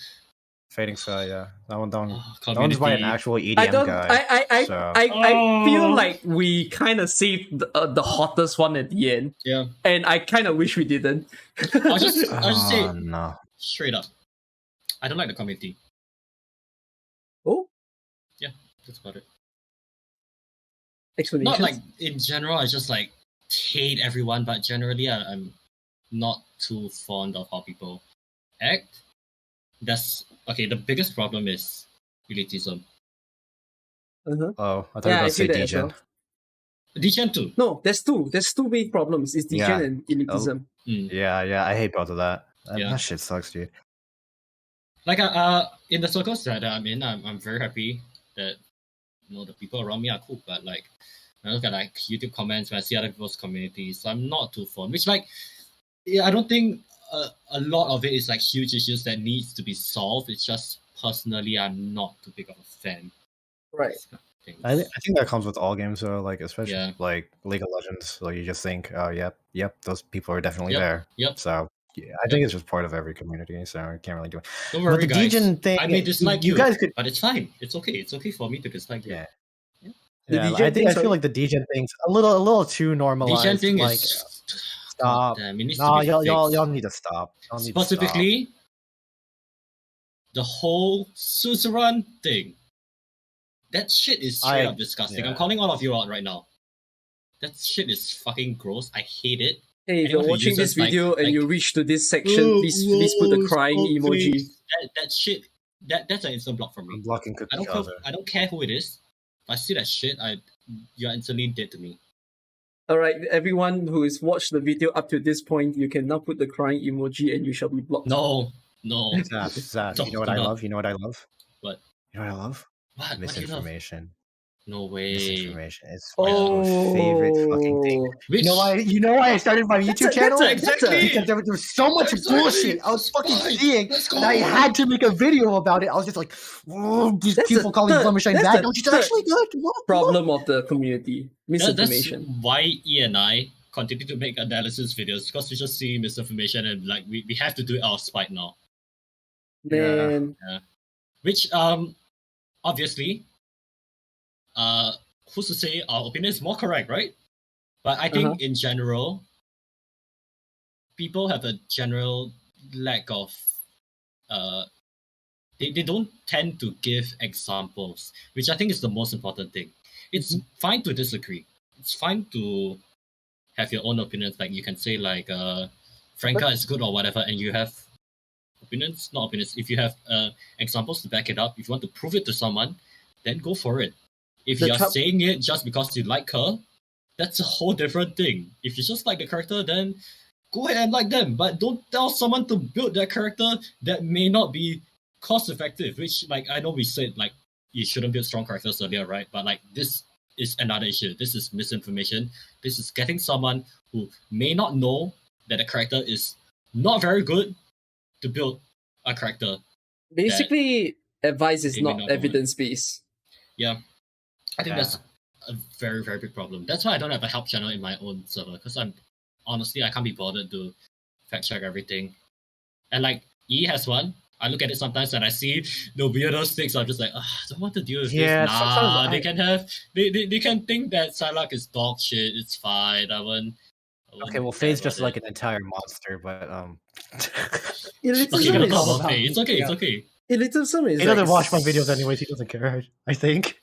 Fading Sky, yeah, that one. That one's Community. by an actual EDM I don't. guy. I feel like we kind of saved the hottest one at the end, Yeah. and I kind of wish we didn't. I'll just say Oh no. straight up. I don't like the community. Oh, That's about it. explanations. Not like in general, I just like hate everyone, but generally I'm not too fond of how people act. That's okay. The biggest problem is elitism. Uh-huh. Oh, I thought Yeah, you were I about to say feel that as Degen. well. Degen too. No, there's two. There's two big problems. It's Degen Yeah. and elitism. Mm. Yeah, I hate both of that. Yeah. That shit sucks, dude. Like in the circles that I'm in, I'm very happy that the people around me are cool. But like when I look at like YouTube comments, when I see other people's communities, I'm not too fond. Which like I don't think a lot of it is like huge issues that needs to be solved. It's just personally I'm not too big of a fan. Right. I think that comes with all games though, like especially like League of Legends. Like you just think, oh yep, those people are definitely there. Yep. So yeah, I think it's just part of every community, so I can't really do it. Don't worry, but the guys. Degen thing, I may dislike you guys could, but it's fine. It's okay. It's okay for me to dislike you. Yeah, I feel like the Degen thing's a little too normalized. Degen thing like, is stop. Damn, it needs No, to be y'all need to stop. Specifically, the whole suzerain thing. That shit is straight up disgusting. I'm calling all of you out right now. That shit is fucking gross. I hate it. Hey, if you're watching this video and you reach to this section, please put the crying emoji. That shit, that's an instant block from me. I'm blocking I don't care who it is. If I see that shit, you're instantly dead to me. Alright, everyone who has watched the video up to this point, you can now put the crying emoji and you shall be blocked. No. Zap. You know what I love? What? You know what I love? What? Misinformation. No way. Misinformation. It's my most favorite fucking thing. You know why I started my YouTube channel? Exactly. Because there was so much bullshit I was fucking seeing that I had to make a video about it. I was just like, these people calling Flummershine bad. Don't you actually do it? Problem of the community. Misinformation. That's why E and I continue to make analysis videos, because we just see misinformation and like we have to do it out of spite now. Man. Yeah. Which obviously who's to say our opinion is more correct, right? But I think in general, people have a general lack of they don't tend to give examples, which I think is the most important thing. It's fine to disagree. It's fine to have your own opinions. Like you can say like Franca is good or whatever, and you have not opinions. If you have examples to back it up, if you want to prove it to someone, then go for it. If you're saying it just because you like her, that's a whole different thing. If you just like the character, then go ahead and like them. But don't tell someone to build that character that may not be cost effective. Which, like, I know we said like you shouldn't build strong characters earlier, right? But like this is another issue. This is misinformation. This is getting someone who may not know that the character is not very good to build a character. Basically, advice is not evidence-based. Yeah. I think that's a very, very big problem. That's why I don't have a help channel in my own server, because I can't be bothered to fact check everything. And like E has one. I look at it sometimes and I see the weirdest things. I'm just like, I don't want to deal with this. Nah, they can think that Psylocke is dog shit. It's fine. Okay, well, Faye's just like an entire monster, but It's okay. Elitism is he doesn't watch my videos anyways. He doesn't care. I think.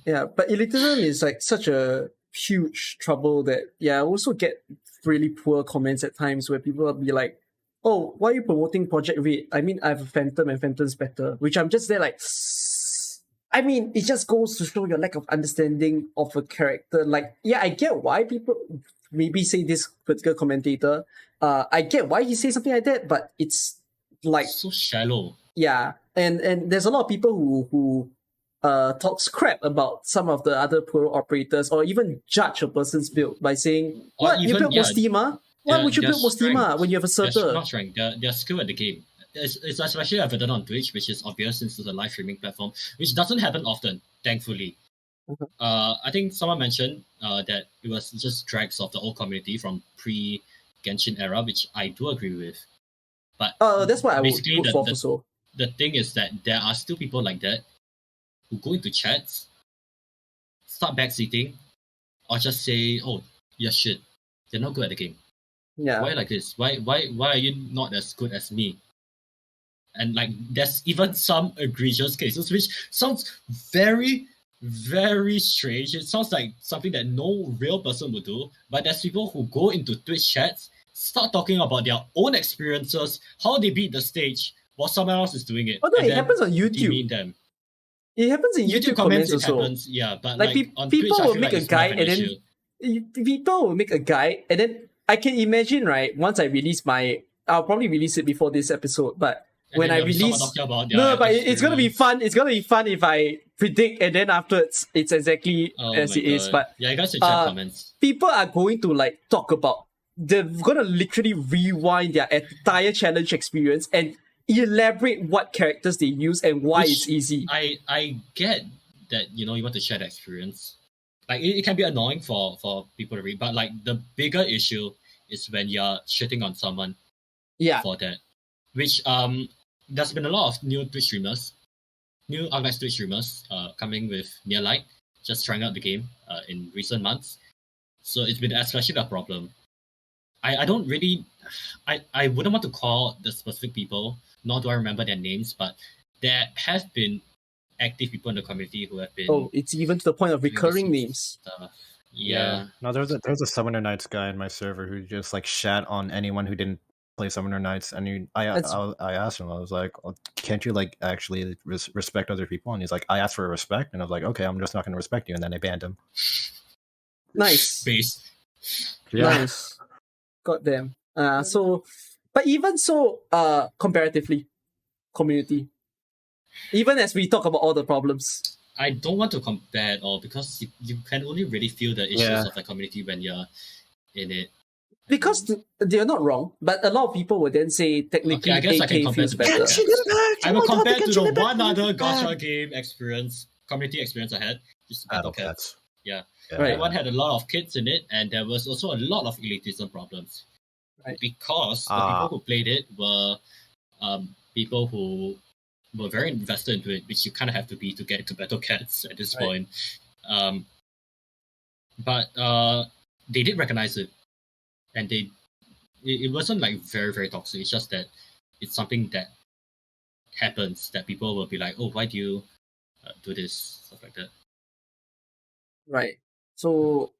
Yeah, but elitism is like such a huge trouble that I also get really poor comments at times where people will be like, "Oh, why are you promoting Project Red? I mean, I have a Phantom and Phantom's better." Which I'm just there like, I mean, it just goes to show your lack of understanding of a character. Like, I get why people maybe say this particular commentator. I get why he says something like that, but it's like so shallow. Yeah, and there's a lot of people who talks crap about some of the other pro operators, or even judge a person's build by saying, "What, you built Mostima? Why would you build Mostima when you have a Surtur?" Not strength. They're skill at the game. It's especially evident on Twitch, which is obvious since it's a live streaming platform, which doesn't happen often, thankfully. I think someone mentioned that it was just drags of the old community from pre-Genshin era, which I do agree with. But that's what I would put forth also. The thing is that there are still people like that who go into chats, start backseating, or just say, "Oh, you're shit. You're not good at the game. Yeah. Why like this? Why are you not as good as me?" And like there's even some egregious cases, which sounds very, very strange. It sounds like something that no real person would do. But there's people who go into Twitch chats, start talking about their own experiences, how they beat the stage, while someone else is doing it. Although it happens on YouTube. Demean them. It happens in YouTube comments also. Happens, yeah, but like on people Twitch, will make a guide and then people will make a guide and then I can imagine, right, once I release I'll probably release it before this episode, but when I release. No, but it's gonna be fun. It's gonna be fun if I predict and then afterwards it's exactly as it is. But yeah, you guys should check comments. People are going to like talk about. They're gonna literally rewind their entire challenge experience and elaborate what characters they use and why it's easy. I get that you want to share the experience. Like it can be annoying for people to read, but like the bigger issue is when you're shitting on someone. Yeah. For that, which there's been a lot of new Twitch streamers, new Arknights Twitch streamers coming with Near Light, just trying out the game in recent months. So it's been especially a problem. I don't really, I wouldn't want to call the specific people, nor do I remember their names, but there have been active people in the community who have been. Oh, it's even to the point of recurring names. Stuff. Yeah. No, there's a Summoner Knights guy in my server who just like shat on anyone who didn't play Summoner Knights, and I asked him, I was like, can't you like actually respect other people? And he's like, I asked for respect, and I was like, okay, I'm just not going to respect you, and then I banned him. Nice. Base. Yeah. Nice. God damn. But even so, comparatively, community. Even as we talk about all the problems. I don't want to compare at all because you can only really feel the issues of the community when you're in it. Because they're not wrong, but a lot of people would then say technically I guess I can AK compare feels to better. I will compare to the one other Gacha game community experience I had, which is Battle Cats. Yeah. Right. That one had a lot of kids in it, and there was also a lot of elitism problems. Right. Because the people who played it were people who were very invested into it, which you kind of have to be to get into Battle Cats at this point. But they did recognize it. And it wasn't like very, very toxic. It's just that it's something that happens that people will be like, oh, why do you do this? Stuff like that. Right. So,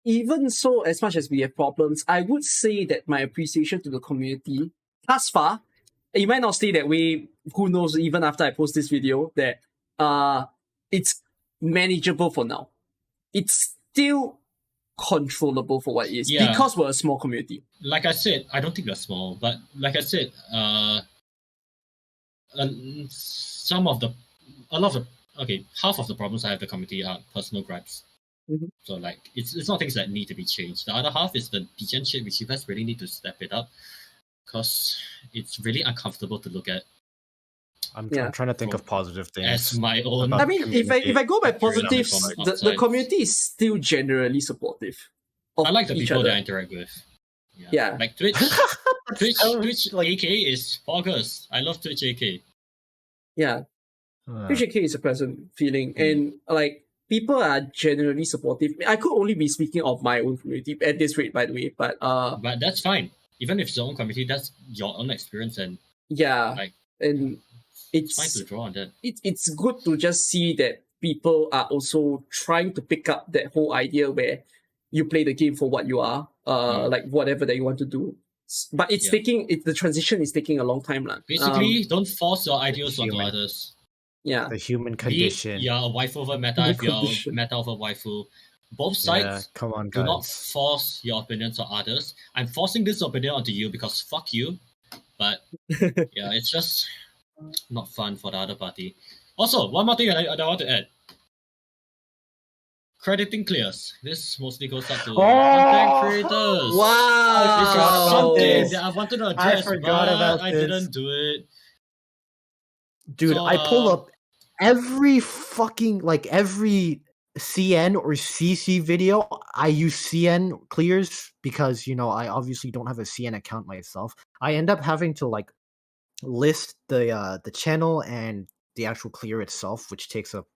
even so, as much as we have problems, I would say that my appreciation to the community, thus far, it might not stay that way, who knows, even after I post this video, that it's manageable for now. It's still controllable for what it is because we're a small community. Like I said, I don't think we're small, but like I said, half of the problems I have with the community are personal gripes. Mm-hmm. So like it's not things that need to be changed. The other half is the degen shit, which you guys really need to step it up because it's really uncomfortable to look at. I'm trying to think of positive things. As my own. I mean, if I go by positives, the community is still generally supportive. I like the people that I interact with. Yeah. Like Twitch. Twitch like, AK is August. I love Twitch AK. Yeah. Twitch AK is a pleasant feeling. And like people are generally supportive. I could only be speaking of my own community at this rate, by the way. But that's fine. Even if it's your own community, that's your own experience and it's fine to draw on that. It's good to just see that people are also trying to pick up that whole idea where you play the game for what you are, like whatever that you want to do. But it's the transition is taking a long time. Basically, don't force your ideals onto others. Yeah. The human condition. You're a waifu over meta, if you're meta over waifu. Both sides, come on, do not force your opinions on others. I'm forcing this opinion onto you because fuck you. But it's just not fun for the other party. Also, one more thing I want to add. Crediting clears. This mostly goes up to content creators. Wow! This is something that I wanted to address, about I didn't do it. Dude, So, I pull up every CN or CC video. I use CN clears because, I obviously don't have a CN account myself. I end up having to list the channel and the actual clear itself, which takes up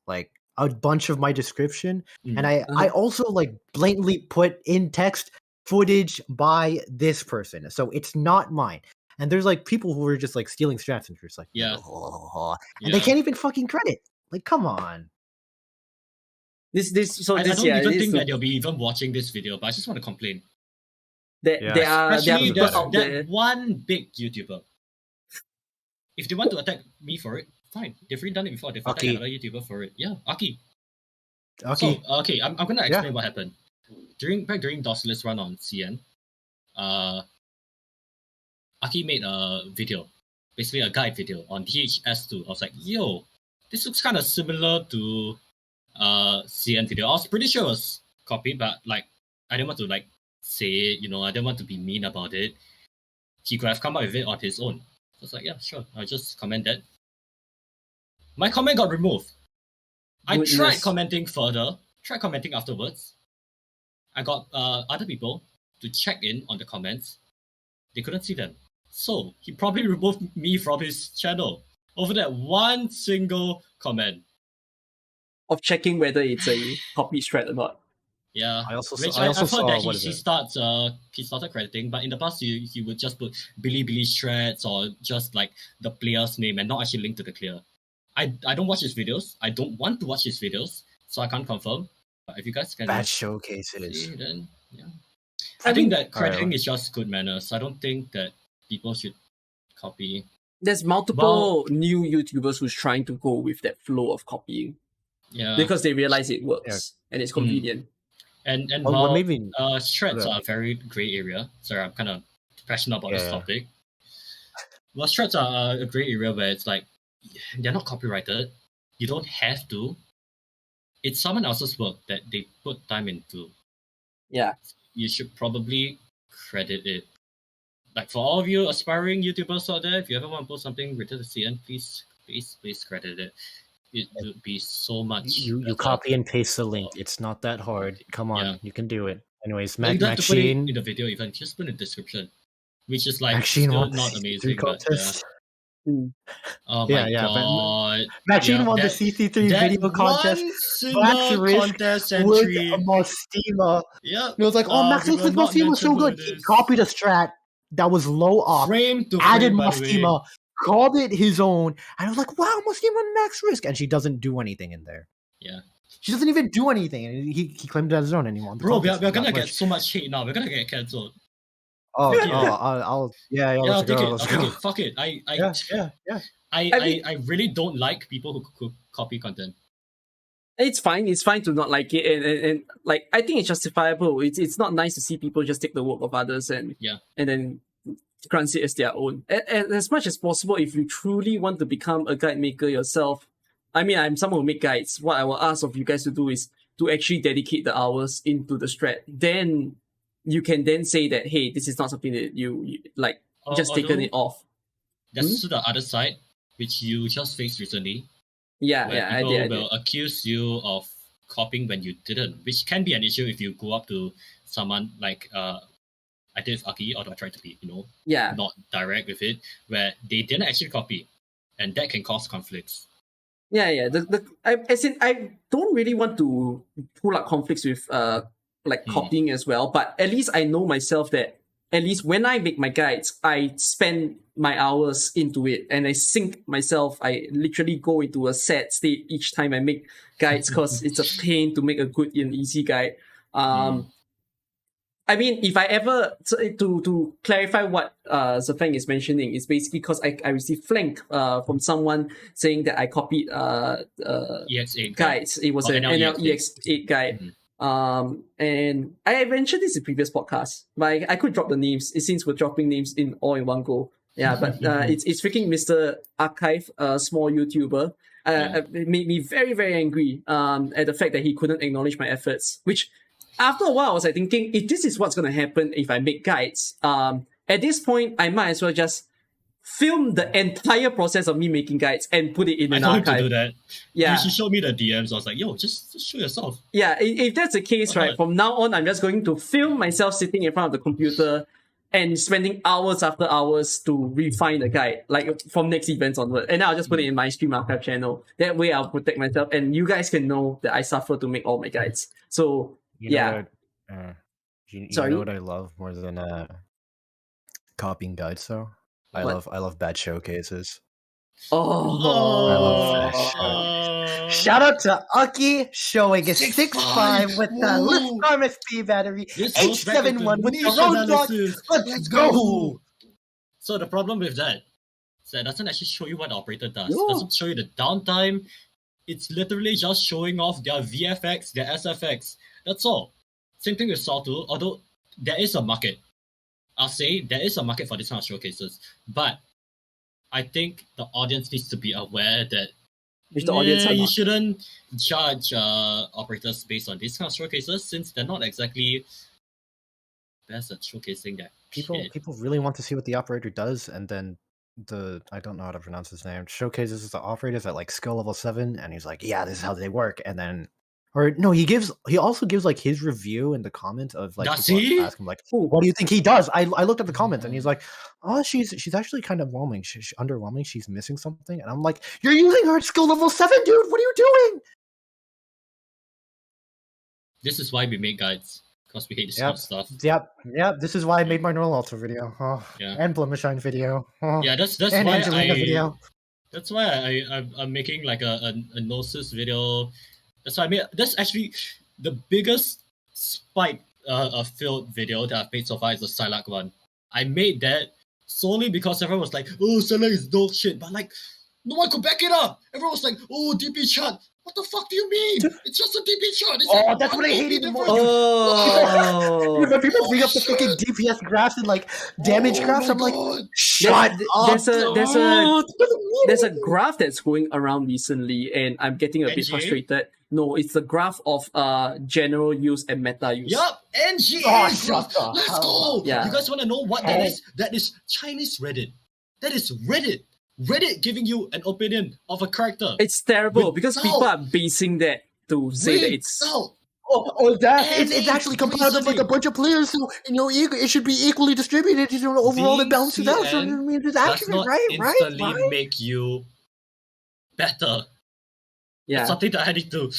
a bunch of my description. And I also blatantly put in text footage by this person, so it's not mine. And there's people who are just stealing strats and just and they can't even fucking credit. Come on. I don't even think that you'll be even watching this video, but I just want to complain. There are people out there. That one big YouTuber. If they want to attack me for it, fine. They've already done it before. They've attacked another YouTuber for it. Yeah, Aki. So, okay, I'm gonna explain what happened. During Docilis run on CN, Aki made a video basically a guide video on DHS2. I was like, yo, this looks kind of similar to CN video. I was pretty sure it was copied, but like I didn't want to like say it, I didn't want to be mean about it. He could have come up with it on his own. I was like, yeah, sure. I'll just comment that. My comment got removed. I tried commenting further, tried commenting afterwards. I got other people to check in on the comments. They couldn't see them. So he probably removed me from his channel over that one single comment. Of checking whether it's a copy thread or not. Yeah, I also I've saw heard that he started crediting, but in the past he would just put Billy's threads or just like the player's name and not actually link to the clear. I don't watch his videos. I don't want to watch his videos, so I can't confirm. But if you guys can bad showcases, see, then yeah. I think that crediting is just good manners. I don't think that people should copy. There's multiple new YouTubers who's trying to go with that flow of copying. Yeah. Because they realize it works and it's convenient. And threads are a very grey area. Sorry, I'm kind of passionate about this topic. Well, threads are a grey area where it's like they're not copyrighted. You don't have to. It's someone else's work that they put time into. Yeah. You should probably credit it. Like for all of you aspiring YouTubers out there, if you ever want to post something related to CN, please credit it. It would be so much. You copy and paste the link. It's not that hard. Come on, you can do it. Anyways, you don't have to put it in the video even. Just put in the description, which is like still not amazing. But oh my god! Maxine won the CC3 video contest. Max contest entry with Mostima. Yeah, it was like, Maxine with Mostima was so good. He copied a strat that was low off, added Mostima, called it his own, and I was like, wow, Mostima max risk, and she doesn't do anything in there. Yeah. She doesn't even do anything, and he claimed it as his own anymore. Bro, we're gonna get so much hate now. We're gonna get cancelled. I'll take it. Fuck it. I really don't like people who copy content. It's fine. It's fine to not like it, and like I think it's justifiable. It's not nice to see people just take the work of others and then grant it as their own. And as much as possible, if you truly want to become a guide maker yourself, I mean, I'm someone who make guides. What I will ask of you guys to do is to actually dedicate the hours into the strat. Then you can then say that, hey, this is not something that you like, just taken it off. That's the other side, which you just faced recently. I did. People will accuse you of copying when you didn't, which can be an issue if you go up to someone like I did with Aki, although I tried to be, not direct with it, where they didn't actually copy, and that can cause conflicts. I don't really want to pull up conflicts with copying as well, but at least I know myself that at least when I make my guides, I spend my hours into it and I sink myself. I literally go into a sad state each time I make guides because it's a pain to make a good and easy guide. I mean, if I ever to clarify what Zafang is mentioning, is basically because I received flank from someone saying that I copied EX8 guides. It was an NL EX8 guide. And I mentioned this in previous podcasts, but I could drop the names since we're dropping names in all in one go. Yeah, but it's freaking Mr. Archive, a small YouTuber. It made me very, very angry at the fact that he couldn't acknowledge my efforts, which after a while I was like thinking, if this is what's going to happen if I make guides, at this point I might as well just film the entire process of me making guides and put it in an archive. I to do that. Yeah. She showed me the DMs. I was like, yo, just show yourself. Yeah, if that's the case, right, from now on, I'm just going to film myself sitting in front of the computer and spending hours after hours to refine the guide, like from next events onward. And I'll just put it in my stream archive channel. That way I'll protect myself and you guys can know that I suffer to make all my guides. So, you know what I love more than copying guides, though? I love bad showcases. I love that. Shout out to Aki showing a 6.5 with the Lift Armor Speed battery, 871 with the roadblock. Let's go! So the problem with that is that it doesn't actually show you what the operator does. It doesn't show you the downtime. It's literally just showing off their VFX, their SFX. That's all. Same thing with Saw2, although there is a market. I'll say there is a market for this kind of showcases, but I think the audience needs to be aware that Which the audience are you not. shouldn't judge operators based on these kind of showcases, since they're not exactly best at showcasing that shit. People really want to see what the operator does, and then I don't know how to pronounce his name, showcases the operators at like skill level 7, and he's like, yeah, this is how they work, and then he also gives like his review in the comments of like Does people he? ask him like, what do you think he does? I looked at the comments and he's like, oh, she's actually kind of underwhelming. She's underwhelming. She's missing something, and I'm like, you're using her at skill level 7, dude. What are you doing? This is why we make guides, because we hate this kind of stuff. Yep. This is why I made my Neural Alter video. And Blumishine video. Yeah, that's and why Angelina video. That's why I'm making like a Gnosis video. That's why I made. That's actually the biggest spike filled video that I've made so far is the Silac one. I made that solely because everyone was like, "Oh, Silac is dog shit," but like, no one could back it up. Everyone was like, "Oh, DP chart. What the fuck do you mean? It's just a DP chart." It's That's what I hate even more. Oh, when people bring up the fucking DPS graphs and like damage graphs, I'm like, shut up. There's a graph that's going around recently, and I'm getting a bit frustrated. No, it's the graph of general use and meta use. Yup, NGA. Let's go. Yeah. You guys want to know what that is? That is Chinese Reddit. That is Reddit. Reddit giving you an opinion of a character. It's terrible because people are basing that to say that it's. It's actually compiled of like a bunch of players, so it should be equally distributed. Overall, it balances out. So I mean, it's accurate, right? Instantly make you better. Yeah, it's something that I need to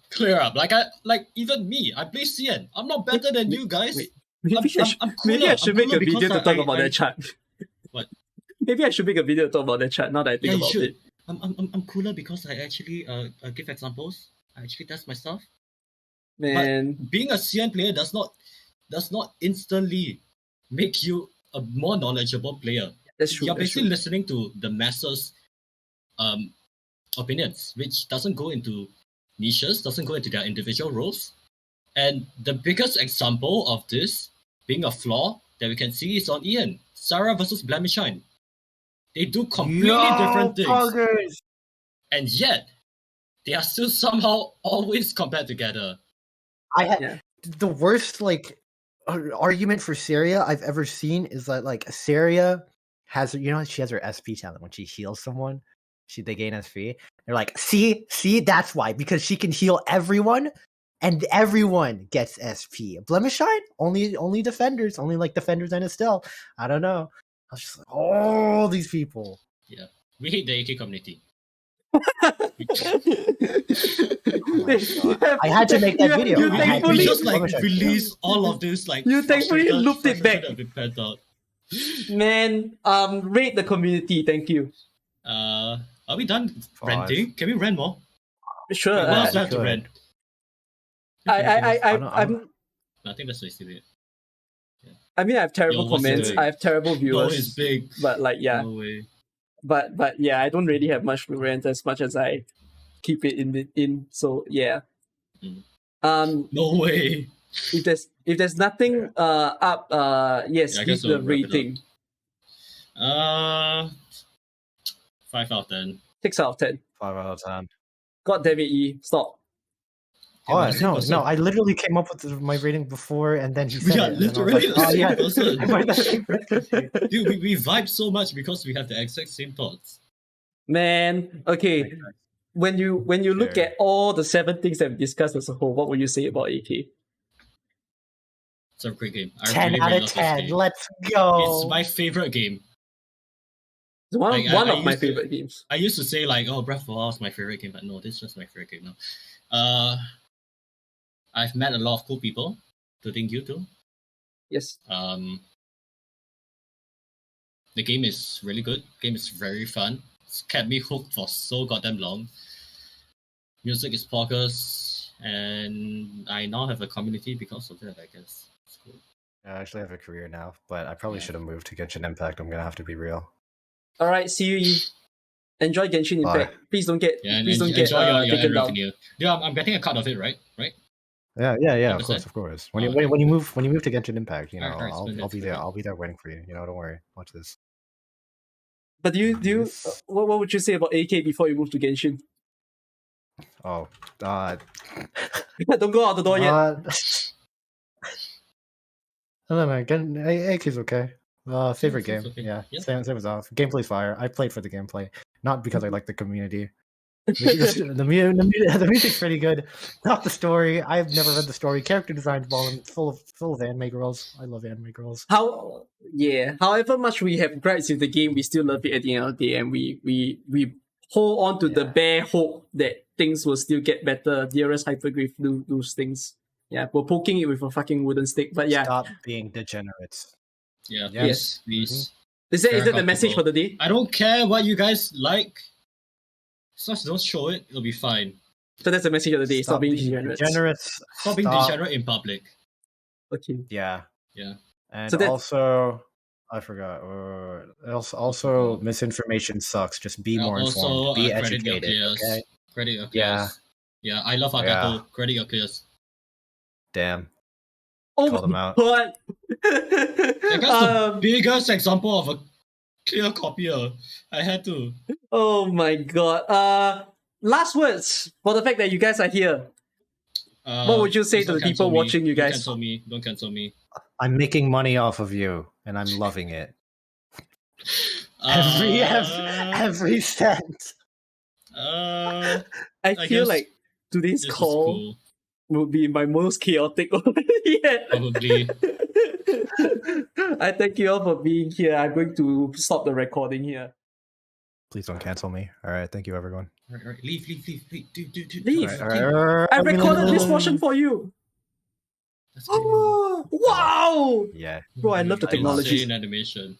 clear up. Even me, I play CN. I'm not better than you guys. Maybe I should make a video to talk about that chart. What? Maybe I should make a video to talk about that chart. Now that I think about it, I'm cooler because I actually give examples. I actually test my stuff. Man, but being a CN player does not instantly make you a more knowledgeable player. That's true. You're basically listening to the masses' opinions, which doesn't go into niches, doesn't go into their individual roles. And the biggest example of this being a flaw that we can see is on Ian. Sarah versus Blemishine. They do completely different things. Buggers. And yet, they are still somehow always compared together. The worst argument for Saria I've ever seen is that Saria has she has her SP talent when she heals someone, they gain SP. They're like, see, that's why, because she can heal everyone, and everyone gets SP. Blemishine only defenders, defenders and Estelle. I don't know. I was just like, oh, these people. Yeah, we hate the AK community. Oh I had to make that video. We just release all of this you thankfully looped it back. Man, rate the community. Thank you. Are we done renting? Can we rent more? Sure. What else do I have to rent? I think that's basically it. Yeah. I mean, I have terrible comments. I have terrible viewers. No, it's big. But yeah. No way. But yeah, I don't really have much to rent as much as I keep it in. So yeah. No way. If there's nothing up, yes, leave the rating. 5 out of 10. 6 out of 10. 5 out of 10. God damn it, E. Stop. Oh, no, I literally came up with my rating before, and then he said literally the same person. Dude, we vibe so much because we have the exact same thoughts. Man, okay. When you look at all the 7 things that we discussed as a whole, what would you say about AK? It's a great game. 10 out of 10. Let's go. It's my favorite game. It's one of my favorite games. I used to say Breath of the Wild is my favorite game, but no, this is just my favorite game now. I've met a lot of cool people, including you too. Yes. The game is really good. The game is very fun. It's kept me hooked for so goddamn long. Music is focused, and I now have a community because of that, I guess. It's cool. I actually have a career now, but I probably should have moved to Genshin Impact. I'm gonna have to be real. Alright, see you, E. Enjoy Genshin Impact. Please don't get enjoy your taken down. revenue. Yeah, I'm getting a cut of it, right? Yeah. Of course. When you move to Genshin Impact, Alright, I'll be there. I'll be there waiting for you. Don't worry. Watch this. But what would you say about AK before you move to Genshin? Oh, Don't go out the door yet. I don't know. AK's okay. Favorite game. okay. Yeah, Yeah. same as off. Gameplay's fire. I played for the gameplay, not because I like the community. The music's pretty good. Not the story. I've never read the story. Character design's full of anime girls. I love anime girls. However much we have gripes with the game, we still love it at the end of the day, and we hold on to the bare hope that things will still get better. Dearest Hypergriff do those things. Yeah, we're poking it with a fucking wooden stick, but yeah. Stop being degenerates. Yeah, Yes. please. Is that the Fair message for comfortable. the day? I don't care what you guys like. As long as you don't show it, it'll be fine. So that's the message of the day. Stop being degenerates. Stop being degenerate in public. Okay. Yeah. Yeah. And So that- also, I forgot. Also, misinformation sucks. Just be more informed. Be credit your educated. peers. Okay. Credit your peers. Yeah. Yeah, I love Agato. Credit your peers. Damn. Oh Call them my out. god. That's the biggest example of a clear copier. I had to. Oh my god. Last words for the fact that you guys are here. What would you say please to the don't people cancel me. watching you guys? Don't cancel me. I'm making money off of you, and I'm loving it. Every cent. I I feel guess like today's This is call cool. will be my most chaotic yet. Probably. I thank you all for being here. I'm going to stop the recording here. Please don't cancel me. All right. Thank you, everyone. Alright, leave. Leave. All right. I recorded this portion for you. That's good. Oh, wow! Yeah. Bro, I love the I love technology. insane animation.